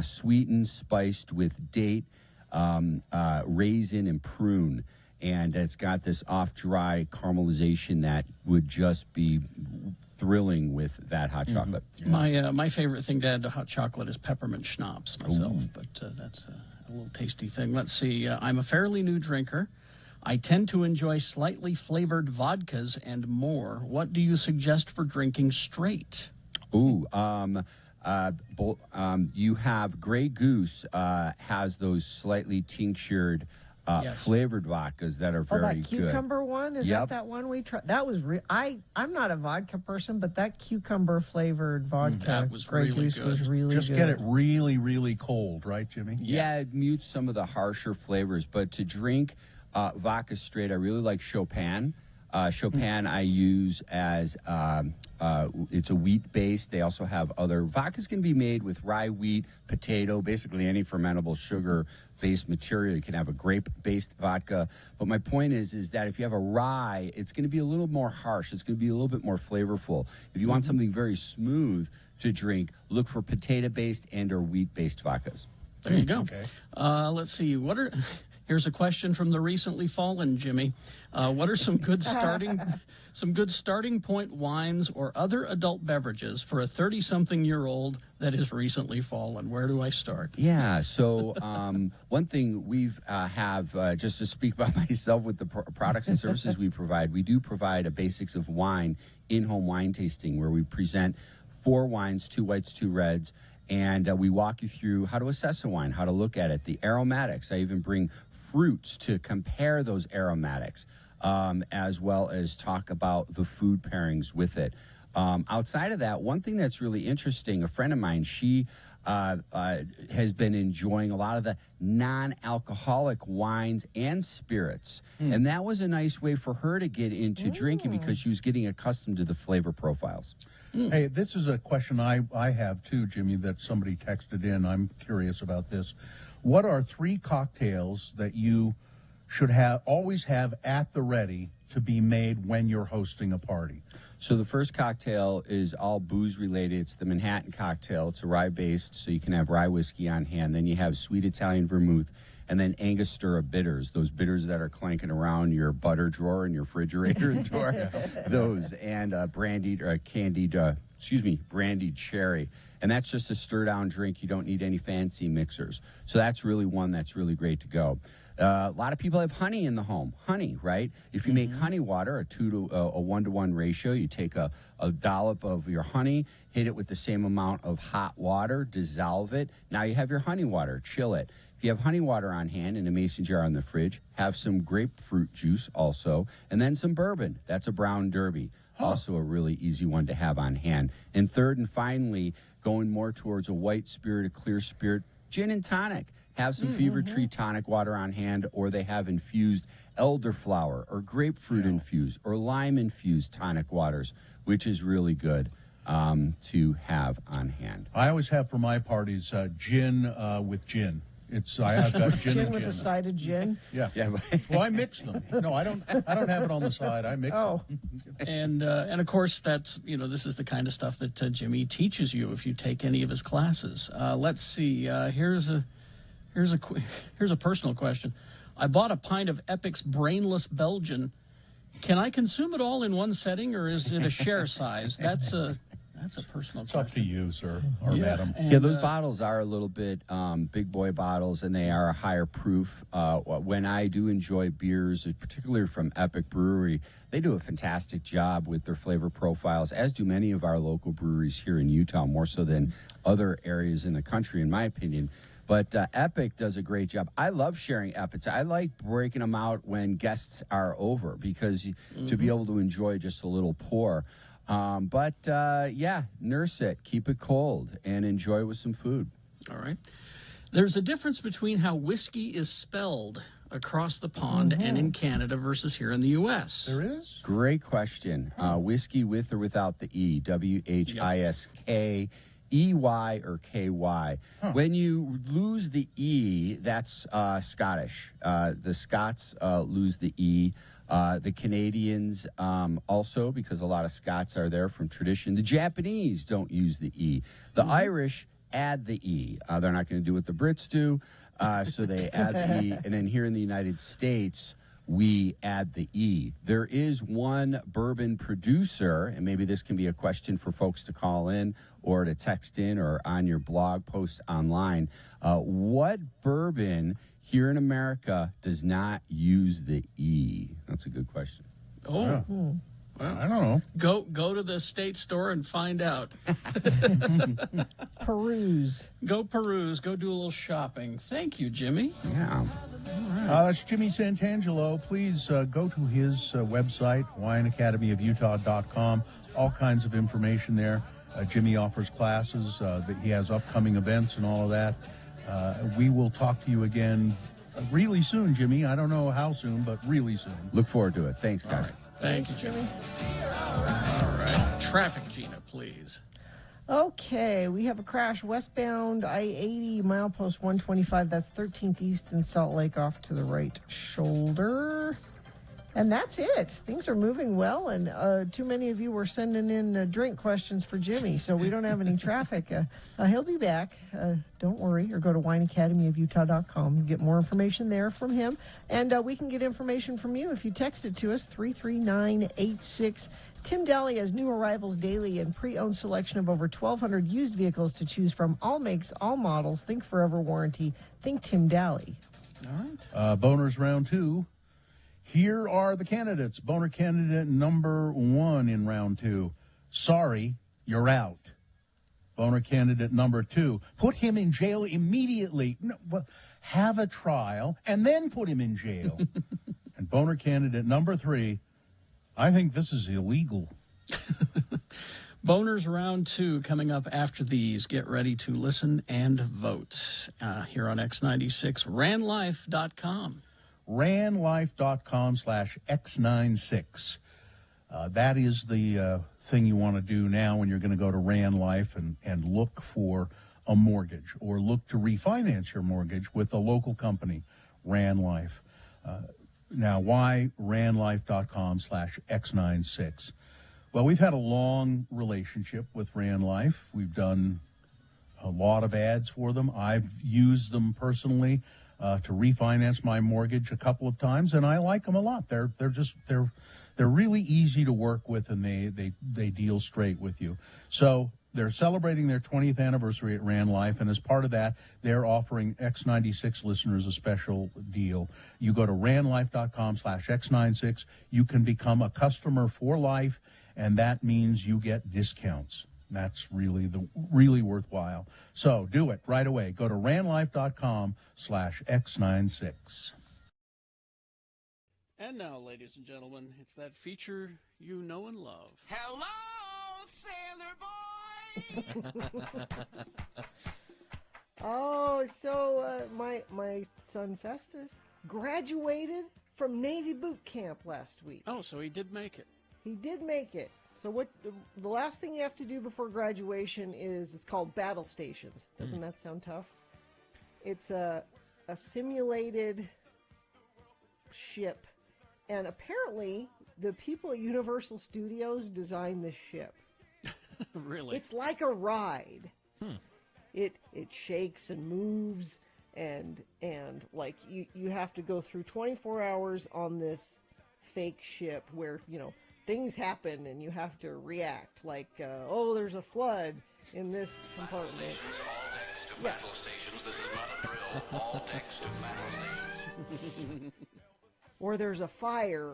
sweetened, spiced with date, raisin, and prune. And it's got this off-dry caramelization that would just be thrilling with that hot chocolate. My favorite thing to add to hot chocolate is peppermint schnapps myself, but that's a little tasty thing. Let's see. I'm a fairly new drinker. I tend to enjoy slightly flavored vodkas and more. What do you suggest for drinking straight? You have Grey Goose has those slightly tinctured flavored vodkas that are very that cucumber one? Is that one we tried? That was I'm not a vodka person, but that cucumber flavored vodka that was Grey really Goose good. was really Just good. get it really, really cold, right, Jimmy? Yeah, it mutes some of the harsher flavors. But to drink vodka straight, I really like Chopin. Chopin I use as it's a wheat base. They also have other vodkas can be made with rye, wheat, potato, basically any fermentable sugar based material. You can have a grape based vodka. But my point is that if you have a rye, it's going to be a little more harsh. It's going to be a little bit more flavorful. If you want something very smooth to drink, look for potato based and or wheat based vodkas. There you go. Okay. Let's see. Here's a question from the recently fallen Jimmy. What are some good starting point wines or other adult beverages for a 30-something-year-old that is recently fallen? Where do I start? Yeah, so one thing we've just to speak about myself with the products and services we do provide a basics of wine in-home wine tasting where we present 4 wines, 2 whites, 2 reds, and we walk you through how to assess a wine, how to look at it, the aromatics. I even bring fruits to compare those aromatics, as well as talk about the food pairings with it. Outside of that, one thing that's really interesting, a friend of mine, she has been enjoying a lot of the non-alcoholic wines and spirits. And that was a nice way for her to get into drinking because she was getting accustomed to the flavor profiles. Hey, this is a question I have too, Jimmy, that somebody texted in. I'm curious about this. What are 3 cocktails that you should always have at the ready to be made when you're hosting a party? So the first cocktail is all booze related. It's the Manhattan cocktail. It's a rye based, so you can have rye whiskey on hand. Then you have sweet Italian vermouth, and then Angostura bitters, those bitters that are clanking around your butter drawer and your refrigerator drawer. Those, and brandied cherry. And that's just a stir-down drink. You don't need any fancy mixers. So that's really one that's really great to go. A lot of people have honey in the home. Honey, right? If you make honey water, a 1-to-1 ratio, you take a dollop of your honey, hit it with the same amount of hot water, dissolve it. Now you have your honey water. Chill it. If you have honey water on hand in a mason jar in the fridge, have some grapefruit juice also, and then some bourbon. That's a brown derby. Also a really easy one to have on hand. And third and finally, going more towards a white spirit, a clear spirit, gin and tonic. Have some Fever Tree tonic water on hand, or they have infused elderflower or grapefruit infused or lime infused tonic waters, which is really good to have on hand. I always have for my parties gin with gin. I've got gin and with gin. a side of gin. Yeah. Well, I mix them. No, I don't have it on the side. I mix them. And of course, that's this is the kind of stuff that Jimmy teaches you if you take any of his classes. Let's see. Here's a personal question. I bought a pint of Epic's Brainless Belgian. Can I consume it all in one setting, or is it a share size? That's a personal It's question. up to you, sir or madam. Yeah, those bottles are a little bit big boy bottles, and they are a higher proof. When I do enjoy beers, particularly from Epic Brewery, they do a fantastic job with their flavor profiles, as do many of our local breweries here in Utah, more so than other areas in the country, in my opinion. But Epic does a great job. I love sharing Epics. I like breaking them out when guests are over, because to be able to enjoy just a little pour. Nurse it, keep it cold, and enjoy with some food. All right. There's a difference between how whiskey is spelled across the pond and in Canada versus here in the U.S. There is? Great question. Whiskey with or without the E, WHISK. EY or KY. When you lose the E, that's Scottish. The Scots lose the E. The Canadians also, because a lot of Scots are there from tradition. The Japanese don't use the E. The Irish add the E. They're not going to do what the Brits do, so they add the E. And then here in the United States, we add the E. There is one bourbon producer, and maybe this can be a question for folks to call in or to text in or on your blog post online. What bourbon here in America does not use the E? That's a good question. Oh, Yeah. well, I don't know. Go to the state store and find out. Peruse. Go peruse. Go do a little shopping. Thank you, Jimmy. Yeah. That's Jimmy Santangelo. Please go to his website, wineacademyofutah.com. All kinds of information there. Jimmy offers classes. That he has upcoming events and all of that. We will talk to you again really soon, Jimmy. I don't know how soon, but really soon. Look forward to it. Thanks, guys. Thank you, Jimmy. All right. Traffic, Gina, please. Okay, we have a crash westbound I-80, milepost 125. That's 13th East in Salt Lake, off to the right shoulder. And that's it. Things are moving well, and too many of you were sending in drink questions for Jimmy, so we don't have any traffic. He'll be back. Don't worry, or go to wineacademyofutah.com. Get more information there from him, and we can get information from you if you text it to us, 33986. Tim Daly has new arrivals daily and pre-owned selection of over 1,200 used vehicles to choose from. All makes, all models. Think forever warranty. Think Tim Daly. All right. Boners round 2. Here are the candidates. Boner candidate number 1 in round 2. Sorry, you're out. Boner candidate number 2. Put him in jail immediately. No, well, have a trial and then put him in jail. And boner candidate number 3. I think this is illegal. Boners round 2 coming up after these. Get ready to listen and vote here on X96, ranlife.com. ranlife.com/X96. That is the thing you want to do now when you're going to go to Ran Life and look for a mortgage or look to refinance your mortgage with a local company, Ran Life. Now, why ranlife.com/X96? Well, we've had a long relationship with Ran Life. We've done a lot of ads for them. I've used them personally to refinance my mortgage a couple of times, and I like them a lot. They're really easy to work with, and they deal straight with you. So they're celebrating their 20th anniversary at Ran Life, and as part of that, they're offering X96 listeners a special deal. You go to ranlife.com/X96. You can become a customer for life, and that means you get discounts. That's really worthwhile. So do it right away. Go to ranlife.com/X96. And now, ladies and gentlemen, it's that feature you know and love. Hello, sailor boy! Oh, so my son Festus graduated from Navy boot camp last week. Oh, so he did make it. He did make it. So what? The last thing you have to do before graduation is it's called battle stations. Doesn't that sound tough? It's a simulated ship, and apparently the people at Universal Studios designed this ship. Really? It's like a ride. It shakes and moves, and like you have to go through 24 hours on this fake ship where things happen and you have to react. Like there's a flood in this compartment. All decks to battle stations. This is not a drill. All decks to battle stations. Or there's a fire,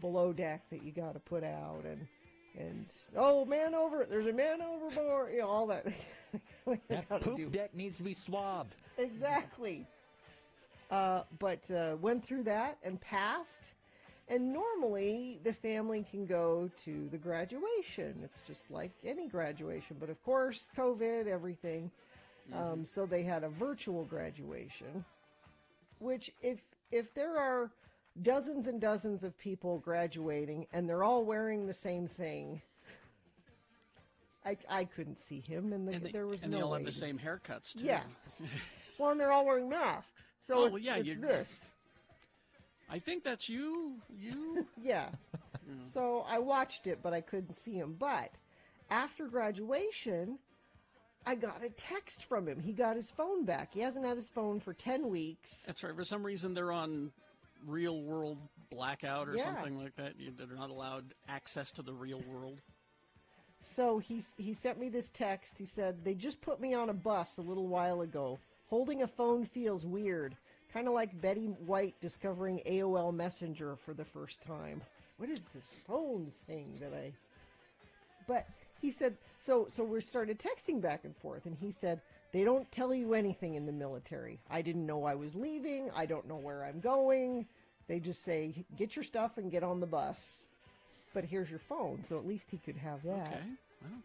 below deck that you got to put out, and there's a man overboard, all that. That poop deck needs to be swabbed. Exactly. But went through that and passed. And normally the family can go to the graduation. It's just like any graduation. But of course, COVID, everything. So they had a virtual graduation, which if there are dozens and dozens of people graduating and they're all wearing the same thing, I couldn't see him, and there was no and they all way. have the same haircuts too. Yeah. Well, and they're all wearing masks. So it's this. I think that's you. Yeah. So I watched it, but I couldn't see him. But after graduation, I got a text from him. He got his phone back. He hasn't had his phone for 10 weeks. That's right. For some reason, they're on real world blackout or Yeah. something like that. They're not allowed access to the real world. So he sent me this text. He said, "They just put me on a bus a little while ago. Holding a phone feels weird. Kind of like Betty White discovering AOL Messenger for the first time. What is this phone thing that I..." But he said, so we started texting back and forth, and he said, "They don't tell you anything in the military. I didn't know I was leaving. I don't know where I'm going. They just say, get your stuff and get on the bus. But here's your phone," so at least he could have that. Okay. Well.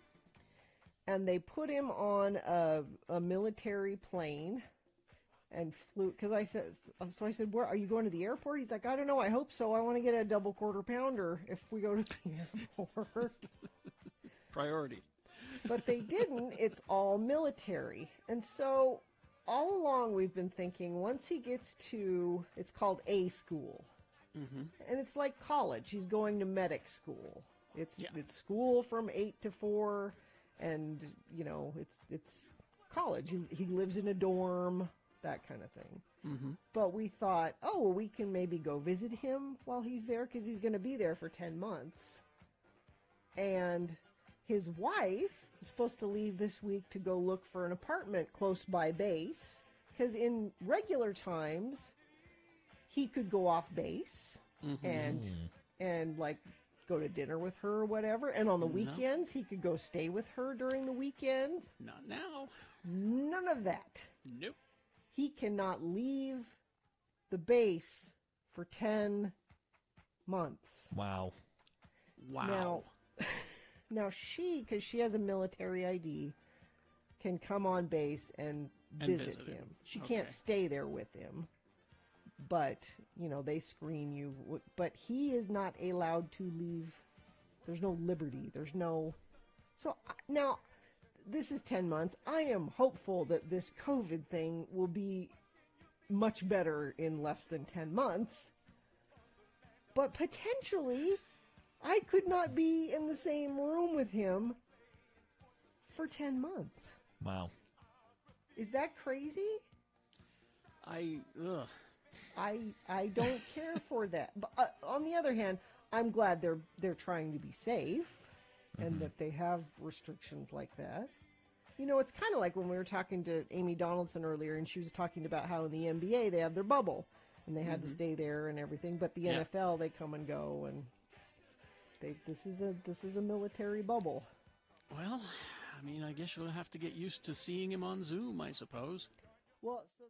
And they put him on a military plane and flew, because I said, "Where are you going to the airport?" He's like, "I don't know. I hope so. I want to get a double quarter pounder if we go to the airport." Priorities. But they didn't. It's all military. And so all along we've been thinking, once he gets to, it's called A school. And it's like college. He's going to medic school. It's school from 8 to 4, and it's college. He lives in a dorm, that kind of thing. But we thought, we can maybe go visit him while he's there, because he's going to be there for 10 months. And his wife is supposed to leave this week to go look for an apartment close by base, because in regular times he could go off base and like go to dinner with her or whatever, and on the weekends he could go stay with her during the weekends. Not now. None of that. Nope. He cannot leave the base for 10 months. Wow. Now she, because she has a military ID, can come on base and visit him. She can't stay there with him, but they screen you. But he is not allowed to leave. There's no liberty. There's no. So now, this is 10 months. I am hopeful that this COVID thing will be much better in less than 10 months. But potentially, I could not be in the same room with him for 10 months. Wow. Is that crazy? I don't care for that. But on the other hand, I'm glad they're trying to be safe and that they have restrictions like that. It's kind of like when we were talking to Amy Donaldson earlier, and she was talking about how in the NBA they have their bubble and they had to stay there and everything. But the NFL, they come and go, and this is a military bubble. Well, I guess you'll have to get used to seeing him on Zoom, I suppose. Well, so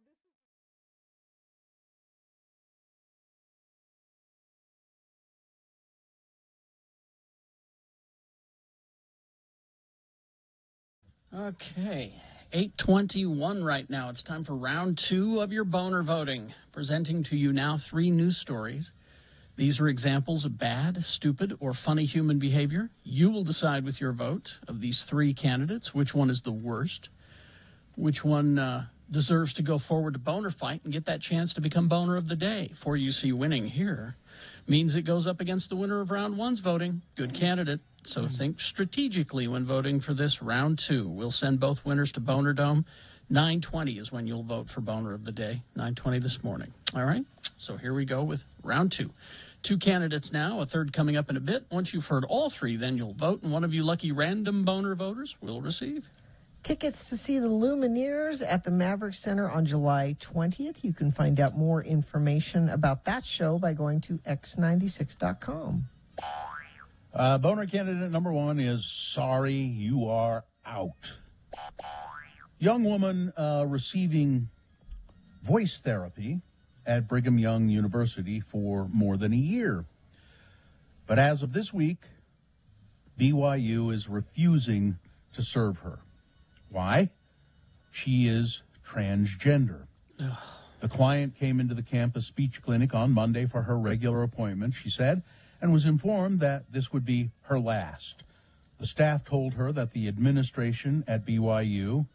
Okay, 8:21 right now. It's time for round 2 of your boner voting. Presenting to you now 3 news stories. These are examples of bad, stupid, or funny human behavior. You will decide with your vote of these 3 candidates which one is the worst, which one deserves to go forward to boner fight and get that chance to become boner of the day. For you see, winning here means it goes up against the winner of round 1's voting. Good candidate. So think strategically when voting for this round 2. We'll send both winners to Boner Dome. 9:20 is when you'll vote for boner of the day. 9:20 this morning. All right. So here we go with round 2. 2 candidates now, a third coming up in a bit. Once you've heard all 3, then you'll vote, and one of you lucky random boner voters will receive tickets to see the Lumineers at the Maverick Center on July 20th. You can find out more information about that show by going to x96.com. Boner candidate number 1 is sorry you are out. Young woman receiving voice therapy at Brigham Young University for more than a year. But as of this week, BYU is refusing to serve her. Why? She is transgender. The client came into the campus speech clinic on Monday for her regular appointment, she said, and was informed that this would be her last. The staff told her that the administration at BYU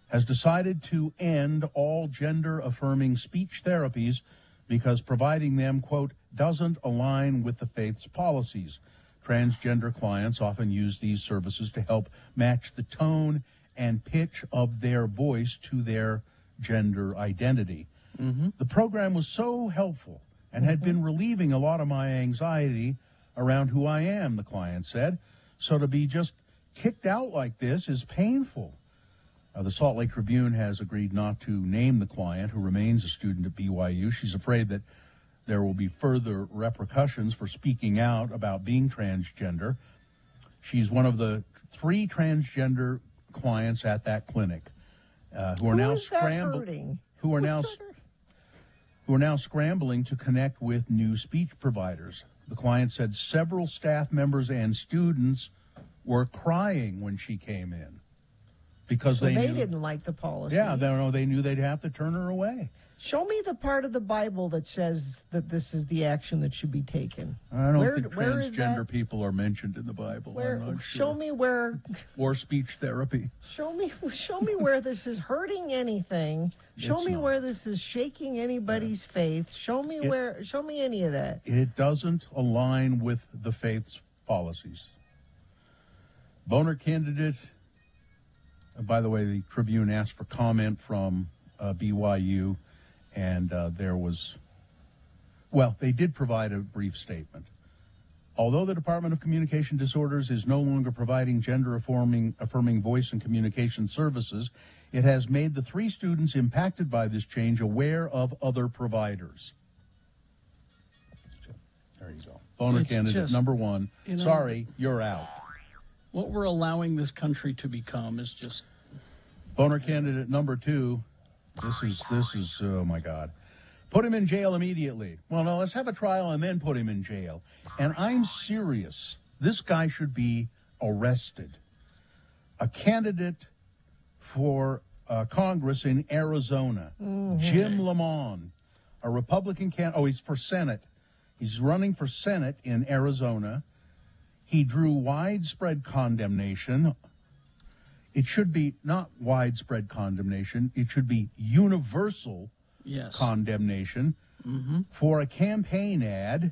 has decided to end all gender-affirming speech therapies because providing them, quote, doesn't align with the faith's policies. Transgender clients often use these services to help match the tone and pitch of their voice to their gender identity. The program was so helpful and had been relieving a lot of my anxiety around who I am, the client said. So to be just kicked out like this is painful. The Salt Lake Tribune has agreed not to name the client, who remains a student at BYU. She's afraid that there will be further repercussions for speaking out about being transgender. She's one of the 3 transgender clients at that clinic who are now scrambling. Who are now scrambling to connect with new speech providers. The client said several staff members and students were crying when she came in because they didn't like the policy. Yeah, they knew they'd have to turn her away. Show me the part of the Bible that says that this is the action that should be taken. I don't think transgender people are mentioned in the Bible. I'm not Show sure. me where. Or speech therapy. Show me where this is hurting anything. Show me where this is shaking anybody's faith. Show me any of that. It doesn't align with the faith's policies. Boner candidate. By the way, the Tribune asked for comment from BYU, and they did provide a brief statement. Although the Department of Communication Disorders is no longer providing gender-affirming voice and communication services, it has made the 3 students impacted by this change aware of other providers. There you go. Boner candidate number 1. Sorry, you're out. what we're allowing this country to become is just... Boner candidate number 2. This is, oh my God. Put him in jail immediately. Well, no, let's have a trial and then put him in jail. And I'm serious. This guy should be arrested. A candidate for Congress in Arizona, Jim Lamont, a Republican candidate. Oh, he's for Senate. He's running for Senate in Arizona. He drew widespread condemnation. It should be not widespread condemnation. It should be universal condemnation for a campaign ad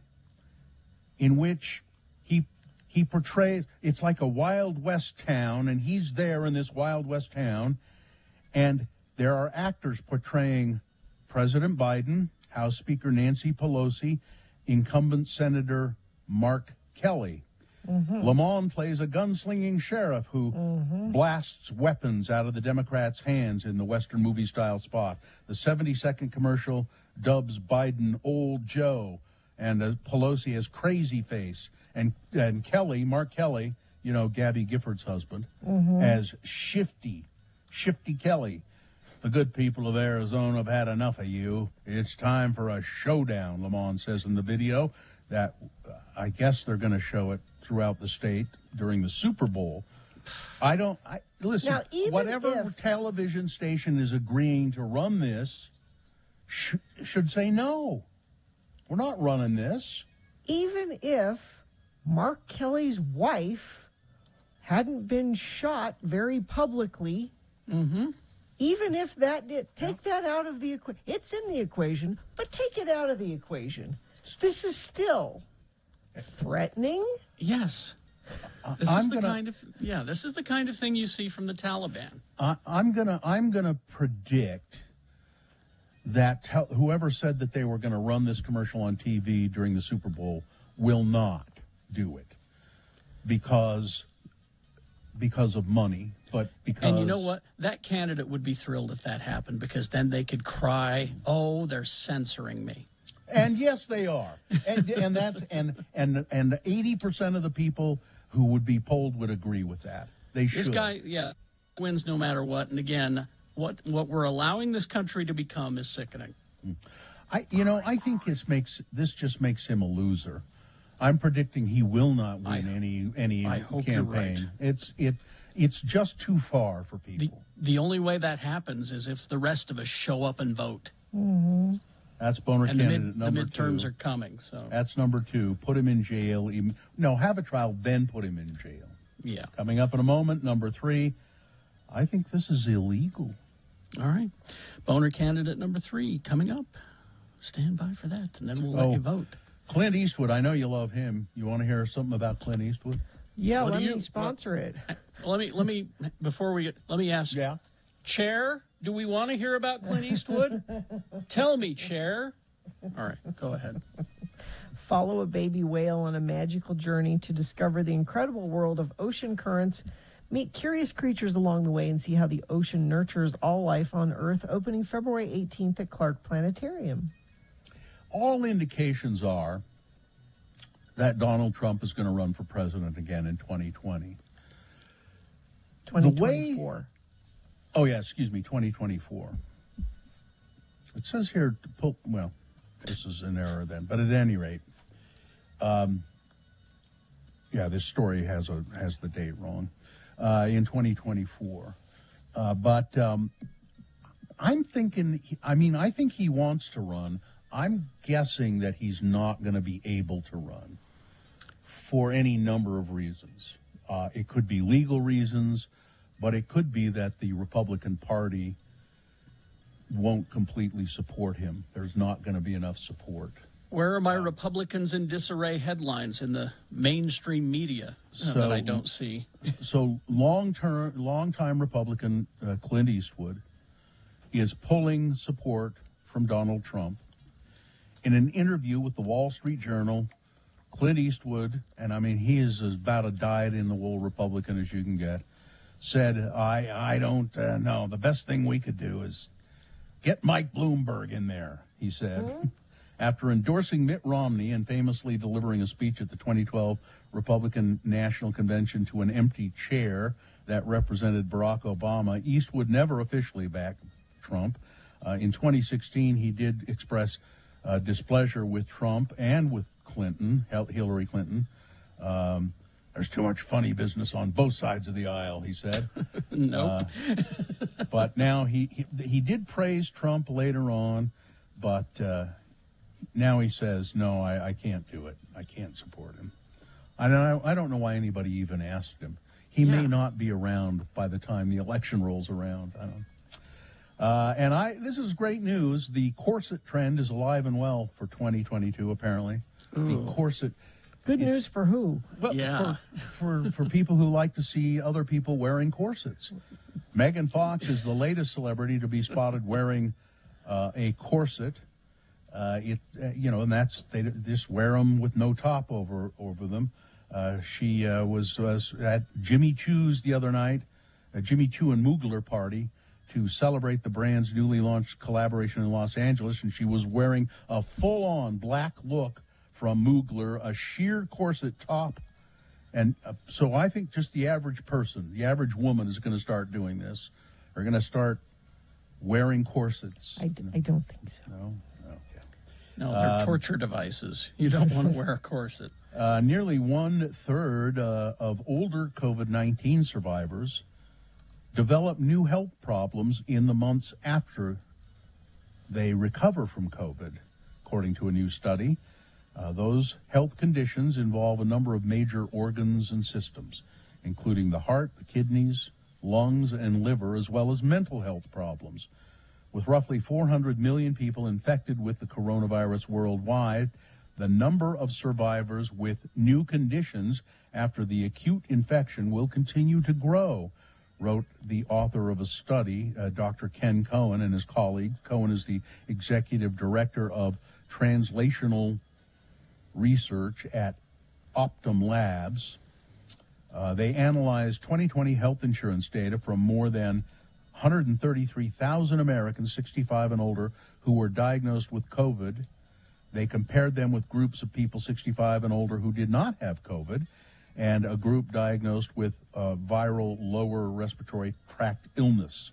in which he portrays, it's like a Wild West town, and he's there in this Wild West town, and there are actors portraying President Biden, House Speaker Nancy Pelosi, incumbent Senator Mark Kelly. Lamont plays a gunslinging sheriff who blasts weapons out of the Democrats' hands in the Western movie-style spot. The 70-second commercial dubs Biden Old Joe, and Pelosi as Crazy Face, and Kelly, Mark Kelly, you know, Gabby Gifford's husband, as Shifty Kelly. The good people of Arizona have had enough of you. It's time for a showdown, Lamont says in the video. That I guess they're going to show it throughout the state during the Super Bowl. Listen. Now, even whatever if- television station is agreeing to run this should say no. We're not running this. Even if Mark Kelly's wife hadn't been shot very publicly, even if that did, take that out of the equation. It's in the equation, but take it out of the equation. This is still threatening. Yes. This is the kind of thing you see from the Taliban. I'm gonna predict that whoever said that they were going to run this commercial on TV during the Super Bowl will not do it because of money, but because. And you know what? That candidate would be thrilled if that happened, because then they could cry, "Oh, they're censoring me." And yes, they are, and that's and 80% of the people who would be polled would agree with that. They should. This guy, wins no matter what. And again, what we're allowing this country to become is sickening. I think this just makes him a loser. I'm predicting he will not win any I hope you're campaign. right. It's just too far for people. The only way that happens is if the rest of us show up and vote. That's Boner And candidate number the midterms 2. are coming. So That's number 2. Put him in jail. Have a trial, then put him in jail. yeah. Coming up in a moment, number 3. I think this is illegal. All right. Boner candidate number 3 coming up. Stand by for that, and then we'll let you vote. Clint Eastwood, I know you love him. You want to hear something about Clint Eastwood? Yeah, What let do you- me sponsor it. Let me let me ask. Yeah. Chair, do we want to hear about Clint Eastwood? Tell me, Chair. All right, go ahead. Follow a baby whale on a magical journey to discover the incredible world of ocean currents. Meet curious creatures along the way and see how the ocean nurtures all life on Earth. Opening February 18th at Clark Planetarium. All indications are that Donald Trump is going to run for president again in 2020. 2024. 2024. It says here, this is an error then, but at any rate, this story has the date wrong. In 2024. But I'm thinking, I think he wants to run. I'm guessing that he's not going to be able to run for any number of reasons. It could be legal reasons, but it could be that the Republican Party won't completely support him. There's not going to be enough support. Where are my Republicans in disarray headlines in the mainstream media that I don't see? So long-time Republican Clint Eastwood is pulling support from Donald Trump. In an interview with the Wall Street Journal, Clint Eastwood, and he is about a dyed-in-the-wool Republican as you can get, said, I don't know. The best thing we could do is get Mike Bloomberg in there, he said. After endorsing Mitt Romney and famously delivering a speech at the 2012 Republican National Convention to an empty chair that represented Barack Obama, Eastwood never officially backed Trump. In 2016, he did express displeasure with Trump and with Hillary Clinton. There's too much funny business on both sides of the aisle, he said. Nope. But now he did praise Trump later on, but now he says, no, I can't do it. I can't support him. I don't know why anybody even asked him. He may not be around by the time the election rolls around. I don't. This is great news. The corset trend is alive and well for 2022, apparently. The corset. Good news for who? Well, for people who like to see other people wearing corsets. Megan Fox is the latest celebrity to be spotted wearing a corset. And they just wear them with no top over them. She was at Jimmy Choo's the other night, a Jimmy Choo and Mugler party to celebrate the brand's newly launched collaboration in Los Angeles, and she was wearing a full-on black look from Mugler, a sheer corset top. And so I think just the average person, the average woman is going to start doing this. They're going to start wearing corsets. I don't think so. No. No, they're torture devices. You don't want to wear a corset. Nearly 1/3 of older COVID-19 survivors develop new health problems in the months after they recover from COVID, according to a new study. Those health conditions involve a number of major organs and systems, including the heart, the kidneys, lungs, and liver, as well as mental health problems. With roughly 400 million people infected with the coronavirus worldwide, the number of survivors with new conditions after the acute infection will continue to grow, wrote the author of a study, Dr. Ken Cohen and his colleague. Cohen is the executive director of translational research at Optum Labs. They analyzed 2020 health insurance data from more than 133,000 Americans 65 and older who were diagnosed with COVID. They compared them with groups of people 65 and older who did not have COVID and a group diagnosed with viral lower respiratory tract illness.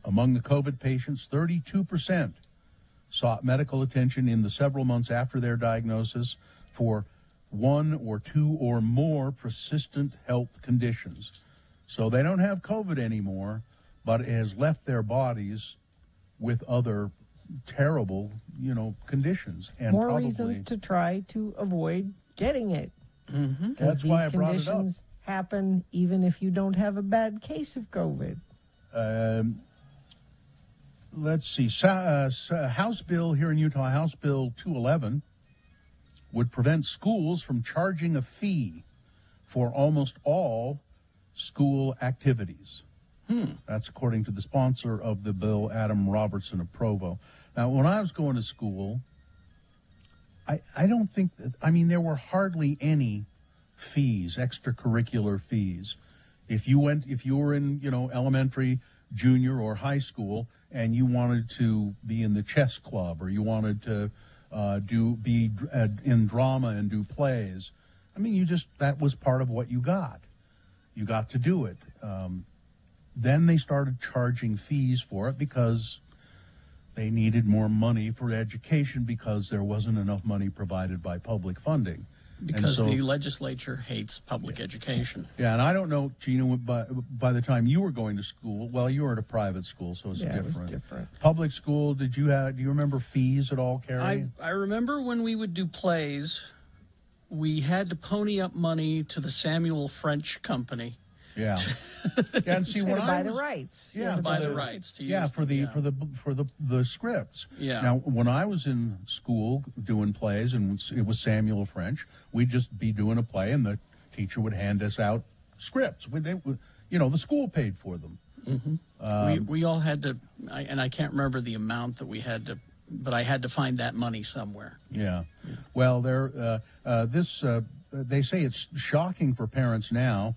Among the COVID patients, 32% sought medical attention in the several months after their diagnosis for one or two or more persistent health conditions. So they don't have COVID anymore, but it has left their bodies with other terrible, conditions. And More probably, reasons to try to avoid getting it. Mm-hmm. That's why I brought it up. Conditions happen even if you don't have a bad case of COVID. Let's see. House bill here in Utah, House Bill 211, would prevent schools from charging a fee for almost all school activities. That's according to the sponsor of the bill, Adam Robertson of Provo. Now, when I was going to school, I don't think that, there were hardly any fees, extracurricular fees. If you were in, elementary, junior, or high school, and you wanted to be in the chess club, or you wanted to be in drama and do plays, that was part of what you got. You got to do it. Then they started charging fees for it because they needed more money for education because there wasn't enough money provided by public funding. Because the legislature hates public education. Yeah, and I don't know, Gina, by the time you were going to school, well, you were at a private school, so it's different. It was different. Public school, do you remember fees at all, Carrie? I remember when we would do plays, we had to pony up money to the Samuel French Company. Yeah. And see, when to I buy the was, rights. yeah, to buy the rights to use for the scripts. Yeah. Now, when I was in school doing plays, and it was Samuel French, we'd just be doing a play, and the teacher would hand us out scripts. The school paid for them. Mm-hmm. We all had to, and I can't remember the amount that we had to, but I had to find that money somewhere. Yeah. Well, they say it's shocking for parents now.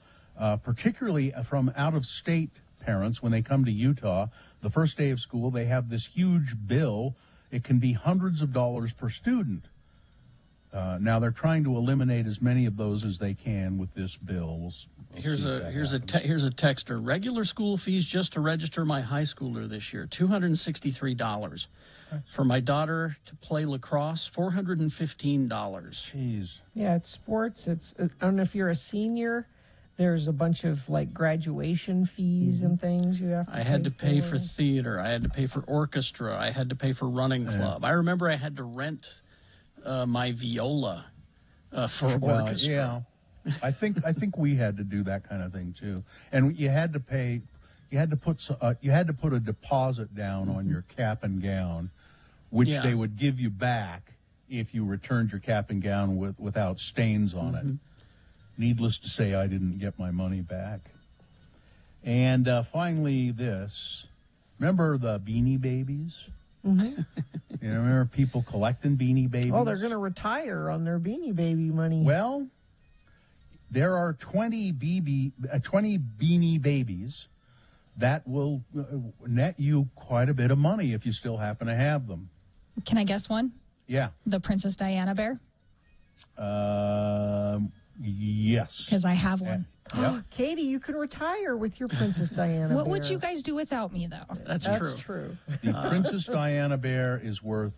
Particularly from out-of-state parents when they come to Utah. The first day of school, they have this huge bill. It can be hundreds of dollars per student. Now they're trying to eliminate as many of those as they can with this bill. We'll here's a texter. Regular school fees just to register my high schooler this year, $263. For my daughter to play lacrosse, $415. Jeez. Yeah, it's sports. I don't know if you're a senior. There's a bunch of graduation fees and things you have to I had to pay for theater. I had to pay for orchestra. I had to pay for running club. I remember I had to rent my viola for orchestra. Yeah. I think we had to do that kind of thing too. And you had to pay. You had to put a deposit down on your cap and gown, which they would give you back if you returned your cap and gown without stains on it. Needless to say, I didn't get my money back. And finally, this. Remember the Beanie Babies? Mm-hmm. You remember people collecting Beanie Babies? Oh, they're going to retire on their Beanie Baby money. Well, there are 20 Beanie Babies that will net you quite a bit of money if you still happen to have them. Can I guess one? Yeah. The Princess Diana bear? Yes. Because I have one. Yep. Katie, you can retire with your Princess Diana What bear. would you guys do without me, though? That's true. The Princess Diana bear is worth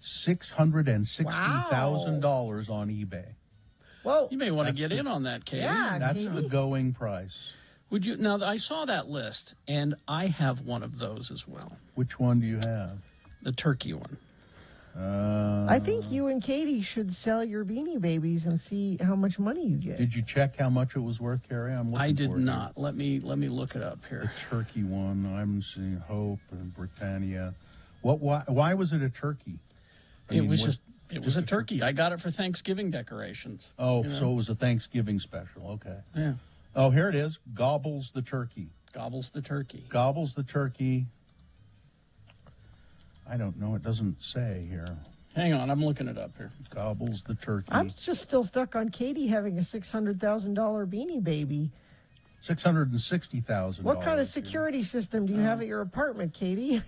$660,000 on eBay. Whoa. You may want to That's get the- in on that, Katie. Yeah, That's Katie. the going price. Would you? Now, I saw that list, and I have one of those as well. Which one do you have? The turkey one. I think you and Katie should sell your Beanie Babies and see how much money you get. Did you check how much it was worth, Carrie? I'm looking I did for it here. not. Let me look it up The here. turkey one. I'm seeing Hope and Britannia. Why was it a turkey? I It mean, was what- just it was a turkey. I got it for Thanksgiving decorations. Oh, you know? so it was a Thanksgiving special. Okay. Yeah. Oh, here it is. Gobbles the turkey. Gobbles the turkey. Gobbles the turkey. I don't know. It doesn't say here. Hang on, I'm looking it up here. Gobbles the turkey. I'm just still stuck on Katie having a $600,000 Beanie Baby. $660,000. What kind of security system do you have at your apartment, Katie?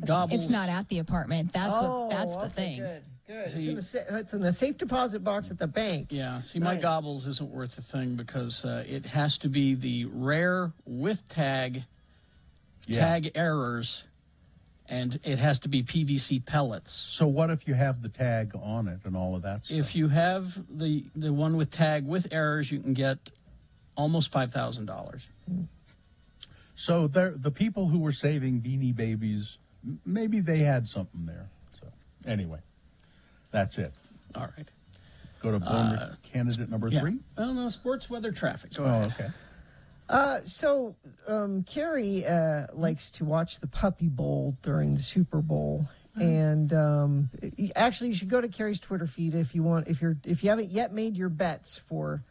Gobbles. It's not at the apartment. That's the okay, thing. Good. See- It's in a safe deposit box at the bank. Yeah, see, my Nice. gobbles isn't worth a thing because it has to be the rare with tag, tag errors, and it has to be PVC pellets. So what if you have the tag on it and all of that stuff? If you have the one with tag with errors, you can get almost $5,000. So the people who were saving Beanie Babies, maybe they had something there. So anyway, that's it. All right. Go to Boner candidate number 3. Oh, no, sports, weather, traffic. Go Oh, ahead. okay. So Carrie likes to watch the Puppy Bowl during the Super Bowl, and actually, you should go to Carrie's Twitter feed if you want. If you haven't yet made your bets for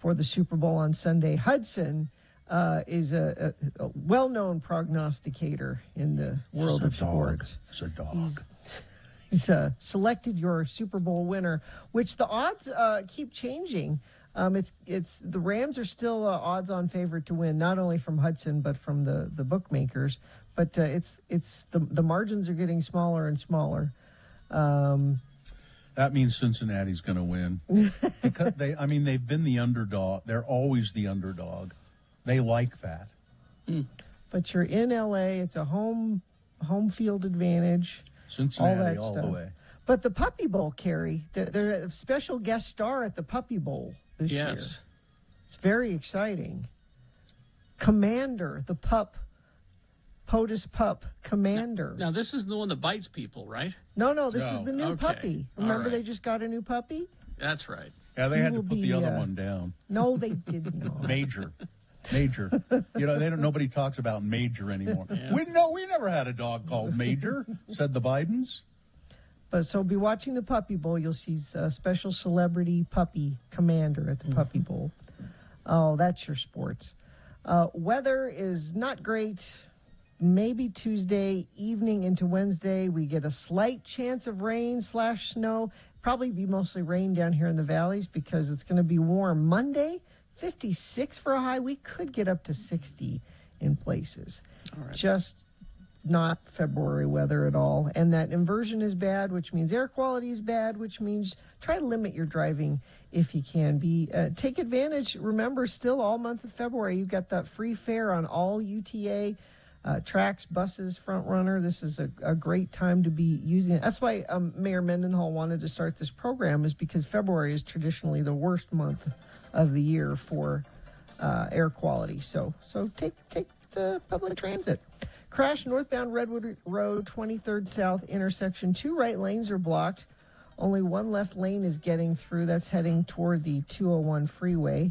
the Super Bowl on Sunday. Hudson is a well-known prognosticator in the world of sports. It's a dog. He's selected your Super Bowl winner, which the odds keep changing. It's the Rams are still odds-on favorite to win, not only from Hudson but from the bookmakers. But it's the margins are getting smaller and smaller. That means Cincinnati's going to win because they've been the underdog. They're always the underdog. They like that. But you're in LA. It's a home field advantage. Cincinnati all all that the stuff. way. But the Puppy Bowl, Carrie, they're a special guest star at the Puppy Bowl this year. Yes. It's very exciting. Commander, the POTUS pup, Commander. Now, this is the one that bites people, right? No, this No. is the new Okay. puppy. All Remember right. they just got a new puppy? That's right. Yeah, they He had to will put be, the other one down. No, they did not. Major. Nobody talks about Major anymore. Yeah. We never had a dog called Major, said the Bidens. But so be watching the Puppy Bowl. You'll see a special celebrity puppy Commander at the Puppy Bowl. Oh, that's your sports. Weather is not great. Maybe Tuesday evening into Wednesday, we get a slight chance of rain/snow. Probably be mostly rain down here in the valleys because it's going to be warm. Monday, 56 for a high. We could get up to 60 in places. All right. Just not February weather at all. And that inversion is bad, which means air quality is bad, which means try to limit your driving if you can. Take advantage. Remember, still all month of February, you've got that free fare on all UTA tracks, buses, Front Runner. This is a great time to be using it. That's why Mayor Mendenhall wanted to start this program, is because February is traditionally the worst month of the year for air quality. So take the public transit. Crash northbound Redwood Road, 23rd South intersection. 2 right lanes are blocked. Only 1 left lane is getting through. That's heading toward the 201 freeway.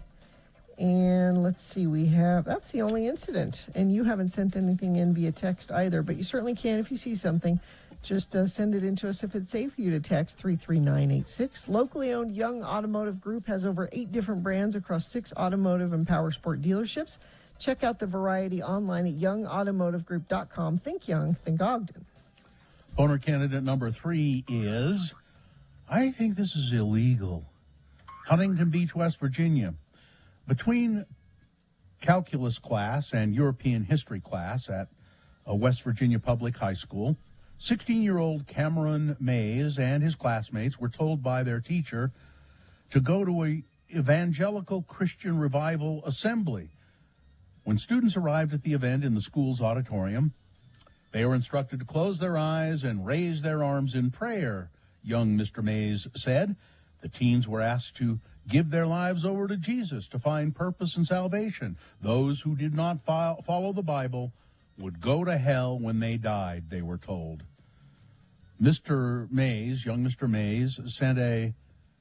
And let's see, that's the only incident. And you haven't sent anything in via text either, but you certainly can if you see something. Just send it in to us if it's safe for you to text 33986. Locally owned Young Automotive Group has over 8 different brands across 6 automotive and power sport dealerships. Check out the variety online at youngautomotivegroup.com. Think Young, think Ogden. Boner candidate number 3 is, I think this is illegal. Huntington Beach, West Virginia. Between calculus class and European history class at a West Virginia public high school, 16-year-old Cameron Mays and his classmates were told by their teacher to go to a evangelical Christian revival assembly. When students arrived at the event in the school's auditorium, They were instructed to close their eyes and raise their arms in prayer, young Mr. Mays said. The teens were asked to give their lives over to Jesus to find purpose and salvation. Those who did not follow the Bible would go to hell when they died, they were told. Mr. Mays, young Mr. Mays, sent a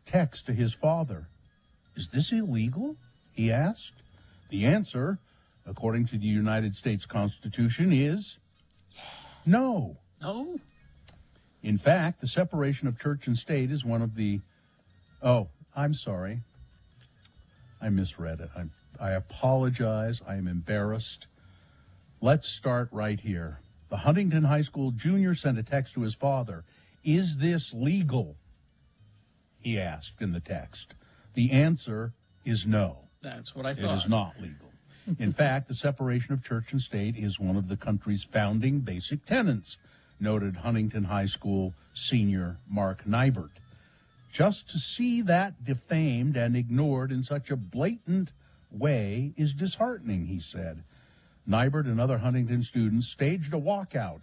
text to his father. Is this illegal? He asked. The answer, according to the United States Constitution, is no. No? In fact, the separation of church and state is one of the... Oh, I'm sorry. I misread it. I apologize. I am embarrassed. Let's start right here. The Huntington High School junior sent a text to his father. Is this legal? He asked in the text. The answer is no. That's what I thought. It is not legal. In fact, the separation of church and state is one of the country's founding basic tenets, noted Huntington High School senior Mark Nybert. Just to see that defamed and ignored in such a blatant way is disheartening, he said. Nybert and other Huntington students staged a walkout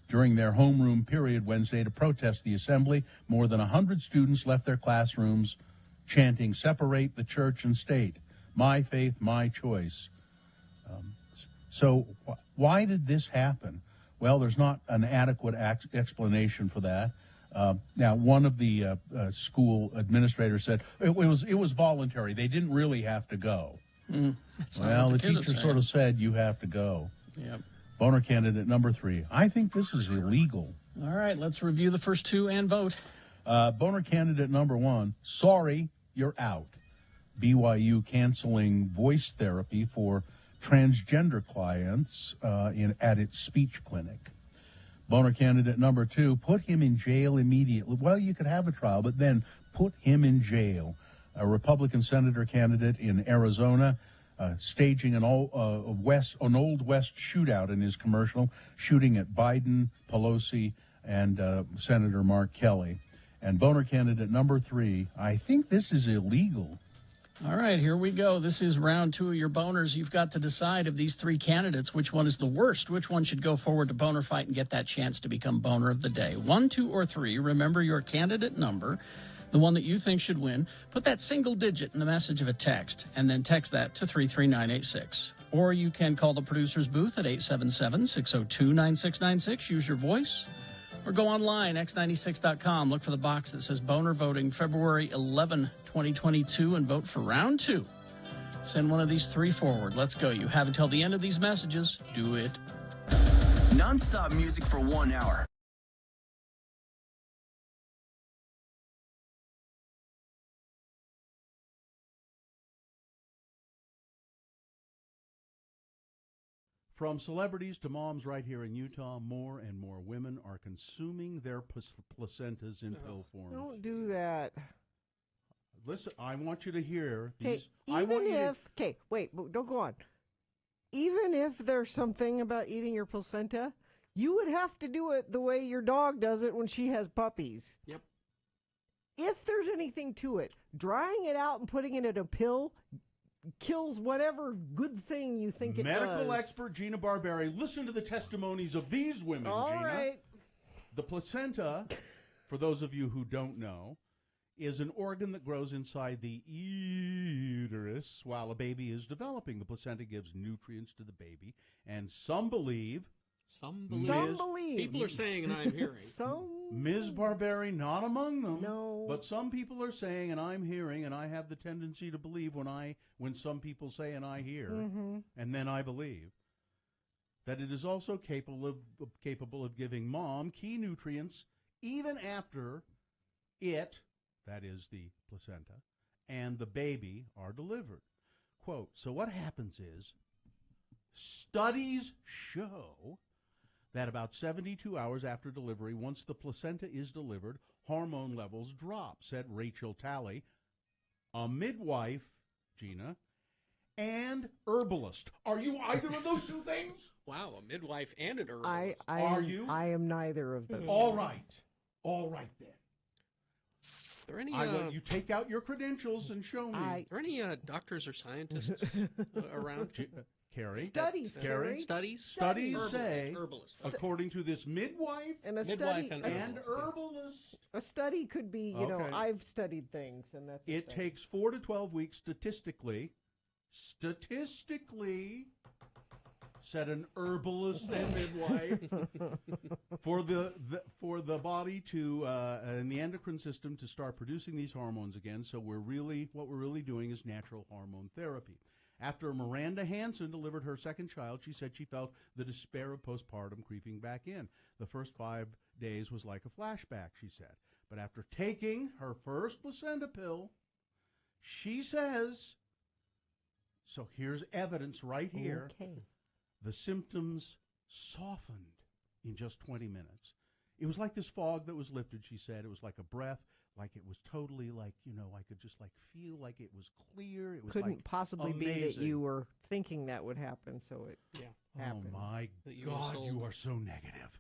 during their homeroom period Wednesday to protest the assembly. More than 100 students left their classrooms chanting, "Separate the church and state. My faith, my choice." So why did this happen? Well, there's not an adequate explanation for that. Now, one of the school administrators said it was voluntary. They didn't really have to go. Well, the teacher sort of said you have to go. Yep. Boner candidate number 3. I think this is illegal. All right, let's review the first two and vote. Boner candidate number 1. Sorry, you're out. BYU canceling voice therapy for transgender clients at its speech clinic. Boner candidate number 2, put him in jail immediately. Well, you could have a trial, but then put him in jail. A Republican senator candidate in Arizona staging an Old West shootout in his commercial, shooting at Biden, Pelosi, and Senator Mark Kelly. And Boner candidate number 3, I think this is illegal. All right, here we go. This is round 2 of your boners. You've got to decide of these 3 candidates which one is the worst, which one should go forward to Boner Fight and get that chance to become Boner of the Day. 1, 2, or 3. Remember your candidate number, the one that you think should win. Put that single digit in the message of a text, and then text that to 33986. Or you can call the producer's booth at 877-602-9696. Use your voice. Or go online, x96.com. Look for the box that says Boner Voting February 11, 2022, and vote for round 2. Send one of these 3 forward. Let's go. You have until the end of these messages. Do it. Non-stop music for 1 hour. From celebrities to moms right here in Utah, more and more women are consuming their placentas in pill form. Don't do that. Listen, I want you to hear Okay, these. Okay, wait, don't go on. Even if there's something about eating your placenta, you would have to do it the way your dog does it when she has puppies. Yep. If there's anything to it, drying it out and putting it in a pill kills whatever good thing you think it does. Medical expert Gina Barberi, listen to the testimonies of these women, All Gina. right. The placenta, for those of you who don't know, is an organ that grows inside the uterus while a baby is developing. The placenta gives nutrients to the baby, and some believe... Some believe. People are saying, and I'm hearing. Ms. Barberi, not among them. No. But some people are saying, and I'm hearing, and I have the tendency to believe when some people say and I hear, and then I believe, that it is also capable of giving mom key nutrients even after it, that is the placenta, and the baby are delivered. Quote, so what happens is, studies show that about 72 hours after delivery, once the placenta is delivered, hormone levels drop, said Rachel Talley, a midwife, Gina, and herbalist. Are you either of those 2 things? Wow, a midwife and an herbalist. Are you? I am neither of those. All right. All right, then. Are there any, I want you take out your credentials and show me. Are there any doctors or scientists around? Carrie. Studies, Carrie. Studies say, Herbalist. according to this midwife And a Midwife study, and herbalist, a study could be, you know, Okay. I've studied things, and that's. a it study. takes 4 to 12 weeks statistically, said an herbalist and midwife, for the body to and the endocrine system to start producing these hormones again. So what we're really doing is natural hormone therapy. After Miranda Hansen delivered her second child, she said she felt the despair of postpartum creeping back in. The first 5 days was like a flashback, she said. But after taking her first placenta pill, she says, so here's evidence right here. Okay. The symptoms softened in just 20 minutes. It was like this fog that was lifted, she said. It was like a breath, like it was totally like, you know, I could just like feel like it was clear. It was Couldn't like possibly be that amazing. you were thinking that would happen, so it happened. Oh my That you were God, sold. you are so negative.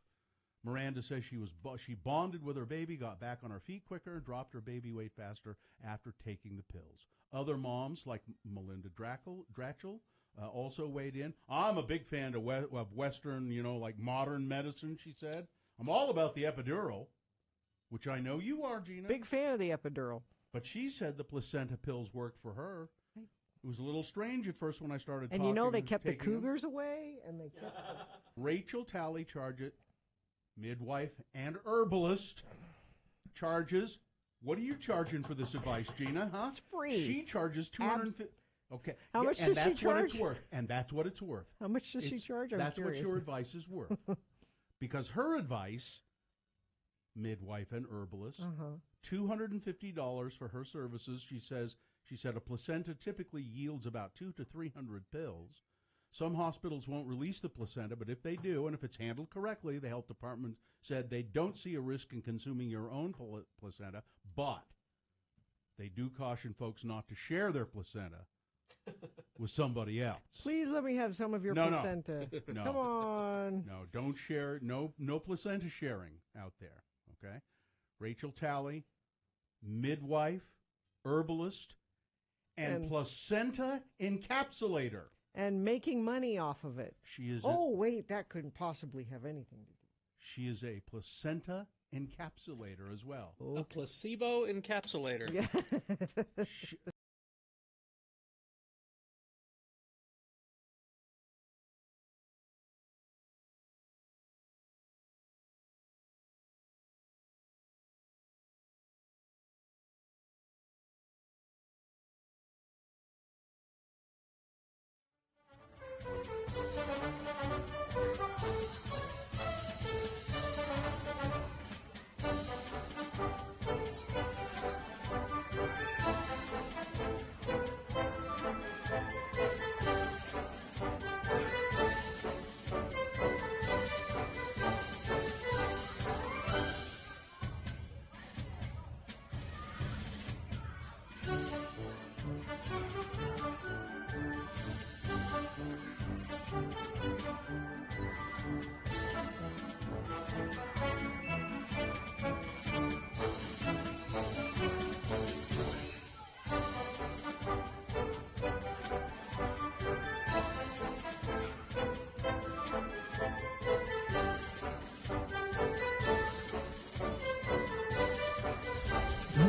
Miranda says she bonded with her baby, got back on her feet quicker, and dropped her baby weight faster after taking the pills. Other moms, like Melinda Dratchell, also weighed in. I'm a big fan of Western, you know, like modern medicine, she said. I'm all about the epidural, which I know you are, Gina. Big fan of the epidural. But she said the placenta pills worked for her. It was a little strange at first when I started And talking. you know they kept the taking them. cougars away, and they kept. Rachel Talley midwife and herbalist, charges. What are you charging for this advice, Gina? Huh? It's free. She charges $250. Okay. How much and does she that's what it's charge? worth. And that's what it's worth. How much does she charge? I'm That's curious. what your advice is worth. Because her advice, midwife and herbalist, $250 for her services. She said a placenta typically yields about 200 to 300 pills. Some hospitals won't release the placenta, but if they do, and if it's handled correctly, the health department said they don't see a risk in consuming your own placenta, but they do caution folks not to share their placenta with somebody else. Please let me have some of your No. placenta. No. Come on. No, don't share. No placenta sharing out there. Okay. Rachel Talley, midwife, herbalist, and placenta encapsulator. And making money off of it. She is. Wait, that couldn't possibly have anything to do. She is a placenta encapsulator as well. A placebo encapsulator. Yeah.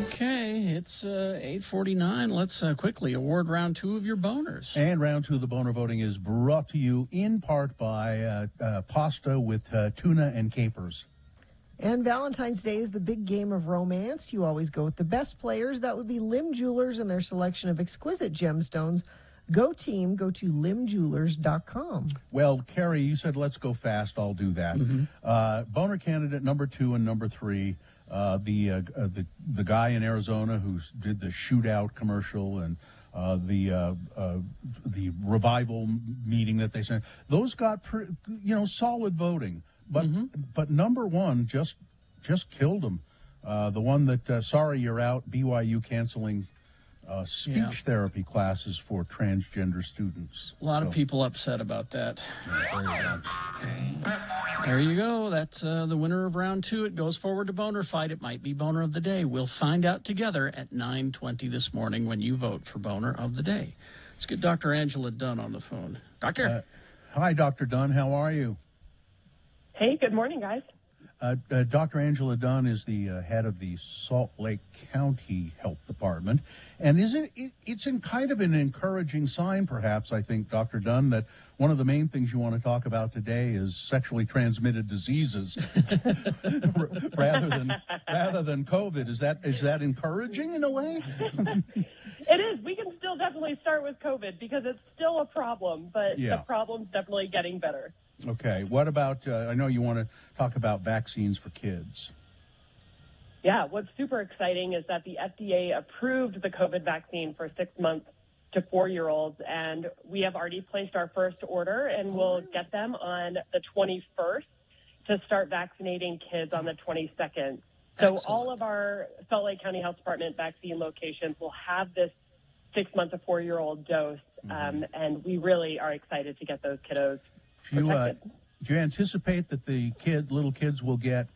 Okay, it's 8:49. Let's quickly award round 2 of your boners. And round 2 of the boner voting is brought to you in part by pasta with tuna and capers. And Valentine's Day is the big game of romance. You always go with the best players. That would be Lim Jewelers and their selection of exquisite gemstones. Go team, go to limjewelers.com. Well, Carrie, you said let's go fast. I'll do that. Boner candidate number 2 and number 3. The guy in Arizona who did the shootout commercial and the revival meeting that they sent. Those got solid voting, but number 1 just killed him. The one that sorry you're out, BYU canceling speech therapy classes for transgender students. A lot of people upset about that. There you go. That's the winner of round 2. It goes forward to Boner Fight. It might be Boner of the Day. We'll find out together at 9:20 this morning when you vote for Boner of the Day. Let's get Dr. Angela Dunn on the phone. Doctor. Hi, Dr. Dunn. How are you? Hey, good morning, guys. Dr. Angela Dunn is the head of the Salt Lake County Health Department. And it's in kind of an encouraging sign, perhaps, I think, Dr. Dunn, that one of the main things you want to talk about today is sexually transmitted diseases rather than COVID. Is that encouraging in a way? It is. We can still definitely start with COVID because it's still a problem, but the problem's definitely getting better. Okay. What about, I know you want to talk about vaccines for kids. Yeah, what's super exciting is that the FDA approved the COVID vaccine for 6 months to 4-year-olds, and we have already placed our first order, and we'll get them on the 21st to start vaccinating kids on the 22nd. So all of our Salt Lake County Health Department vaccine locations will have this 6 month to 4-year-old dose, and we really are excited to get those kiddos protected. Do you anticipate that the little kids will get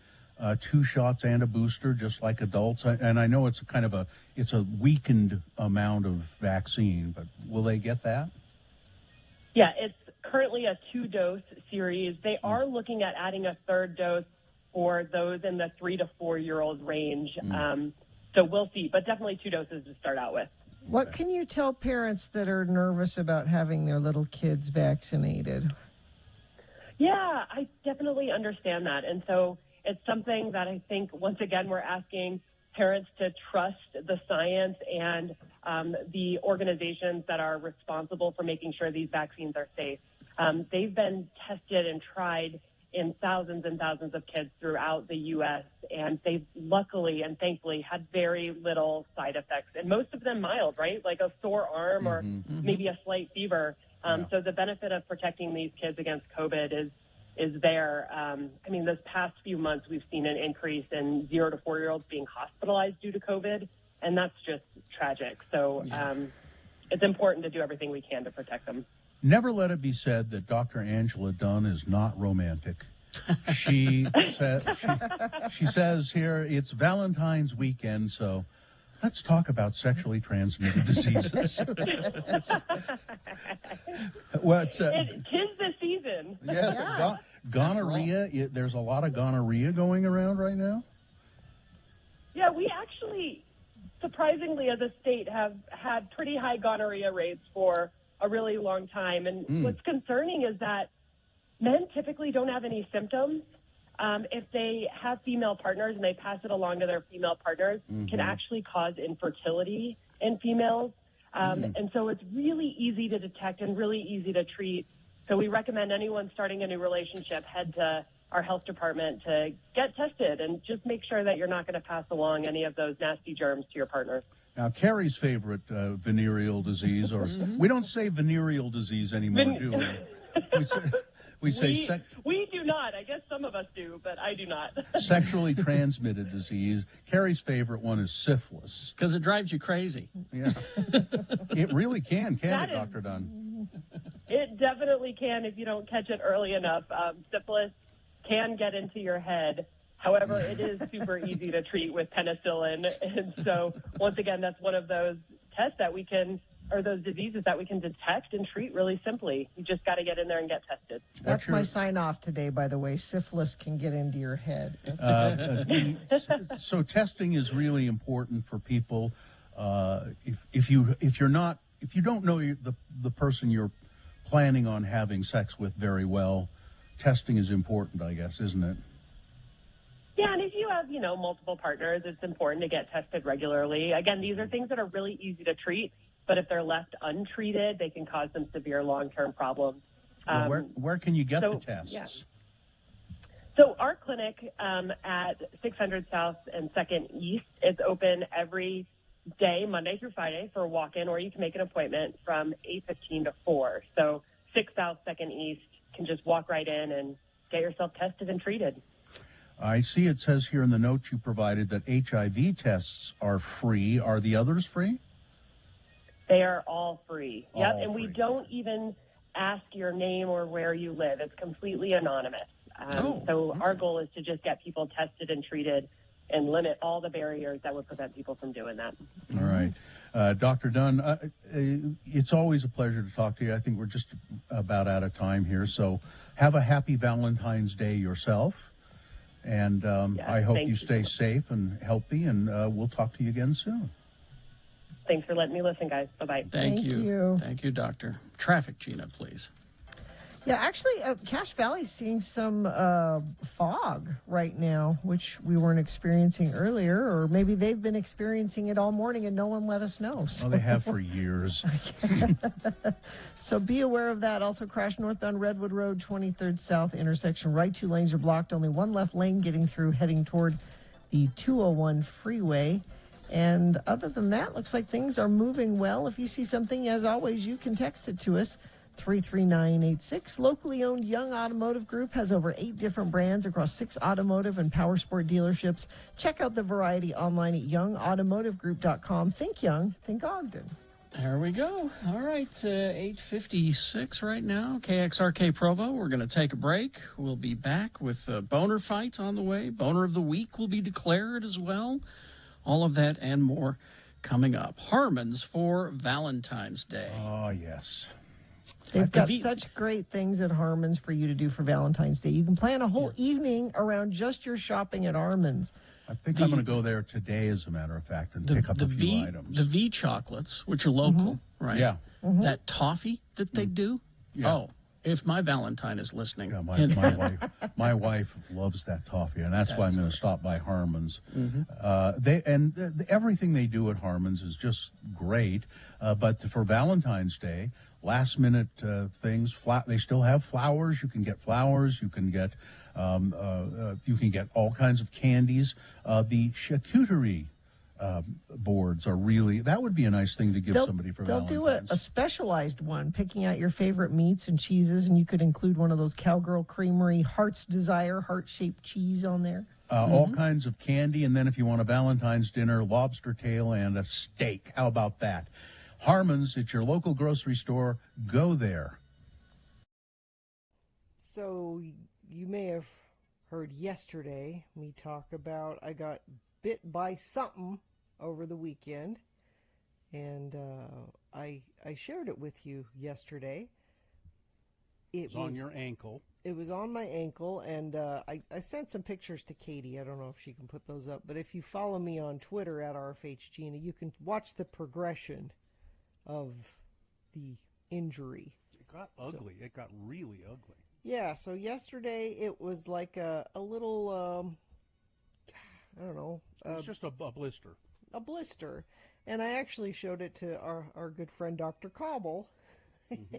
2 shots and a booster, just like adults? And I know it's it's a weakened amount of vaccine, but will they get that? Yeah, it's currently a 2-dose series. They are looking at adding a 3rd dose for those in the 3 to 4-year-old range. So we'll see, but definitely 2 doses to start out with. What can you tell parents that are nervous about having their little kids vaccinated? Yeah, I definitely understand that. And so it's something that I think, once again, we're asking parents to trust the science and the organizations that are responsible for making sure these vaccines are safe. They've been tested and tried in thousands and thousands of kids throughout the U.S., and they've luckily and thankfully had very little side effects, and most of them mild, right? Like a sore arm or maybe a slight fever. So the benefit of protecting these kids against COVID is there. I mean, this past few months, we've seen an increase in 0 to 4-year-olds being hospitalized due to COVID, and that's just tragic. So it's important to do everything we can to protect them. Never let it be said that Dr. Angela Dunn is not romantic. She says here, it's Valentine's weekend, so let's talk about sexually transmitted diseases. Tis the season. Yes, Yeah. Gonorrhea. There's a lot of gonorrhea going around right now. Yeah, we actually, surprisingly, as a state, have had pretty high gonorrhea rates for a really long time. And what's concerning is that men typically don't have any symptoms. If they have female partners and they pass it along to their female partners, can actually cause infertility in females. And so it's really easy to detect and really easy to treat. So we recommend anyone starting a new relationship head to our health department to get tested and just make sure that you're not going to pass along any of those nasty germs to your partner. Now, Carrie's favorite venereal disease, or we don't say venereal disease anymore, do we? We do not. I guess some of us do, but I do not. Sexually transmitted disease. Carrie's favorite one is syphilis. Because it drives you crazy. Yeah. It really can it, That Dr. Dunn? It definitely can if you don't catch it early enough. Syphilis can get into your head. However, it is super easy to treat with penicillin. And so, once again, that's one of those tests that we can, or those diseases that we can detect and treat really simply. You just got to get in there and get tested. That's my sign off today, by the way. Syphilis can get into your head. So testing is really important for people. If you don't know the person you're planning on having sex with very well, testing is important, I guess, isn't it? Yeah, and if you have, multiple partners, it's important to get tested regularly. Again, these are things that are really easy to treat, but if they're left untreated, they can cause some severe long-term problems. Well, where can you get the tests? Yeah. So our clinic at 600 South and 2nd East is open every day, Monday through Friday, for a walk-in, or you can make an appointment from 8:15 to 4. So 6 South, 2nd East, can just walk right in and get yourself tested and treated. I see it says here in the notes you provided that HIV tests are free. Are the others free? They are all free. Yep, All and we don't even ask your name or where you live. It's completely anonymous. So our goal is to just get people tested and treated and limit all the barriers that would prevent people from doing that. All right. Dr. Dunn, it's always a pleasure to talk to you. I think we're just about out of time here. So have a happy Valentine's Day yourself. And I hope you stay safe and healthy, and we'll talk to you again soon. Thanks for letting me listen, guys. Bye-bye. Thank you. Thank you, Doctor. Traffic, Gina, please. Yeah, actually, Cache Valley's seeing some fog right now, which we weren't experiencing earlier, or maybe they've been experiencing it all morning and no one let us know. So. Well, they have for years. So be aware of that. Also, crash northbound Redwood Road, 23rd South intersection. Right 2 lanes are blocked. Only one left lane getting through, heading toward the 201 freeway. And other than that, looks like things are moving well. If you see something, as always, you can text it to us. 33986. Locally owned Young Automotive Group has over 8 different brands across 6 automotive and power sport dealerships. Check out the variety online at youngautomotivegroup.com. Think Young, think Ogden. There we go. All right, 8:56 right now. KXRK Provo. We're going to take a break. We'll be back with a boner fight on the way. Boner of the week will be declared as well. All of that and more coming up. Harmon's for Valentine's Day. Oh, yes. They've got such great things at Harmon's for you to do for Valentine's Day. You can plan a whole evening around just your shopping at Harmon's. I think I'm going to go there today, as a matter of fact, and pick up a few items. The V chocolates, which are local, right? Yeah. That toffee that they do. Yeah. Oh, if my Valentine is listening. Yeah, my wife loves that toffee, and that's why I'm going to stop by Harmon's. Everything they do at Harmon's is just great. But for Valentine's Day, last minute things. They still have flowers. You can get flowers. You can get all kinds of candies. The charcuterie boards are really, that would be a nice thing to give somebody for Valentine's. They'll do a specialized one, picking out your favorite meats and cheeses, and you could include one of those Cowgirl Creamery Heart's Desire heart-shaped cheese on there. All kinds of candy, and then if you want a Valentine's dinner, lobster tail and a steak. How about that? Harmon's, it's your local grocery store. Go there. So you may have heard yesterday me talk about I got bit by something over the weekend, and I shared it with you yesterday. It was on your ankle. It was on my ankle, and I sent some pictures to Katie. I don't know if she can put those up, but if you follow me on Twitter at RFHGina, you can watch the progression of the injury. It got ugly. It got really ugly. Yeah, so yesterday it was like a little, I don't know. It was just a blister. A blister. And I actually showed it to our good friend Dr. Cobble,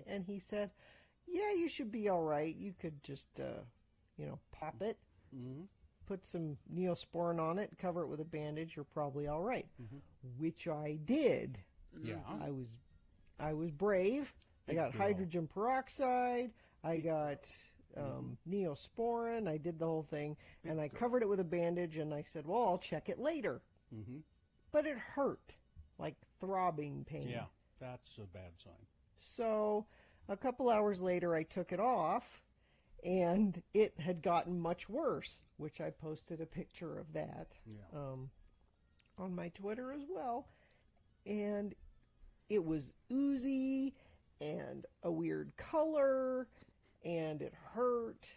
and he said, yeah, you should be all right. You could just, pop it, put some Neosporin on it, cover it with a bandage. You're probably all right, which I did. Yeah. I was brave. I got hydrogen peroxide. I got Neosporin. I did the whole thing, and I covered it with a bandage, and I said, well, I'll check it later. But it hurt, like throbbing pain. Yeah, that's a bad sign. So a couple hours later, I took it off, and it had gotten much worse, which I posted a picture of that on my Twitter as well. And it was oozy and a weird color, and it hurt.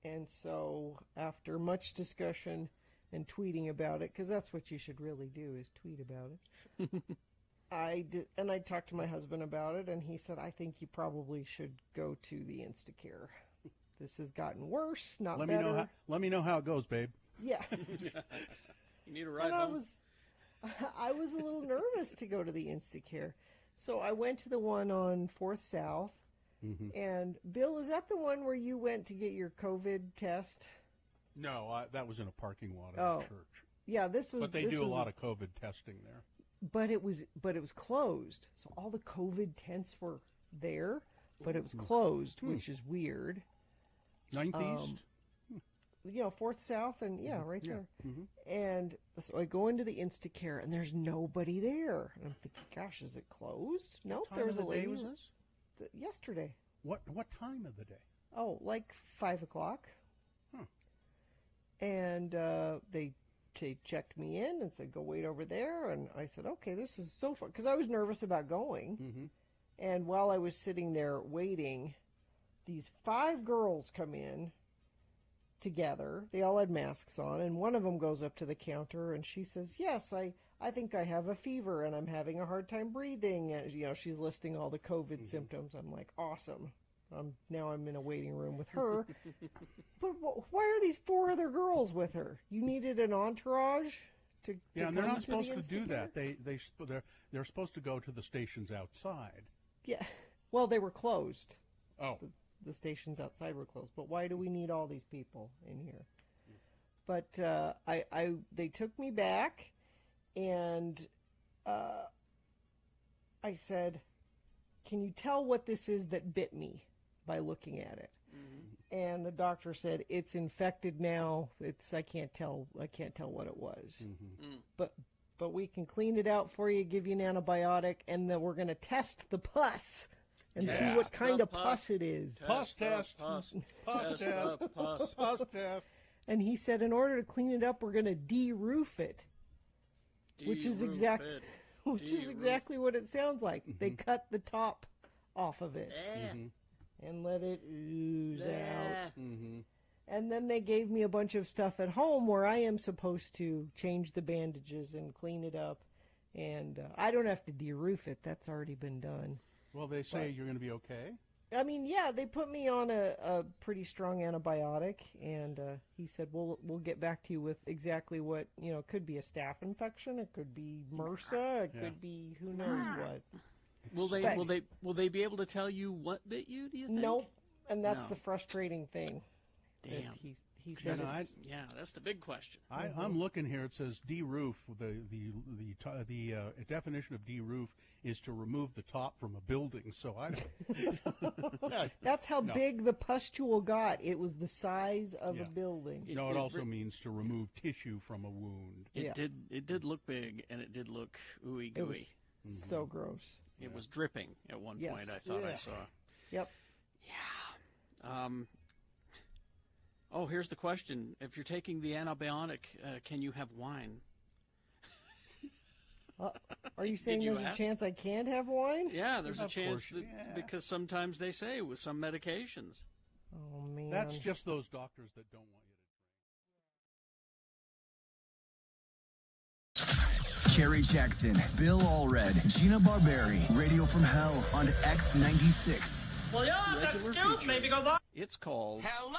And so after much discussion and tweeting about it, because that's what you should really do, is tweet about it, I did, and I talked to my husband about it, and he said, I think you probably should go to the Instacare. This has gotten worse, not better. Let me know how it goes, babe. Yeah. You need a ride and home? I was a little nervous to go to the Instacare. So I went to the one on 4th South. And, Bill, is that the one where you went to get your COVID test? No, that was in a parking lot at a church. Yeah, this was. But they do a lot of COVID testing there. But it was closed. So all the COVID tents were there, but it was closed, which is weird. 9th East? 4th South, and right there. And so I go into the Instacare, and there's nobody there. And I'm thinking, gosh, is it closed? Nope, there was a lady. What time of the day was this? Yesterday. What time of the day? Oh, like 5 o'clock. Huh. And they They checked me in and said, go wait over there. And I said, okay, this is so fun. Because I was nervous about going. Mm-hmm. And while I was sitting there waiting, these 5 girls come in together. They all had masks on. And one of them goes up to the counter and she says, yes, I think I have a fever and I'm having a hard time breathing. And, she's listing all the COVID symptoms. I'm like, awesome. Now I'm in a waiting room with her. But why are these 4 other girls with her? You needed an entourage to and they're come not to supposed the to do that. instigator? They're supposed to go to the stations outside. Yeah. Well, they were closed. Oh. The stations outside were closed. But why do we need all these people in here? But they took me back, and I said, can you tell what this is that bit me by looking at it? Mm-hmm. And the doctor said, it's infected now. I can't tell what it was. Mm-hmm. But we can clean it out for you, give you an antibiotic, and then we're going to test the pus and see what kind of pus it is. Pus test. Pus test. Pus test. And he said, in order to clean it up, we're going to de-roof it, which is exactly what it sounds like. Mm-hmm. They cut the top off of it Mm-hmm. and let it ooze out. Mm-hmm. And then they gave me a bunch of stuff at home where I am supposed to change the bandages and clean it up. And I don't have to de-roof it. That's already been done. Well, they say you're going to be okay. I mean, yeah, they put me on a pretty strong antibiotic, and he said, we'll get back to you with exactly what, it could be a staph infection, it could be MRSA, it could be who knows what. Will they be able to tell you what bit you, do you think? Nope, and that's No. the frustrating thing. Damn. He said that's the big question. I'm looking here. It says de-roof. The definition of de-roof is to remove the top from a building. So that's how big the pustule got. It was the size of a building. It also means to remove tissue from a wound. It did look big, and it did look ooey gooey. It was so gross. It was dripping at one point. I thought I saw. Yep. Yeah. Oh, here's the question. If you're taking the antibiotic, can you have wine? Are you saying there's a chance I can't have wine? Yeah, there's a chance because sometimes they say with some medications. Oh, man. That's just those doctors that don't want you to. Kerry Jackson, Bill Allred, Gina Barberi, Radio from Hell on X96. Well, yeah, excuse me because I... It's called... Hello!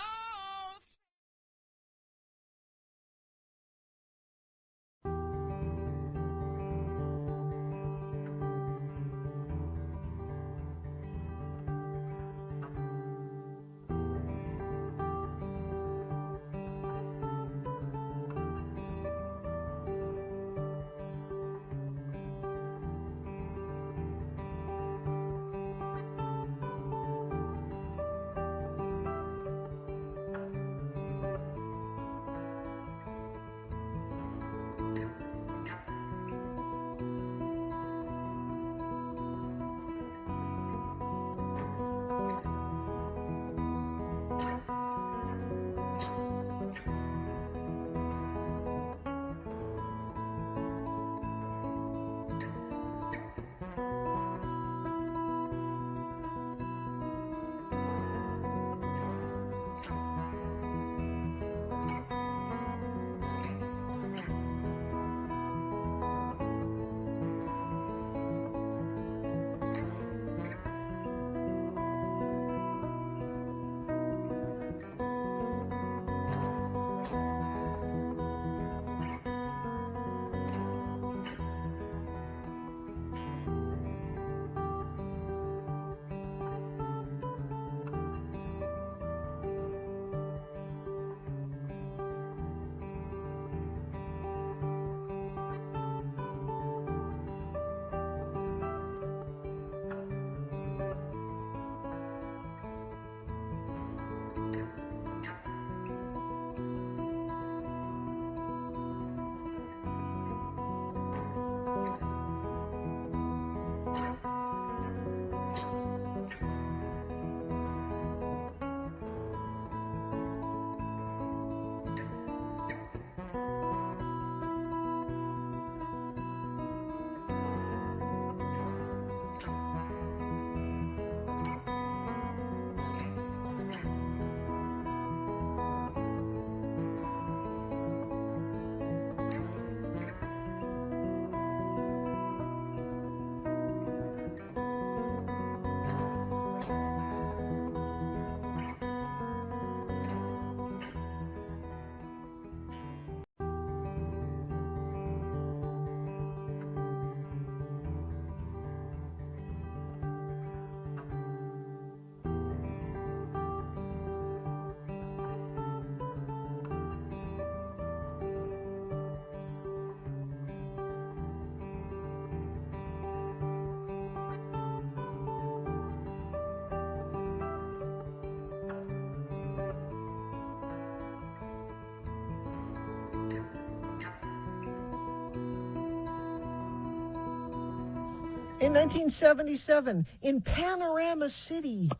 In 1977, in Panorama City.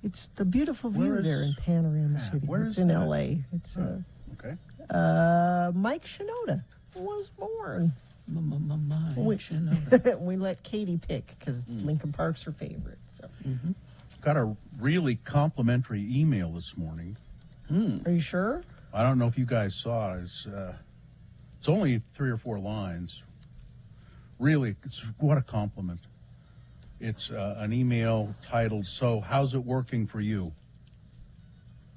It's the beautiful view Where is- there in Panorama Yeah, City. where It's is in that? L.A. It's Okay. Mike Shinoda was born. Mike Shinoda. We let Katie pick because Lincoln Park's her favorite. So. Got a really complimentary email this morning. Are you sure? I don't know if you guys saw it. It's only 3 or 4 lines. Really, what a compliment. It's an email titled, "So, how's it working for you?"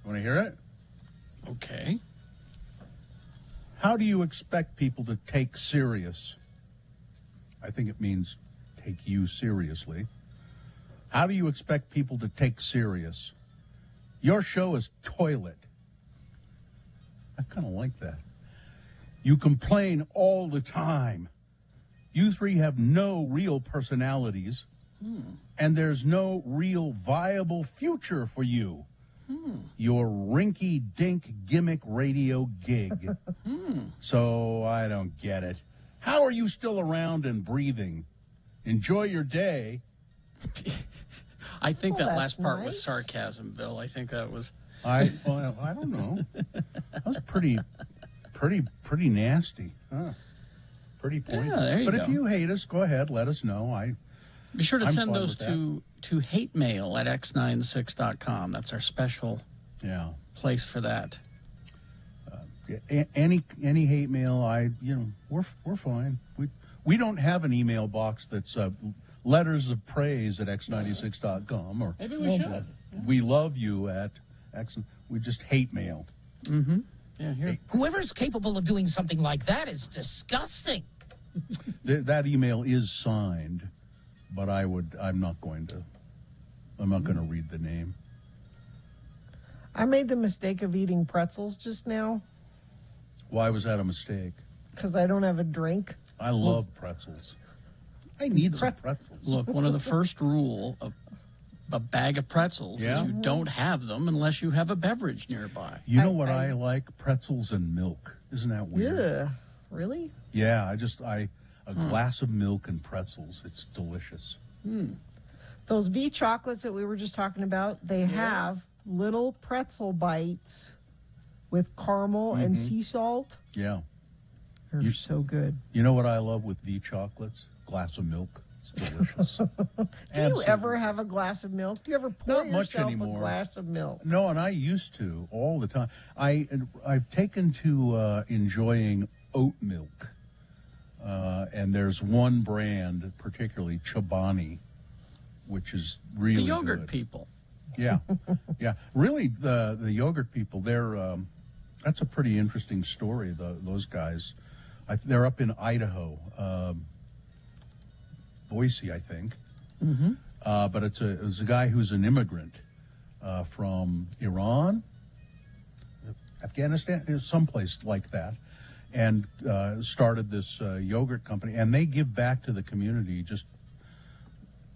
Want to hear it? Okay. How do you expect people to take serious? I think it means take you seriously. How do you expect people to take serious? Your show is toilet. I kind of like that. You complain all the time. You three have no real personalities, and there's no real viable future for you. Your rinky-dink gimmick radio gig. So I don't get it. How are you still around and breathing? Enjoy your day. I think Well, that that's last part was nice. sarcasm, Bill. I think that was. I don't know. That was pretty nasty. Huh? Pretty pointed. Yeah, there you but go. if you hate us, go ahead. Let us know. Be sure to I'm send fine those with that. to hate mail at x96.com. That's our special place for that. Any hate mail, we're fine. We don't have an email box that's letters of praise at x96.com or Maybe we should. We love you at x. We just hate mail. Mm-hmm. Yeah, here. Whoever's capable of doing something like that is disgusting. That email is signed, but I'm not going to read the name. I made the mistake of eating pretzels just now Why was that a mistake? because I don't have a drink. I love pretzels. I need some pretzels. Look, one of the first rule of a bag of pretzels Yeah? is you don't have them unless you have a beverage nearby. You know what I like? Pretzels and milk. Isn't that weird? Yeah, really? Yeah, a glass of milk and pretzels. It's delicious. Those V chocolates that we were just talking about, they have little pretzel bites with caramel and Mhm. sea salt. Yeah. They're so good. You know what I love with V chocolates? Glass of milk. It's delicious. Do you ever have a glass of milk? Do you ever pour Not much yourself anymore. a glass of milk? No, and I used to all the time. I've taken to enjoying oat milk, and there's one brand particularly, Chobani, which is really the yogurt good. people. Yeah, yeah. Really, the yogurt people. That's a pretty interesting story. Those guys, they're up in Idaho, Boise, I think. Mm-hmm. But it's a guy who's an immigrant from Iran, Afghanistan, someplace like that, and started this yogurt company. And they give back to the community, just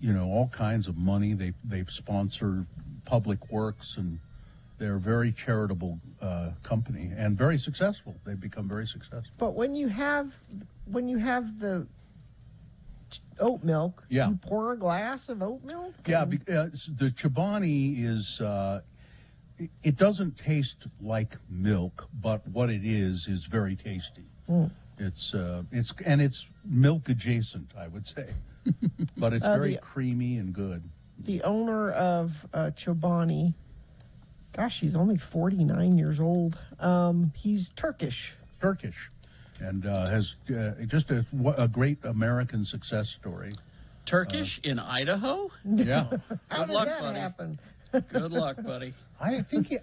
all kinds of money. They sponsor public works, and they're a very charitable company and very successful. They've become very successful. But when you have the oat milk, Yeah. you pour a glass of oat milk? Yeah, the Chobani is. It doesn't taste like milk, but what it is very tasty. Mm. It's milk adjacent, I would say, but it's very creamy and good. The owner of Chobani, gosh, he's only 49 years old. He's Turkish. And has just a great American success story. Turkish in Idaho? Yeah. How Good did luck, that buddy. happen? Good luck, buddy. I think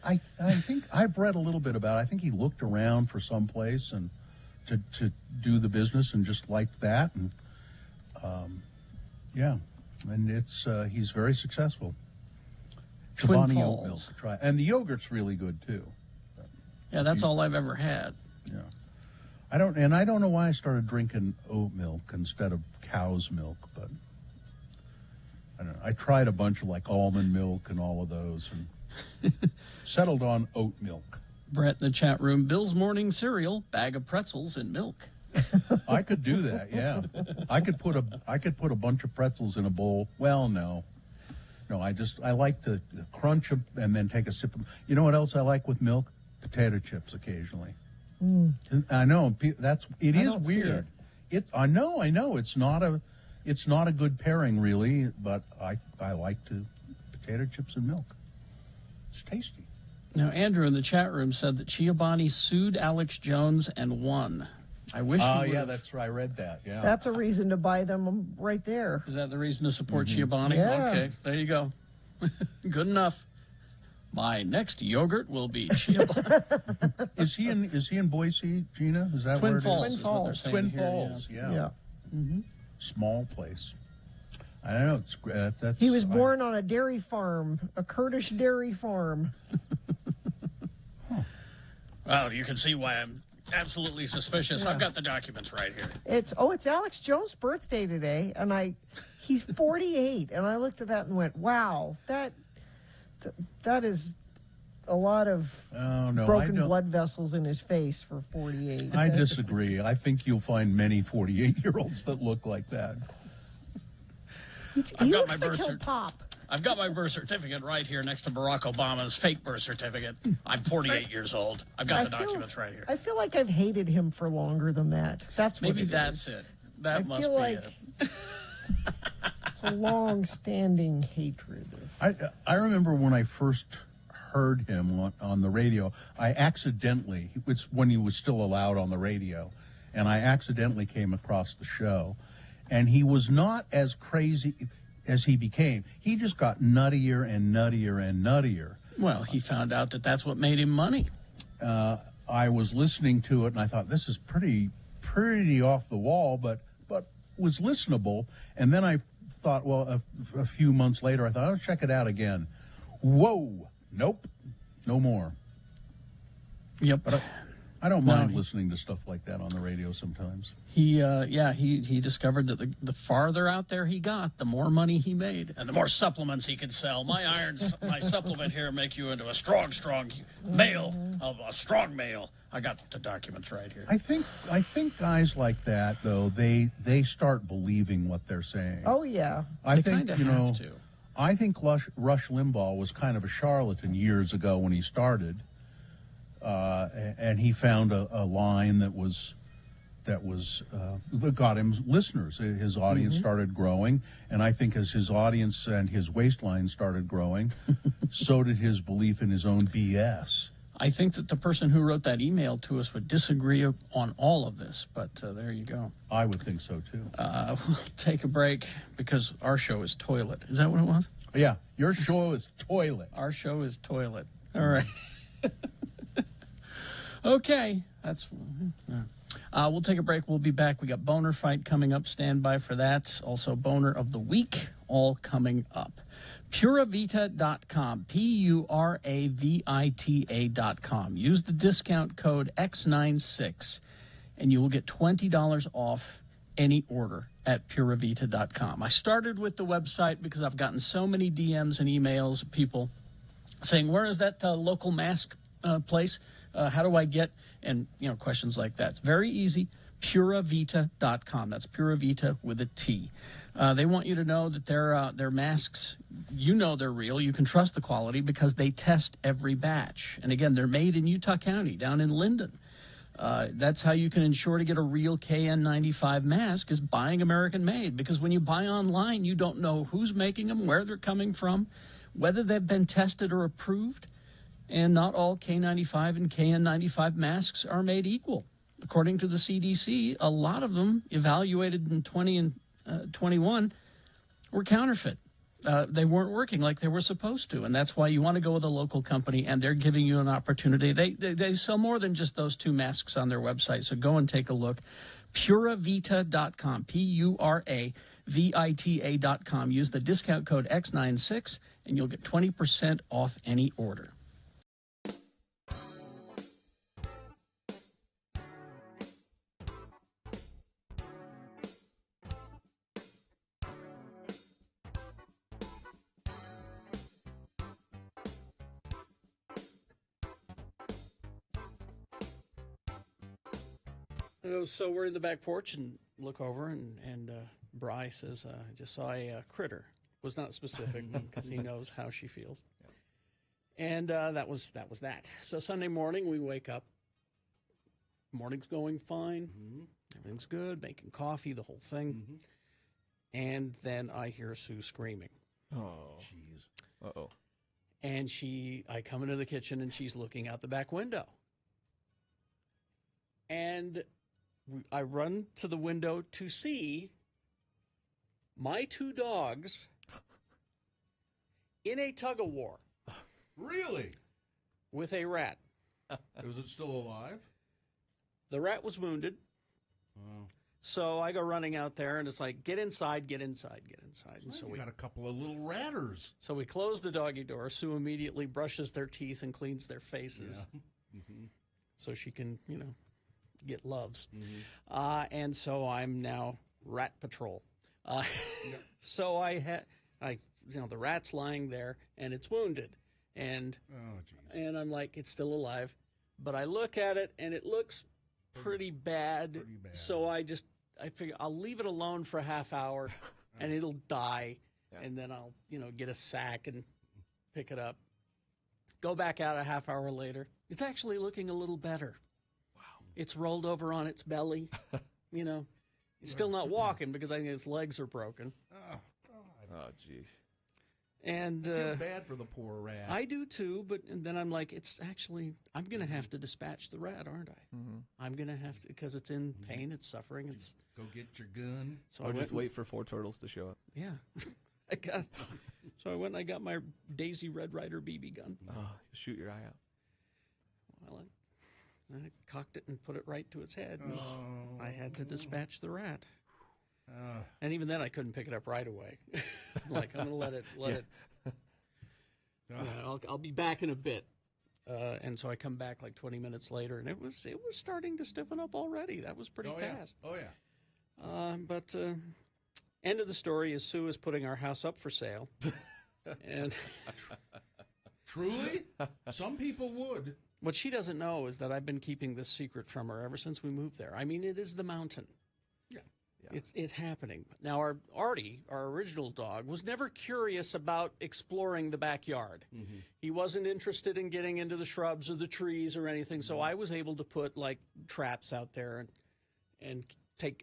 I've read a little bit about it. I think he looked around for some place and to do the business and just liked that, and and he's very successful. Twin Chobani oat Falls. milk, try, and the yogurt's really good too. Yeah, that's all I've ever had. Yeah, I don't know why I started drinking oat milk instead of cow's milk, but I don't know. I tried a bunch of like almond milk and all of those, and settled on oat milk. Brett in the chat room. Bill's morning cereal, bag of pretzels and milk. I could do that. Yeah, I could put a bunch of pretzels in a bowl. Well, no, I like to crunch them and then take a sip. You know what else I like with milk? Potato chips occasionally. Mm. I know it I is don't see weird. I know. It's not a good pairing really, but I like potato chips and milk. It's tasty. Now, Andrew in the chat room said that Chiobani sued Alex Jones and won. I wish. Oh, yeah, that's right. I read that. Yeah, That's a reason to buy them right there. Is that the reason to support Chiobani? Yeah. Okay, there you go. Good enough. My next yogurt will be Chiobani. Is he in Boise, Gina? Is that where Twin Falls? it is? Is what they're saying Twin here, Falls. yeah. Yeah. Mm-hmm. Small place. I don't know. That's. He was born on a dairy farm, a Kurdish dairy farm. Well, you can see why I'm absolutely suspicious. Yeah. I've got the documents right here. It's Alex Jones' birthday today, and he's 48, and I looked at that and went, wow, that is a lot of broken blood vessels in his face for 48. I disagree. I think you'll find many 48-year-olds that look like that. I've got looks my like birth he'll cert- pop. I've got my birth certificate right here next to Barack Obama's fake birth certificate. I'm 48 years old. I've got the documents right here. I feel like I've hated him for longer than that. That's what Maybe that's is. it. That I must feel be like it. It's a long-standing hatred. I remember when I first heard him on the radio, I accidentally, it's when he was still allowed on the radio, and I accidentally came across the show, and he was not as crazy as he became. He just got nuttier and nuttier and nuttier. Well, he found out that that's what made him money. I was listening to it, and I thought, this is pretty off the wall, but was listenable. And then I thought, well, a few months later, I thought, I'll check it out again. Whoa, nope, no more. Yep. But I don't mind listening to stuff like that on the radio sometimes. He discovered that the farther out there he got, the more money he made, and the more supplements he could sell. My supplement here make you into a strong male, of a strong male. I got the documents right here. I think guys like that though, they start believing what they're saying. Oh yeah. I They think kinda have to. I think Rush Limbaugh was kind of a charlatan years ago when he started, and he found a line that got him listeners. His audience started growing, and I think as his audience and his waistline started growing, so did his belief in his own BS. I think that the person who wrote that email to us would disagree on all of this, but there you go. I would think so too. We'll take a break because our show is toilet. Is that what it was? Yeah, your show is toilet. Our show is toilet. All right. Okay, that's. We'll take a break. We'll be back. We got Boner Fight coming up. Stand by for that. Also, Boner of the Week, all coming up. Puravita.com, Puravita.com. Use the discount code X96, and you will get $20 off any order at Puravita.com. I started with the website because I've gotten so many DMs and emails of people saying, where is that local mask place? How do I get, and questions like that. It's very easy. Puravita.com. That's Puravita with a T. They want you to know that their masks, they're real. You can trust the quality because they test every batch. And again, they're made in Utah County, down in Linden. That's how you can ensure to get a real KN95 mask, is buying American made. Because when you buy online, you don't know who's making them, where they're coming from, whether they've been tested or approved. And not all K95 and KN95 masks are made equal. According to the CDC, a lot of them evaluated in 20 and 21 were counterfeit. They weren't working like they were supposed to, and that's why you want to go with a local company, and they're giving you an opportunity. They sell more than just those two masks on their website, so go and take a look. Puravita.com, Puravita.com. Use the discount code X96, and you'll get 20% off any order. So we're in the back porch and look over, and Bri says, I just saw a critter. Was not specific because he knows how she feels. And that was that. So Sunday morning, we wake up. Morning's going fine. Everything's good, making coffee, the whole thing. And then I hear Sue screaming. Oh. Jeez. Uh-oh. And I come into the kitchen, and she's looking out the back window. And I run to the window to see my 2 dogs in a tug-of-war. Really? With a rat. Was it still alive? The rat was wounded. Oh. So I go running out there, and it's like, get inside, get inside, get inside. And so we got a couple of little ratters. So we close the doggy door. Sue immediately brushes their teeth and cleans their faces. Yeah. So she can, get loves. And so I'm now rat patrol. So the rat's lying there, and it's wounded. And and I'm like, it's still alive. But I look at it, and it looks pretty bad. So I figure I'll leave it alone for a half hour, and it'll die. And then I'll, get a sack and pick it up. Go back out a half hour later. It's actually looking a little better. Wow. It's rolled over on its belly. It's still not walking because I think its legs are broken. Oh, God. Oh, jeez. And I feel bad for the poor rat. I do too, and then I'm like, I'm going to have to dispatch the rat, aren't I? I'm going to have to, because it's in pain, it's suffering. Go get your gun. So or just wait for 4 turtles to show up. Yeah. So I went and I got my Daisy Red Ryder BB gun. Oh, shoot your eye out. Well, I cocked it and put it right to its head. I had to dispatch the rat. And even then, I couldn't pick it up right away. I'm like, I'm going to let it. I'll be back in a bit. And so I come back like 20 minutes later, and it was starting to stiffen up already. That was pretty fast. Oh, yeah. But end of the story is Sue is putting our house up for sale. And Truly? Some people would. What she doesn't know is that I've been keeping this secret from her ever since we moved there. I mean, it is the mountain. Yeah. It's happening. Now, our Artie, our original dog, was never curious about exploring the backyard. He wasn't interested in getting into the shrubs or the trees or anything, so I was able to put, like, traps out there and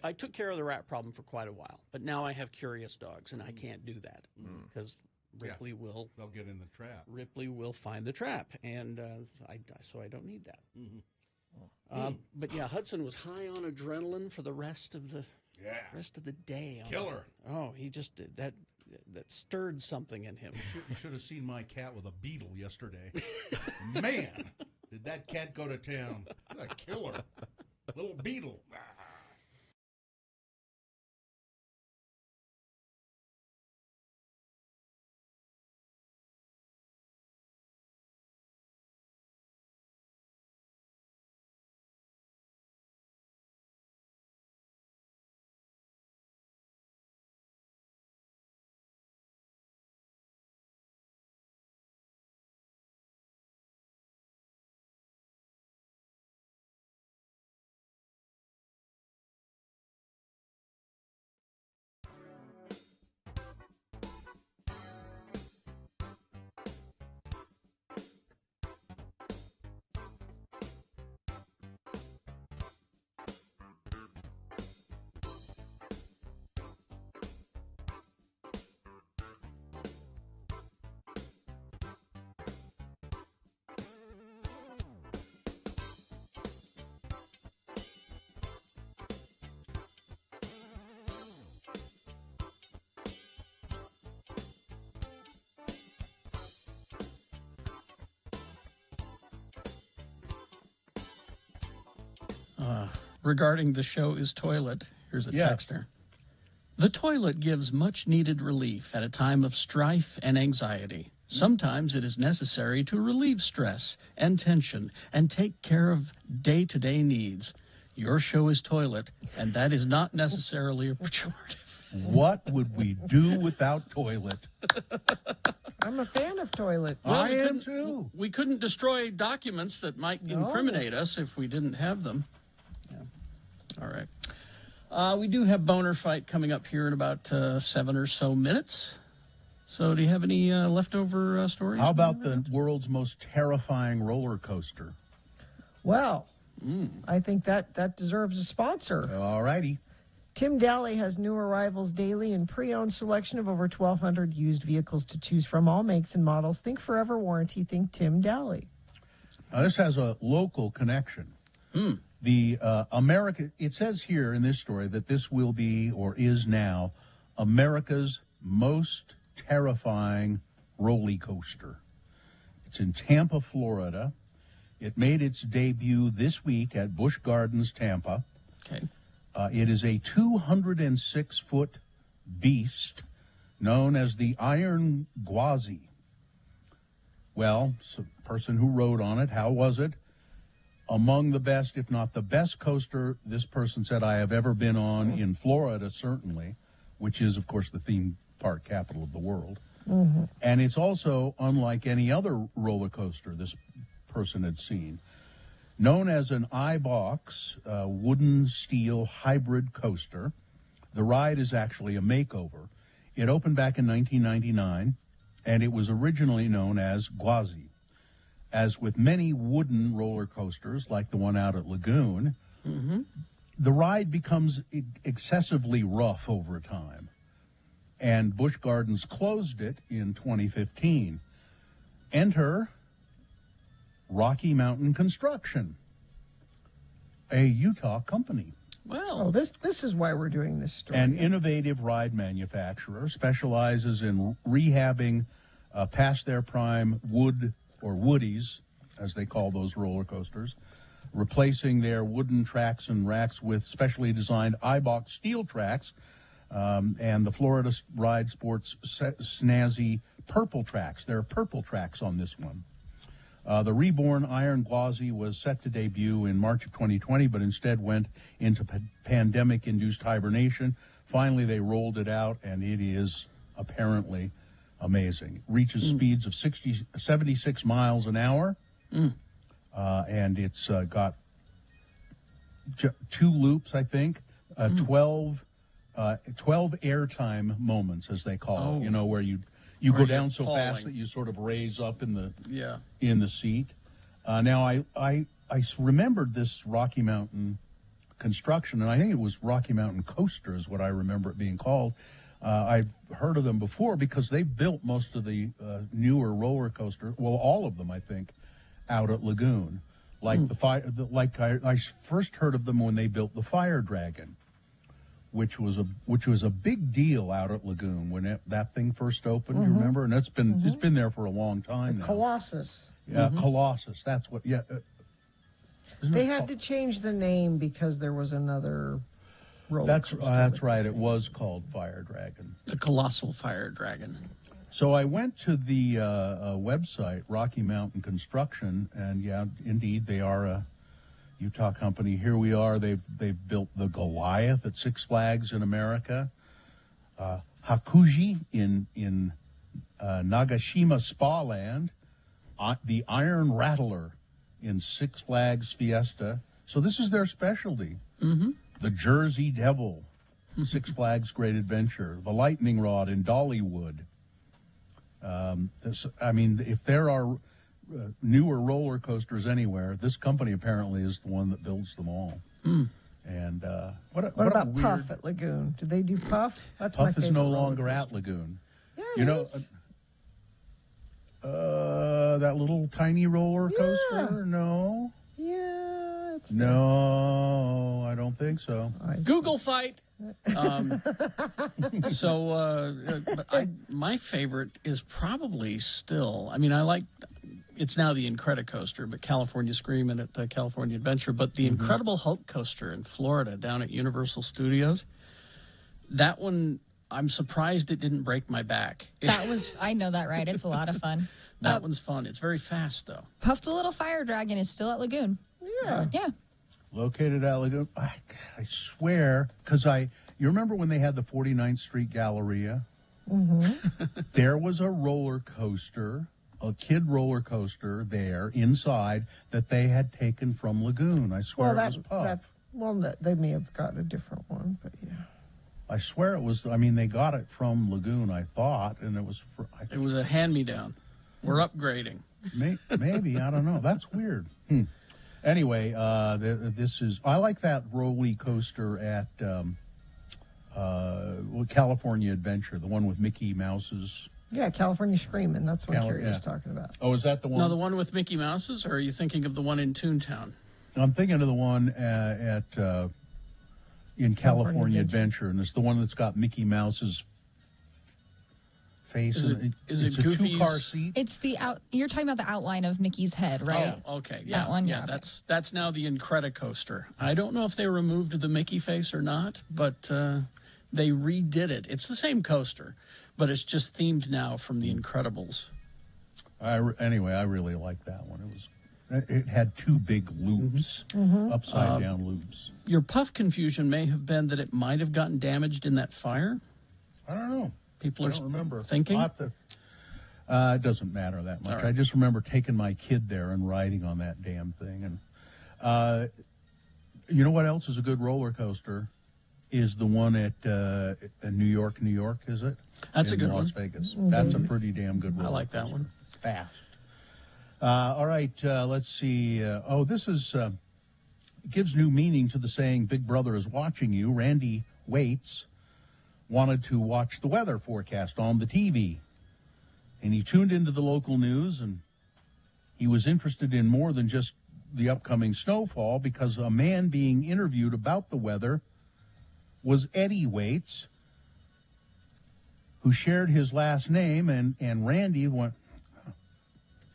I took care of the rat problem for quite a while. But now I have curious dogs, and I can't do that because Ripley will... They'll get in the trap. Ripley will find the trap, and so I don't need that. But, yeah, Hudson was high on adrenaline for the rest of the... rest of the day. Killer. He just did that. That stirred something in him. You should have seen my cat with a beetle yesterday. Man, did that cat go to town? A killer. Little beetle. Regarding the show is toilet, here's a texter. The toilet gives much needed relief at a time of strife and anxiety. Sometimes it is necessary to relieve stress and tension and take care of day-to-day needs. Your show is toilet, and that is not necessarily a pejorative. What would we do without toilet? I'm a fan of toilet. I am too. We couldn't destroy documents that might incriminate us if we didn't have them. All right. We do have Boner Fight coming up here in about 7 or so minutes. So do you have any leftover stories? How about the world's most terrifying roller coaster? Well, I think that deserves a sponsor. All righty. Tim Daly has new arrivals daily and pre-owned selection of over 1,200 used vehicles to choose from, all makes and models. Think forever warranty, think Tim Daly. Now, this has a local connection. The it says here in this story that this will be, or is now, America's most terrifying roller coaster. It's in Tampa, Florida. It made its debut this week at Busch Gardens, Tampa. Okay. It is a 206-foot beast known as the Iron Gwazi. Well, the person who rode on it, how was it? Among the best, if not the best coaster, this person said, I have ever been on in Florida, certainly, which is, of course, the theme park capital of the world. Mm-hmm. And it's also unlike any other roller coaster this person had seen. Known as an iBox wooden steel hybrid coaster, the ride is actually a makeover. It opened back in 1999, and it was originally known as Gwazi. As with many wooden roller coasters, like the one out at Lagoon, the ride becomes excessively rough over time. And Busch Gardens closed it in 2015. Enter Rocky Mountain Construction, a Utah company. Well, this is why we're doing this story. An innovative ride manufacturer specializes in rehabbing past their prime wood or woodies, as they call those roller coasters, replacing their wooden tracks and racks with specially designed iBox steel tracks, and the Florida Ride Sports snazzy purple tracks. There are purple tracks on this one. The reborn Iron Gwazi was set to debut in March of 2020, but instead went into pandemic-induced hibernation. Finally, they rolled it out, and it is apparently amazing. It reaches speeds of 76 miles an hour, and it's got 2 loops, I think, 12 airtime moments, as they call it, where you go down so fast that you sort of raise up in the seat. Now, I remembered this Rocky Mountain Construction, and I think it was Rocky Mountain Coaster is what I remember it being called. I've heard of them before because they built most of the newer roller coasters, well, all of them, I think, out at Lagoon. Like I first heard of them when they built the Fire Dragon, which was a big deal out at Lagoon when that thing first opened. You remember? And it's been there for a long time now. Colossus. Yeah, Colossus. That's what. Yeah. They had to change the name because there was another roller coaster. That's right. It was called Fire Dragon. The Colossal Fire Dragon. So I went to the website, Rocky Mountain Construction, and yeah, indeed, they are a Utah company. Here we are. They've built the Goliath at Six Flags in America, Hakuji in Nagashima Spa Land, the Iron Rattler in Six Flags Fiesta. So this is their specialty. The Jersey Devil, Six Flags Great Adventure, the Lightning Rod in Dollywood. If there are newer roller coasters anywhere, this company apparently is the one that builds them all. And what about Puff at Lagoon? Do they do Puff? That's Puff my is no favorite longer roller at Lagoon. Yeah, you know, that little tiny roller coaster? Yeah. No. Yeah, it's No, I don't think so. Google fight. My favorite is probably still, it's now the Incredicoaster, but California Screamin' at the California Adventure, but the Incredible Hulk coaster in Florida down at Universal Studios, that one, I'm surprised it didn't break my back. I know that ride. It's a lot of fun. That one's fun. It's very fast, though. Puff the Little Fire Dragon is still at Lagoon. Yeah. Yeah. Located at Lagoon. I swear, because you remember when they had the 49th Street Galleria? There was a roller coaster, a kid roller coaster there inside that they had taken from Lagoon. I swear it was Puff. Well, they may have got a different one, but yeah. I swear it was. I mean, they got it from Lagoon, I thought, and it was. It was a hand-me-down. We're upgrading. Maybe, I don't know. That's weird. Anyway, this is. I like that roller coaster at California Adventure, the one with Mickey Mouse's. Yeah, California Screamin'. That's what Carrie yeah. was talking about. Oh, is that the one? No, the one with Mickey Mouse's, or are you thinking of the one in Toontown? I'm thinking of the one in California Adventure, and it's the one that's got Mickey Mouse's face. Is it it's a Goofy's? two-car seat. It's the out. You're talking about the outline of Mickey's head, right? Oh, okay. Yeah, That one, yeah. yeah. That's now the Incredicoaster. I don't know if they removed the Mickey face or not, but they redid it. It's the same coaster, but it's just themed now from the Incredibles. Anyway, I really like that one. It had two big loops, upside down loops. Your puff confusion may have been that it might have gotten damaged in that fire. I don't know. People I are don't remember. thinking. It doesn't matter that much. All right. I just remember taking my kid there and riding on that damn thing. And you know what else is a good roller coaster? Is the one at New York, is it? That's a in good Las one. Vegas. That's a pretty damn good roller I like that coaster. one. Fast. All right, let's see. This is gives new meaning to the saying "Big Brother is watching you." Randy Waits wanted to watch the weather forecast on the TV, and he tuned into the local news, and he was interested in more than just the upcoming snowfall, because a man being interviewed about the weather was Eddie Waits, who shared his last name, and Randy went,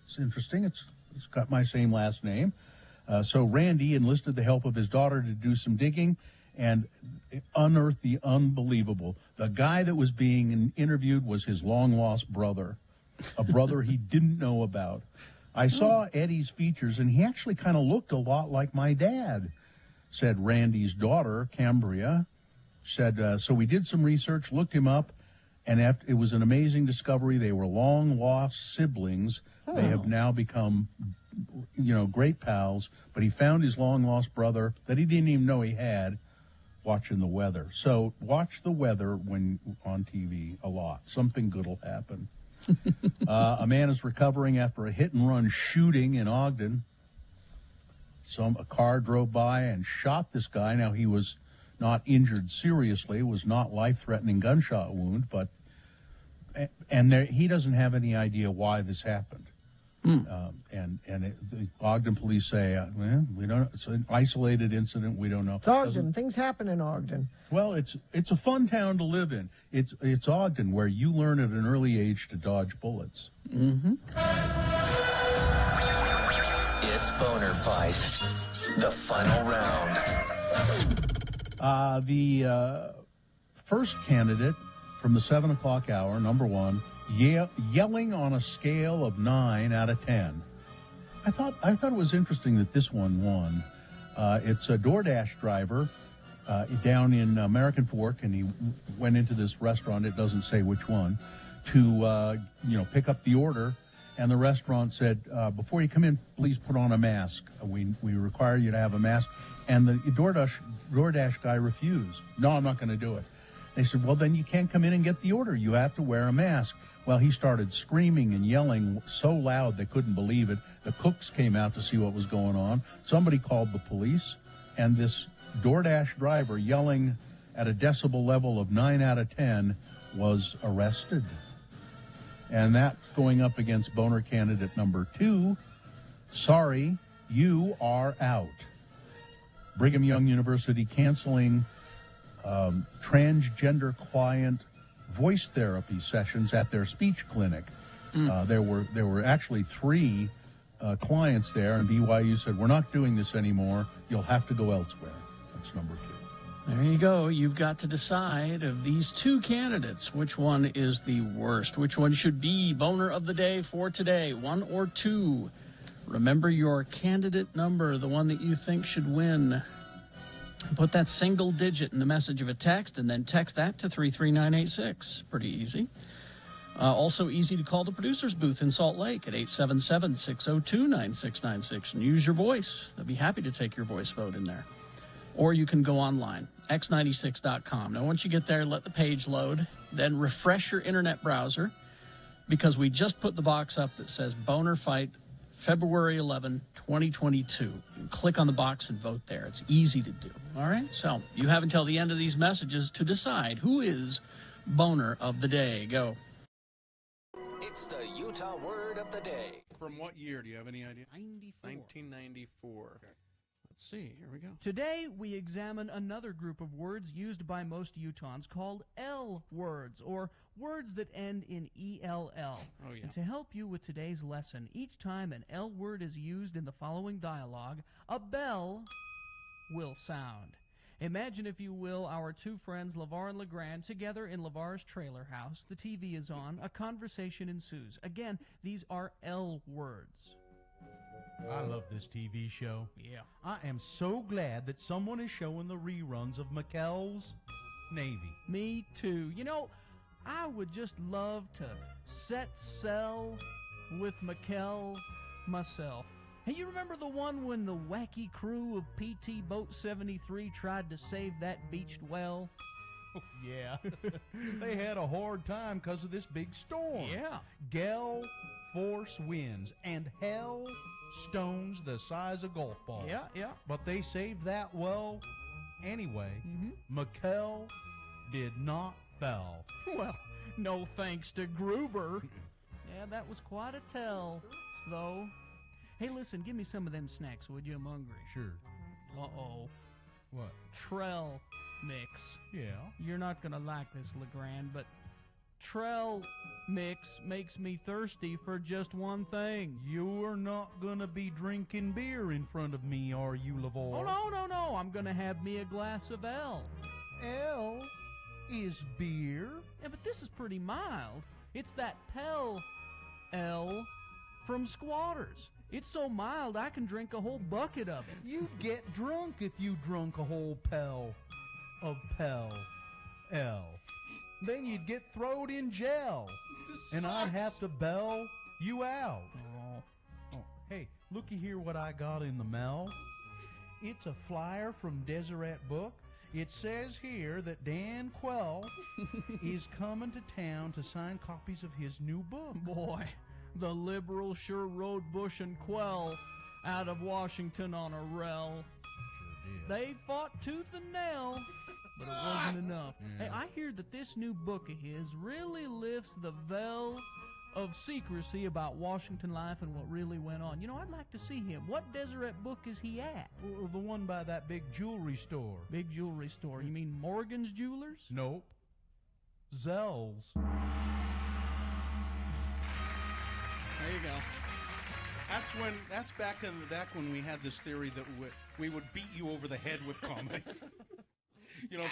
it's interesting. It's got my same last name. So Randy enlisted the help of his daughter to do some digging and unearthed the unbelievable. The guy that was being interviewed was his long-lost brother, a brother he didn't know about. I saw Eddie's features, and he actually kind of looked a lot like my dad, said Randy's daughter, Cambria. Said, so we did some research, looked him up, and it was an amazing discovery. They were long-lost siblings. They have now become, great pals. But he found his long-lost brother that he didn't even know he had watching the weather. So watch the weather when on TV a lot. Something good will happen. A man is recovering after a hit-and-run shooting in Ogden. A car drove by and shot this guy. Now, he was not injured seriously. It was not life-threatening gunshot wound, but he doesn't have any idea why this happened. The Ogden police say, we don't. It's an isolated incident. We don't know. It's Ogden. Things happen in Ogden. Well, it's a fun town to live in. It's Ogden, where you learn at an early age to dodge bullets. Mm-hmm. It's Boner Fight, the final round. The first candidate from the 7 o'clock hour, number one, yelling on a scale of 9 out of 10. I thought it was interesting that this one won. It's a DoorDash driver down in American Fork, and he went into this restaurant, it doesn't say which one, to pick up the order. And the restaurant said, before you come in, please put on a mask. We require you to have a mask. And the DoorDash guy refused. No, I'm not going to do it. They said, well, then you can't come in and get the order. You have to wear a mask. Well, he started screaming and yelling so loud they couldn't believe it. The cooks came out to see what was going on. Somebody called the police, and this DoorDash driver yelling at a decibel level of 9 out of 10 was arrested. And that's going up against boner candidate number 2. Sorry, you are out. Brigham Young University canceling transgender client voice therapy sessions at their speech clinic. There were actually 3 clients there, and BYU said, we're not doing this anymore. You'll have to go elsewhere. That's number 2. There you go. You've got to decide of these 2 candidates, which one is the worst, which one should be boner of the day for today, 1 or 2. Remember your candidate number, the one that you think should win. Put that single digit in the message of a text, and then text that to 33986. Pretty easy. Also easy to call the producer's booth in Salt Lake at 877-602-9696 and use your voice. They'll be happy to take your voice vote in there. or you can go online, x96.com. Now, once you get there, let the page load, then refresh your internet browser, because we just put the box up that says Boner Fight, February 11, 2022. You can click on the box and vote there. It's easy to do. All right? So you have until the end of these messages to decide who is Boner of the Day. Go. It's the Utah Word of the Day. From what year? Do you have any idea? 1994. Let's see. Here we go. Today, we examine another group of words used by most Utahns called L words, or words that end in ELL. Oh, yeah. And to help you with today's lesson, each time an L word is used in the following dialogue, a bell will sound. Imagine, if you will, our two friends, LeVar and LeGrand, together in LeVar's trailer house. The TV is on. A conversation ensues. Again, these are L words. I love this TV show. Yeah. I am so glad that someone is showing the reruns of McKell's Navy. Me too. You know, I would just love to set sail with McKell myself. Hey, you remember the one when the wacky crew of PT Boat 73 tried to save that beached well? Oh, yeah. They had a hard time because of this big storm. Yeah. Gale force winds and hell stones the size of golf balls. Yeah, yeah. But they saved that well anyway. McKell did not fell. Well, no thanks to Gruber. Yeah, that was quite a tell, though. Hey, listen, give me some of them snacks, would you? I'm hungry. Sure. Uh-oh. What? Trell mix. Yeah. You're not going to like this, LeGrand, but Trell mix makes me thirsty for just one thing. You're not going to be drinking beer in front of me, are you, LeVar? Oh, no. I'm going to have me a glass of L. L is beer? Yeah, but this is pretty mild. It's that Pell L from Squatters. It's so mild I can drink a whole bucket of it. You'd get drunk if you drunk a whole Pell of Pell L. Then you'd get throwed in jail. And I'd have to bail you out. Oh, hey, looky here what I got in the mail. It's a flyer from Deseret Book. It says here that Dan Quell is coming to town to sign copies of his new book. Boy, the liberals sure rode Bush and Quell out of Washington on a rel. Sure did. They fought tooth and nail, but it wasn't enough. Yeah. Hey, I hear that this new book of his really lifts the veil of secrecy about Washington life and what really went on. You know, I'd like to see him. What Deseret Book is he at? Well, the one by that big jewelry store. Big jewelry store. You mean Morgan's Jewelers? Nope. Zell's. There you go. That's back when we had this theory that we would beat you over the head with comedy. You know,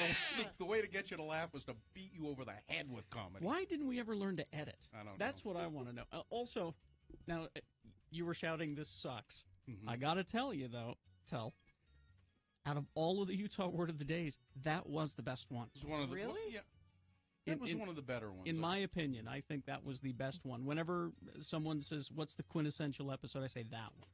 the way to get you to laugh was to beat you over the head with comedy. Why didn't we ever learn to edit? I don't know. That's what I want to know. Also, now, you were shouting, this sucks. I got to tell you, though, out of all of the Utah Word of the Days, that was the best one. It was one of the, Really? well, yeah. That was one of the better ones. In my opinion, I think that was the best one. Whenever someone says, what's the quintessential episode, I say that one.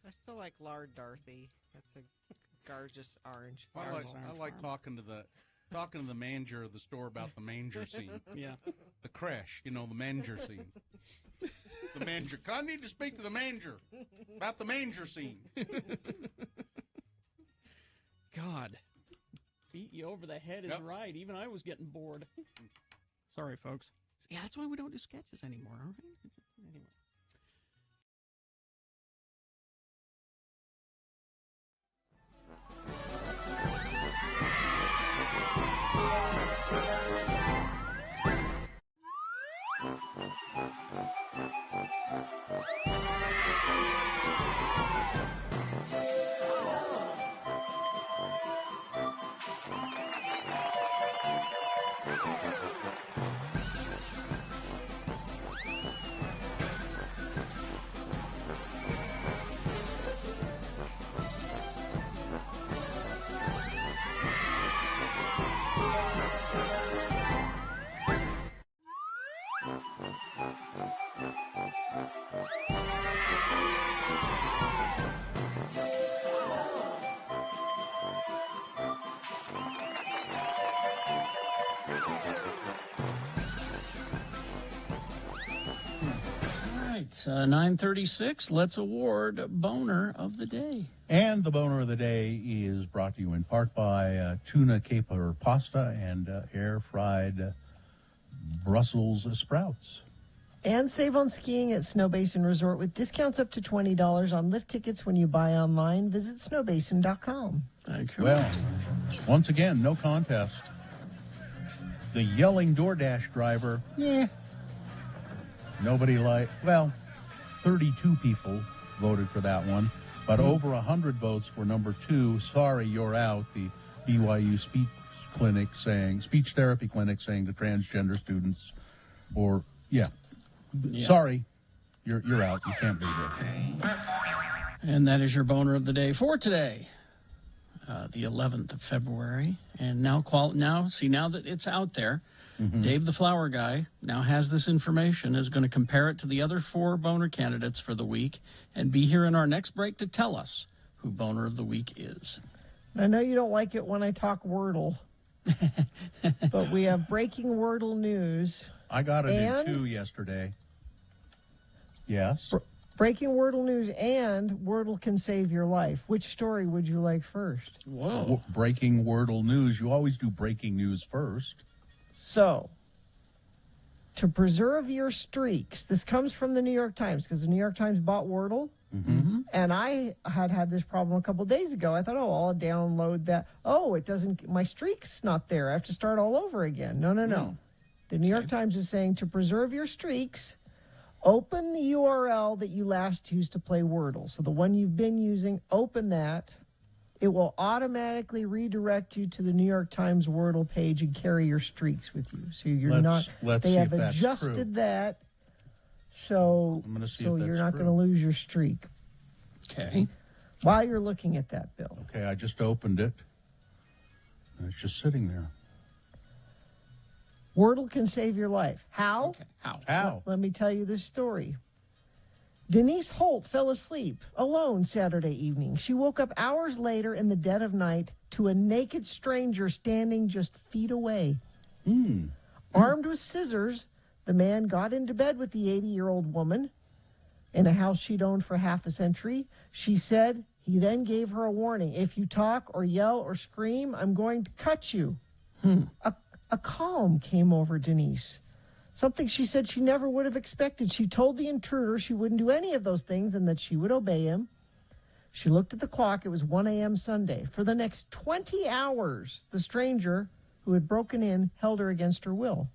I still like Lard Dorothy. That's a gorgeous orange. I like talking to the manager of the store about the manger scene. Yeah. The creche, you know, the manger scene. The manger. I need to speak to the manger about the manger scene. God. Beat you over the head is right. Even I was getting bored. Sorry, folks. Yeah, that's why we don't do sketches anymore, all right? Anyway. right, 9:36. Let's award Boner of the Day. And the boner of the day is brought to you in part by tuna caper pasta and air-fried Brussels sprouts. And save on skiing at Snow Basin Resort with discounts up to $20 on lift tickets when you buy online. Visit snowbasin.com. Thank you. Well, once again, no contest. The yelling DoorDash driver, nobody 32 people voted for that one, but over 100 votes for number 2. Sorry, you're out. The BYU speech therapy clinic saying to transgender students, sorry, you're out. You can't be here. And that is your Boner of the Day for today, the 11th of February. And now that it's out there, Dave the Flower Guy now has this information, is going to compare it to the other 4 Boner candidates for the week, and be here in our next break to tell us who Boner of the Week is. I know you don't like it when I talk Wordle, but we have breaking Wordle news. I got it in 2 yesterday. Yes. Breaking Wordle news and Wordle can save your life. Which story would you like first? Whoa. Breaking Wordle news. You always do breaking news first. So, to preserve your streaks, this comes from the New York Times, because the New York Times bought Wordle. And I had this problem a couple days ago. I thought, I'll download that. It doesn't, my streak's not there. I have to start all over again. No. The New York Times is saying to preserve your streaks, open the URL that you last used to play Wordle. So the one you've been using, open that. It will automatically redirect you to the New York Times Wordle page and carry your streaks with you. So let's they see have if that's adjusted true. that. So, I'm gonna see so if you're that's not true. going to lose your streak. Okay. While you're looking at that, Bill. Okay, I just opened it. And it's just sitting there. Wordle can save your life. How? Okay. How? How? Let me tell you this story. Denise Holt fell asleep alone Saturday evening. She woke up hours later in the dead of night to a naked stranger standing just feet away. Armed with scissors, the man got into bed with the 80-year-old woman in a house she'd owned for half a century. She said he then gave her a warning. If you talk or yell or scream, I'm going to cut you. A calm came over Denise. Something she said she never would have expected. She told the intruder she wouldn't do any of those things and that she would obey him. She looked at the clock. It was 1 a.m. Sunday. For the next 20 hours, the stranger who had broken in held her against her will.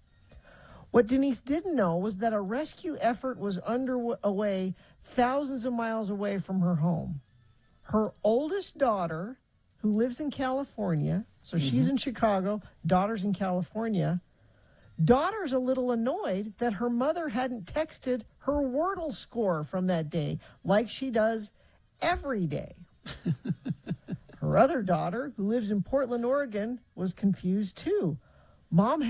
What Denise didn't know was that a rescue effort was underway thousands of miles away from her home. Her oldest daughter, who lives in California, so she's in Chicago, daughter's in California. Daughter's a little annoyed that her mother hadn't texted her Wordle score from that day, like she does every day. Her other daughter, who lives in Portland, Oregon, was confused too. Mom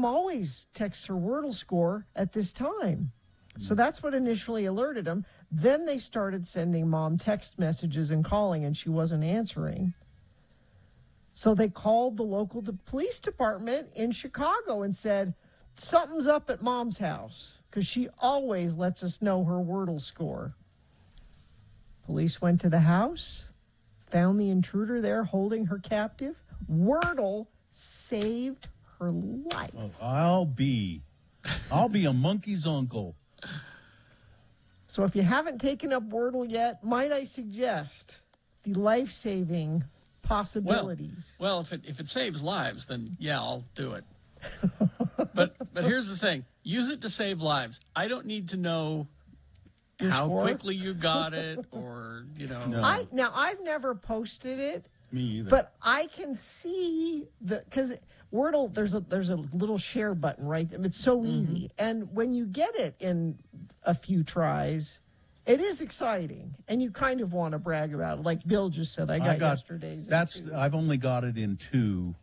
always texts her Wordle score at this time. So that's what initially alerted them. Then they started sending Mom text messages and calling, and she wasn't answering. So they called the local police department in Chicago and said, something's up at Mom's house, because she always lets us know her Wordle score. Police went to the house, found the intruder there holding her captive. Wordle saved her life. I'll be a monkey's uncle. So if you haven't taken up Wordle yet, might I suggest the life-saving possibilities? Well, if it saves lives, then yeah, I'll do it. But here's the thing: use it to save lives. I don't need to know Your how score? quickly you got it, or No. I've never posted it. Me either. But I can see because Wordle, there's a little share button, right? It's so easy, and when you get it in a few tries, it is exciting, and you kind of want to brag about it. Like Bill just said, I got yesterday's. I've only got it in 2.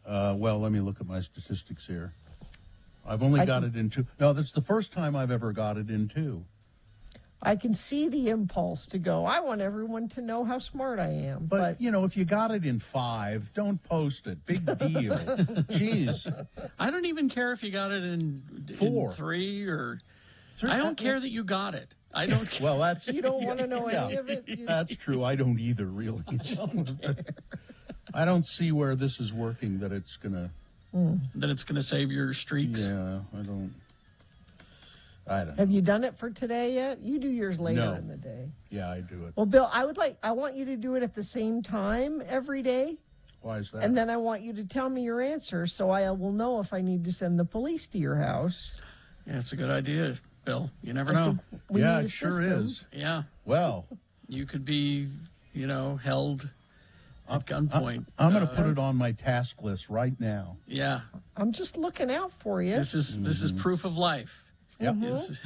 Well, let me look at my statistics here. I've only got it in 2. No, that's the first time I've ever got it in 2. I can see the impulse to go, I want everyone to know how smart I am. But if you got it in 5, don't post it. Big deal. Jeez. I don't even care if you got it in 4. 3 or I don't care that you got it. I don't care. Well, that's You don't want to know any of it? That's true. I don't either, really. I don't see where this is working. That it's gonna. That it's going to save your streaks. Yeah, I don't. Have you done it for today yet? You do yours later No. in the day. Yeah, I do it. Well, Bill, I want you to do it at the same time every day. Why is that? And then I want you to tell me your answer so I will know if I need to send the police to your house. Yeah, it's a good idea, Bill. You never know. We Yeah, need a it sure system. is. Yeah. Well, You could be, held at gunpoint. I'm going to put it on my task list right now. Yeah. I'm just looking out for you. This is proof of life. Yep. This-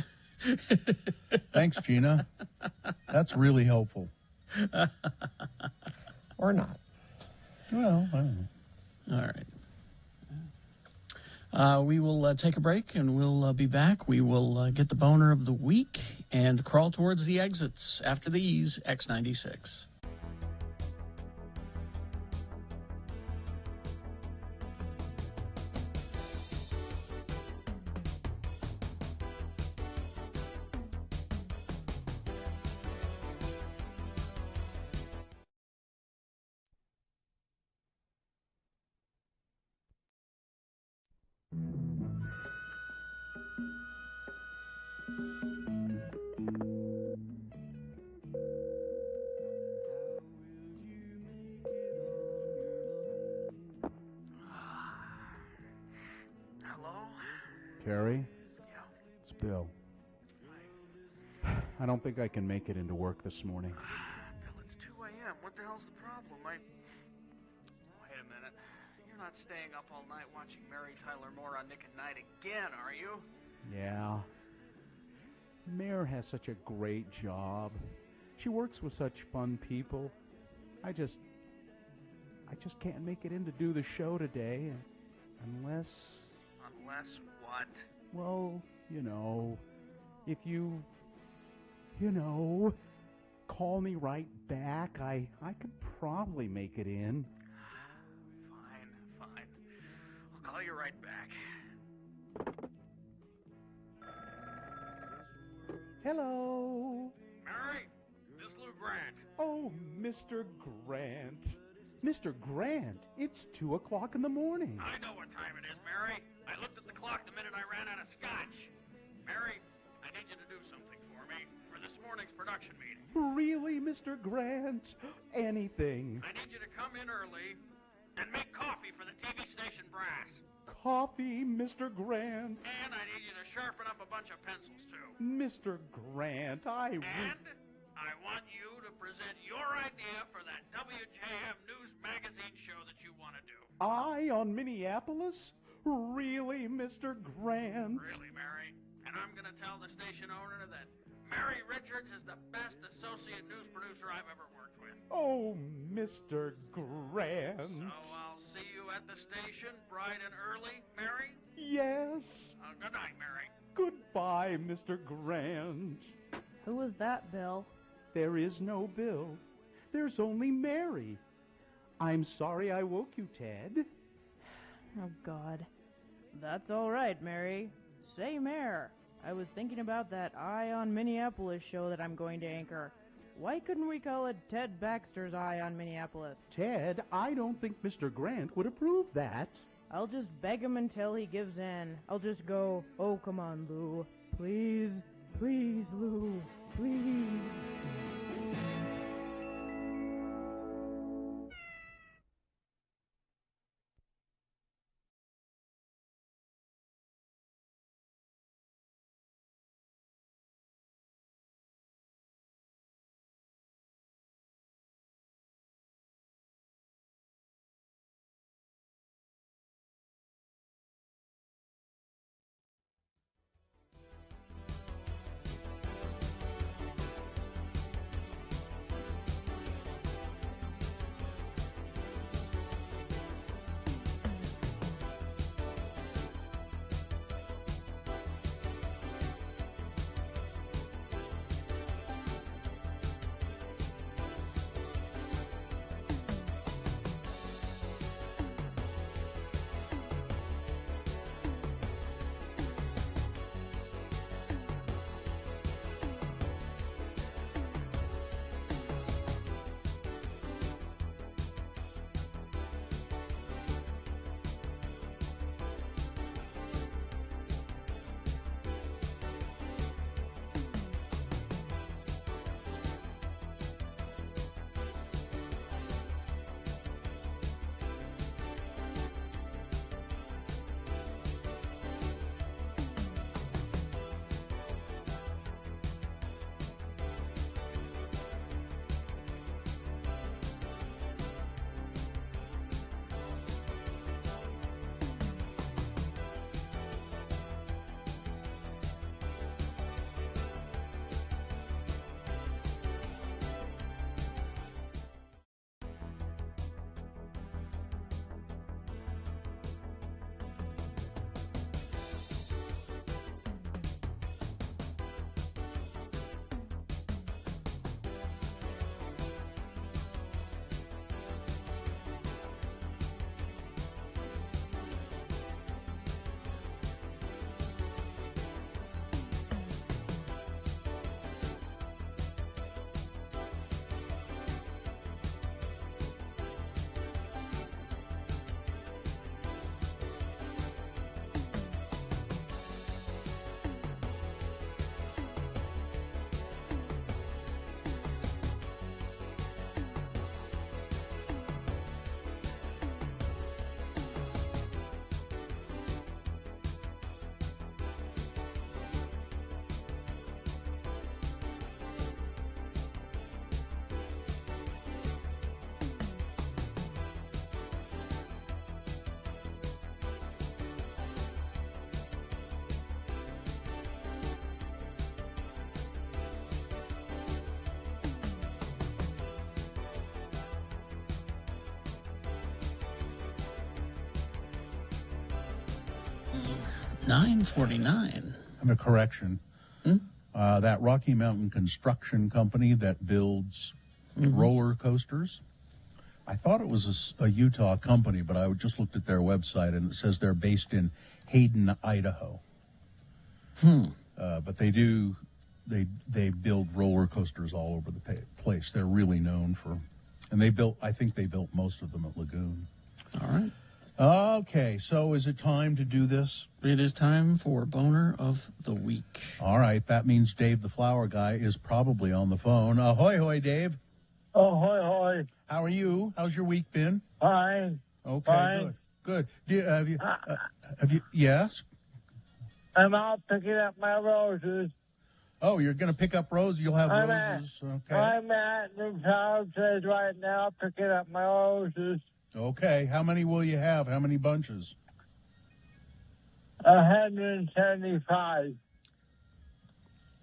Thanks, Gina. That's really helpful. Or not. Well, I don't know. All right. We will take a break and we'll be back. We will get the boner of the week and crawl towards the exits after these X96. Carrie? It's Bill. I don't think I can make it into work this morning. Bill, it's 2 a.m. What the hell's the problem? Wait a minute. You're not staying up all night watching Mary Tyler Moore on Nick at Night again, are you? Yeah. Mayor has such a great job. She works with such fun people. I just can't make it in to do the show today unless, Unless what? well, if you call me right back, I could probably make it in. Fine. I'll call you right back. Hello. Mary, this Lou Grant. Oh, Mr. Grant. Mr. Grant, it's 2 o'clock in the morning. I know what time it is, Mary. I looked at the clock the minute I ran out of scotch. Mary, I need you to do something for me for this morning's production meeting. Really, Mr. Grant? Anything. I need you to come in early and make coffee for the TV station brass. Coffee, Mr. Grant. And I need you to sharpen up a bunch of pencils, too. Mr. Grant, And I want you to present your idea for that WJM News Magazine show that you want to do. Eye on Minneapolis? Really, Mr. Grant? Really, Mary? And I'm going to tell the station owner that Mary Richards is the best associate news producer I've ever worked with. Oh, Mr. Grant. So I'll see you at the station bright and early, Mary? Yes. Good night, Mary. Goodbye, Mr. Grant. Who was that, Bill? There is no Bill. There's only Mary. I'm sorry I woke you, Ted. Oh, God. That's all right, Mary. Same here. I was thinking about that Eye on Minneapolis show that I'm going to anchor. Why couldn't we call it Ted Baxter's Eye on Minneapolis? Ted, I don't think Mr. Grant would approve that. I'll just beg him until he gives in. I'll just go, oh, come on, Lou. Please, please, Lou. Please. 9:49. I have a correction. That Rocky Mountain Construction Company that builds roller coasters, I thought it was a Utah company, but I just looked at their website and it says they're based in Hayden, Idaho. But they build roller coasters all over the place. They're really known for, and I think they built most of them at Lagoon. All right. Okay, so is it time to do this? It is time for Boner of the Week. All right, that means Dave the Flower Guy is probably on the phone. Ahoy, hoy, Dave. Oh, hoy, hoy. How are you? How's your week been? Fine. Okay, Fine. good. Have you? Yes. I'm out picking up my roses. Oh, you're going to pick up roses. You'll have I'm roses. Okay. I'm at New Palisades right now picking up my roses. Okay. How many will you have? How many bunches? 175.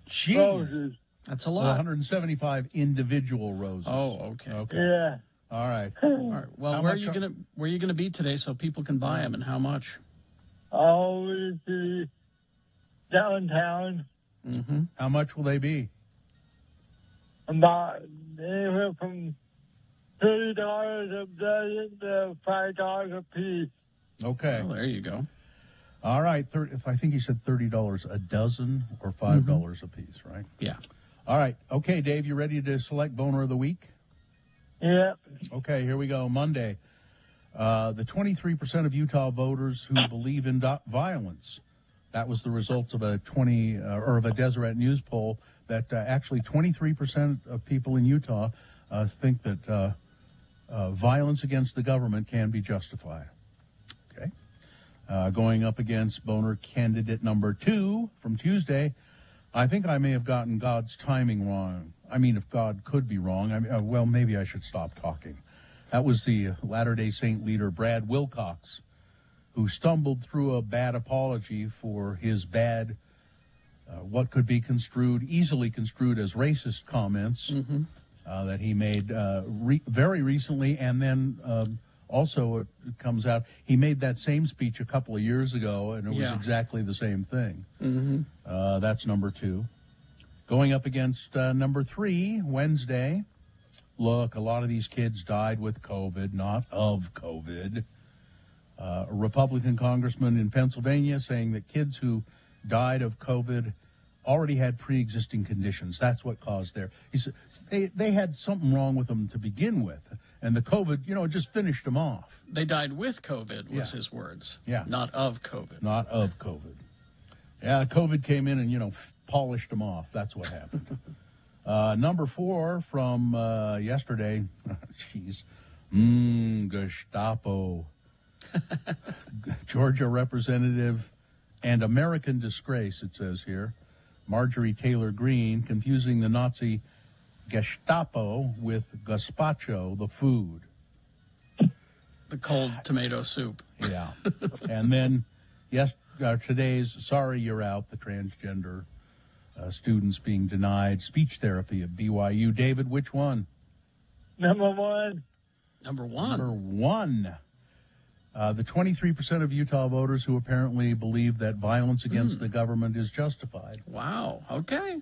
Jeez. Roses. That's a lot. 175 individual roses. Oh, okay. Okay. Yeah. All right. All right. Well, How where are much you gonna be today so people can buy them, and how much? Oh, it's downtown. Mm-hmm. How much will they be? About anywhere from $30 a dozen to $5 a piece. Okay. Well, there you go. All right. I think you said $30 a dozen or $5 a piece, right? Yeah. All right. Okay, Dave, you ready to select Boner of the Week? Yep. Okay, here we go. Monday. The 23% of Utah voters who believe in violence. That was the results of a Deseret News poll that actually 23% of people in Utah think that violence against the government can be justified. Okay. Going up against Boner candidate number 2 from Tuesday, I think I may have gotten God's timing wrong. I mean, if God could be wrong, well, maybe I should stop talking. That was the Latter-day Saint leader, Brad Wilcox, who stumbled through a bad apology for his bad, what could be easily construed as racist comments that he made very recently. And then also it comes out, he made that same speech a couple of years ago, and it was exactly the same thing. That's number 2. Going up against number 3, Wednesday. Look, a lot of these kids died with COVID, not of COVID. A Republican congressman in Pennsylvania saying that kids who died of COVID already had pre-existing conditions. That's what caused he said they had something wrong with them to begin with, and the COVID, just finished them off. They died with COVID, was his words. Yeah. Not of COVID. Not of COVID. Yeah, COVID came in and, polished them off. That's what happened. Number 4 from yesterday. Jeez. Gestapo. Georgia representative and American disgrace, it says here. Marjorie Taylor Greene confusing the Nazi Gestapo with gazpacho, the food. The cold tomato soup. Yeah. And then, today's Sorry You're Out, the transgender students being denied speech therapy at BYU. David, which one? Number 1. Number 1. Number 1. The 23% of Utah voters who apparently believe that violence against the government is justified. Wow. Okay.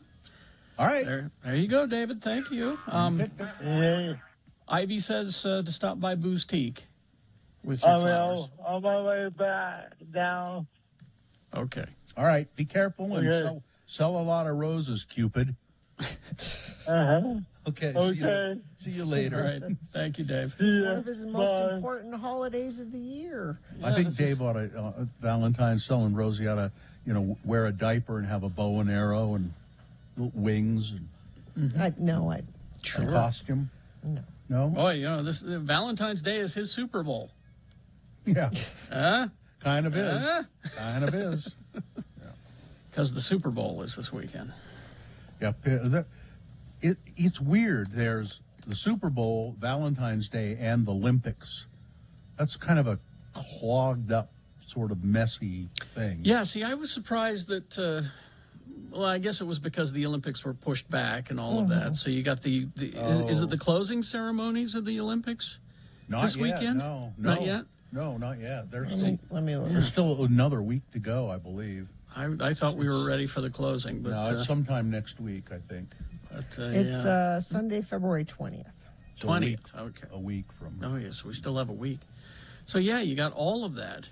All right. There you go, David. Thank you. Ivy says to stop by Boostique with your flowers. On my way back down. Okay. All right. Be careful and sell a lot of roses, Cupid. Okay. See you later. All right. Thank you, Dave. It's one of his most important holidays of the year. I think Dave ought to, Valentine's selling Rosie ought to, wear a diaper and have a bow and arrow and wings and Sure. a costume. No. Boy, this Valentine's Day is his Super Bowl. Yeah. Kind of is. Kind of is. Because the Super Bowl is this weekend. Yeah. It's weird. There's the Super Bowl, Valentine's Day, and the Olympics. That's kind of a clogged up, sort of messy thing. Yeah, see, I was surprised that, I guess it was because the Olympics were pushed back and all of that. So you got is it the closing ceremonies of the Olympics Not this yet, weekend? No. Not yet? No, not yet. Let me look. There's still another week to go, I believe. I thought we were ready for the closing, but No, it's sometime next week, I think. But, It's Sunday, February 20th. So 20th. Okay. A week from. Oh, yes, we still have a week. So, yeah, you got all of that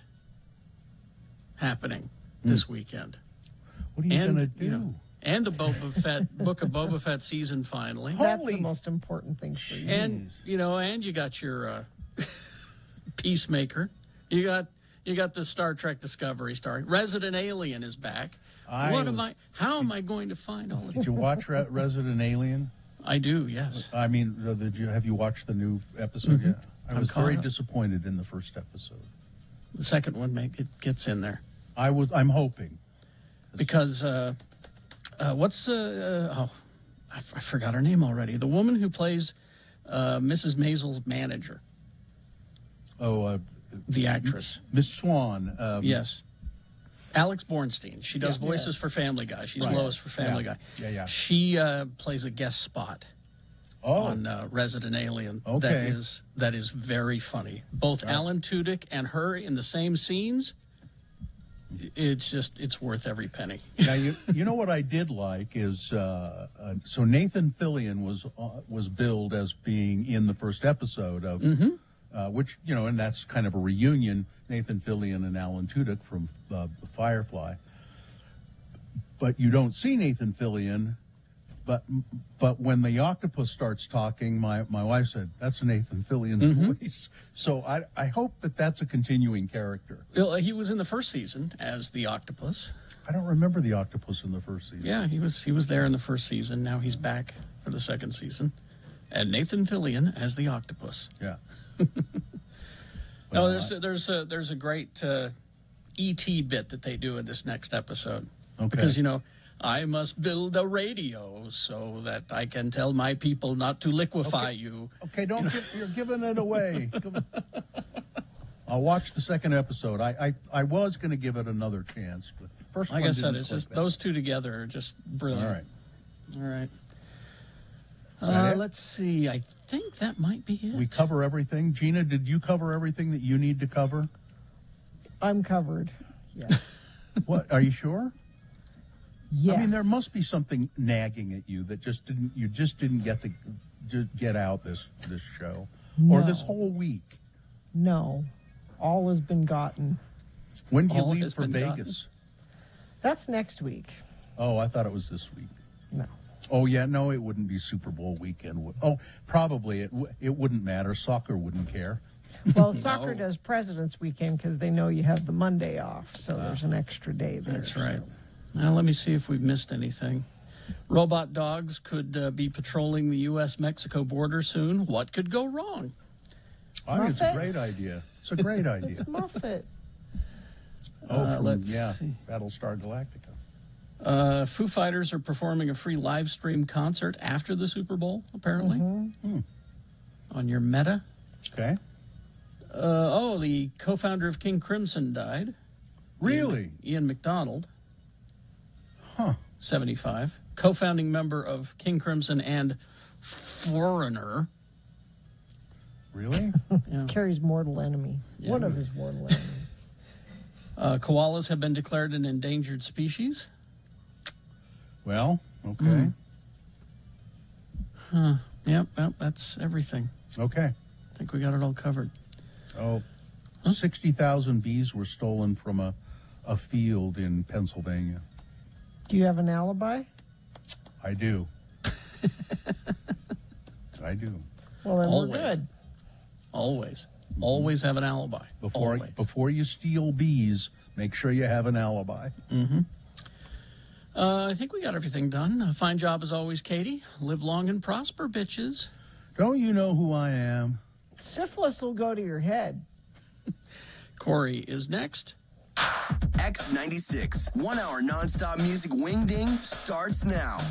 happening this weekend. What are you going to do? You know, and the Boba Fett Book of Boba Fett season finally. That's the most important thing for you. And and you got your Peacemaker. You got the Star Trek Discovery starring. Resident Alien is back. How am I going to find all of Did you watch Resident Alien? I do, yes. I mean, have you watched the new episode yet? I I'm was caught very up. disappointed in the first episode. The second one it gets in there. I'm hoping. Because what's I forgot her name already. The woman who plays Mrs. Maisel's manager. Oh, the actress, Miss Swan. Yes, Alex Bornstein. She does Yeah. voices Yes. for Family Guy. She's Right. Lois for Family Yeah. Guy. Yeah. She plays a guest spot on Resident Alien. Okay. That is very funny. Both Alan Tudyk and her in the same scenes. It's worth every penny. Now you know what I did like is so Nathan Fillion was billed as being in the first episode of which and that's kind of a reunion. Nathan Fillion and Alan Tudyk from Firefly, but you don't see Nathan Fillion. But when the octopus starts talking, my wife said that's Nathan Fillion's voice. So I hope that's a continuing character. Well, he was in the first season as the octopus. I don't remember the octopus in the first season. Yeah, he was there in the first season. Now he's back for the second season, and Nathan Fillion as the octopus. Yeah. No, there's a great E.T. bit that they do in this next episode. Okay. Because I must build a radio so that I can tell my people not to liquefy you. Okay, you're giving it away. I'll watch the second episode. I was going to give it another chance, but first Like one I said, didn't it's click just that. those two together are just brilliant. All right. All right. that it? Let's see. I think that might be it. We cover everything. Gina, did you cover everything that you need to cover? I'm covered. Yeah. What? Are you sure? Yeah. I mean, there must be something nagging at you that you just didn't get to get out this show or this whole week. No. All has been gotten. When do you All leave has for been Vegas? gotten. That's next week. Oh, I thought it was this week. No. Oh yeah, no, it wouldn't be Super Bowl weekend. Oh, probably it wouldn't matter. Soccer wouldn't care. Well, soccer does President's Weekend because they know you have the Monday off, so there's an extra day there. That's right. Now, let me see if we've missed anything. Robot dogs could be patrolling the U.S.-Mexico border soon. What could go wrong? I think it's a Muffet? great idea. It's a great idea. It's Muffet. Let's see. Battlestar Galactica. Foo Fighters are performing a free live stream concert after the Super Bowl, apparently, on your Meta. Okay. The co-founder of King Crimson died. Really? Ian McDonald. Huh. 75. Co-founding member of King Crimson and Foreigner. Really? It's Carrie's mortal enemy. Yeah. One of his mortal enemies. Koalas have been declared an endangered species. Well, okay. Huh. Yep, that's everything. Okay. I think we got it all covered. Oh, 60,000 bees were stolen from a field in Pennsylvania. Do you have an alibi? I do. I do. Well, then Always. we're good. Always have an alibi. Before you steal bees, make sure you have an alibi. Mm-hmm. I think we got everything done. A fine job as always, Katie. Live long and prosper, bitches. Don't you know who I am? Syphilis will go to your head. Corey is next. X96, 1 hour nonstop music wingding starts now.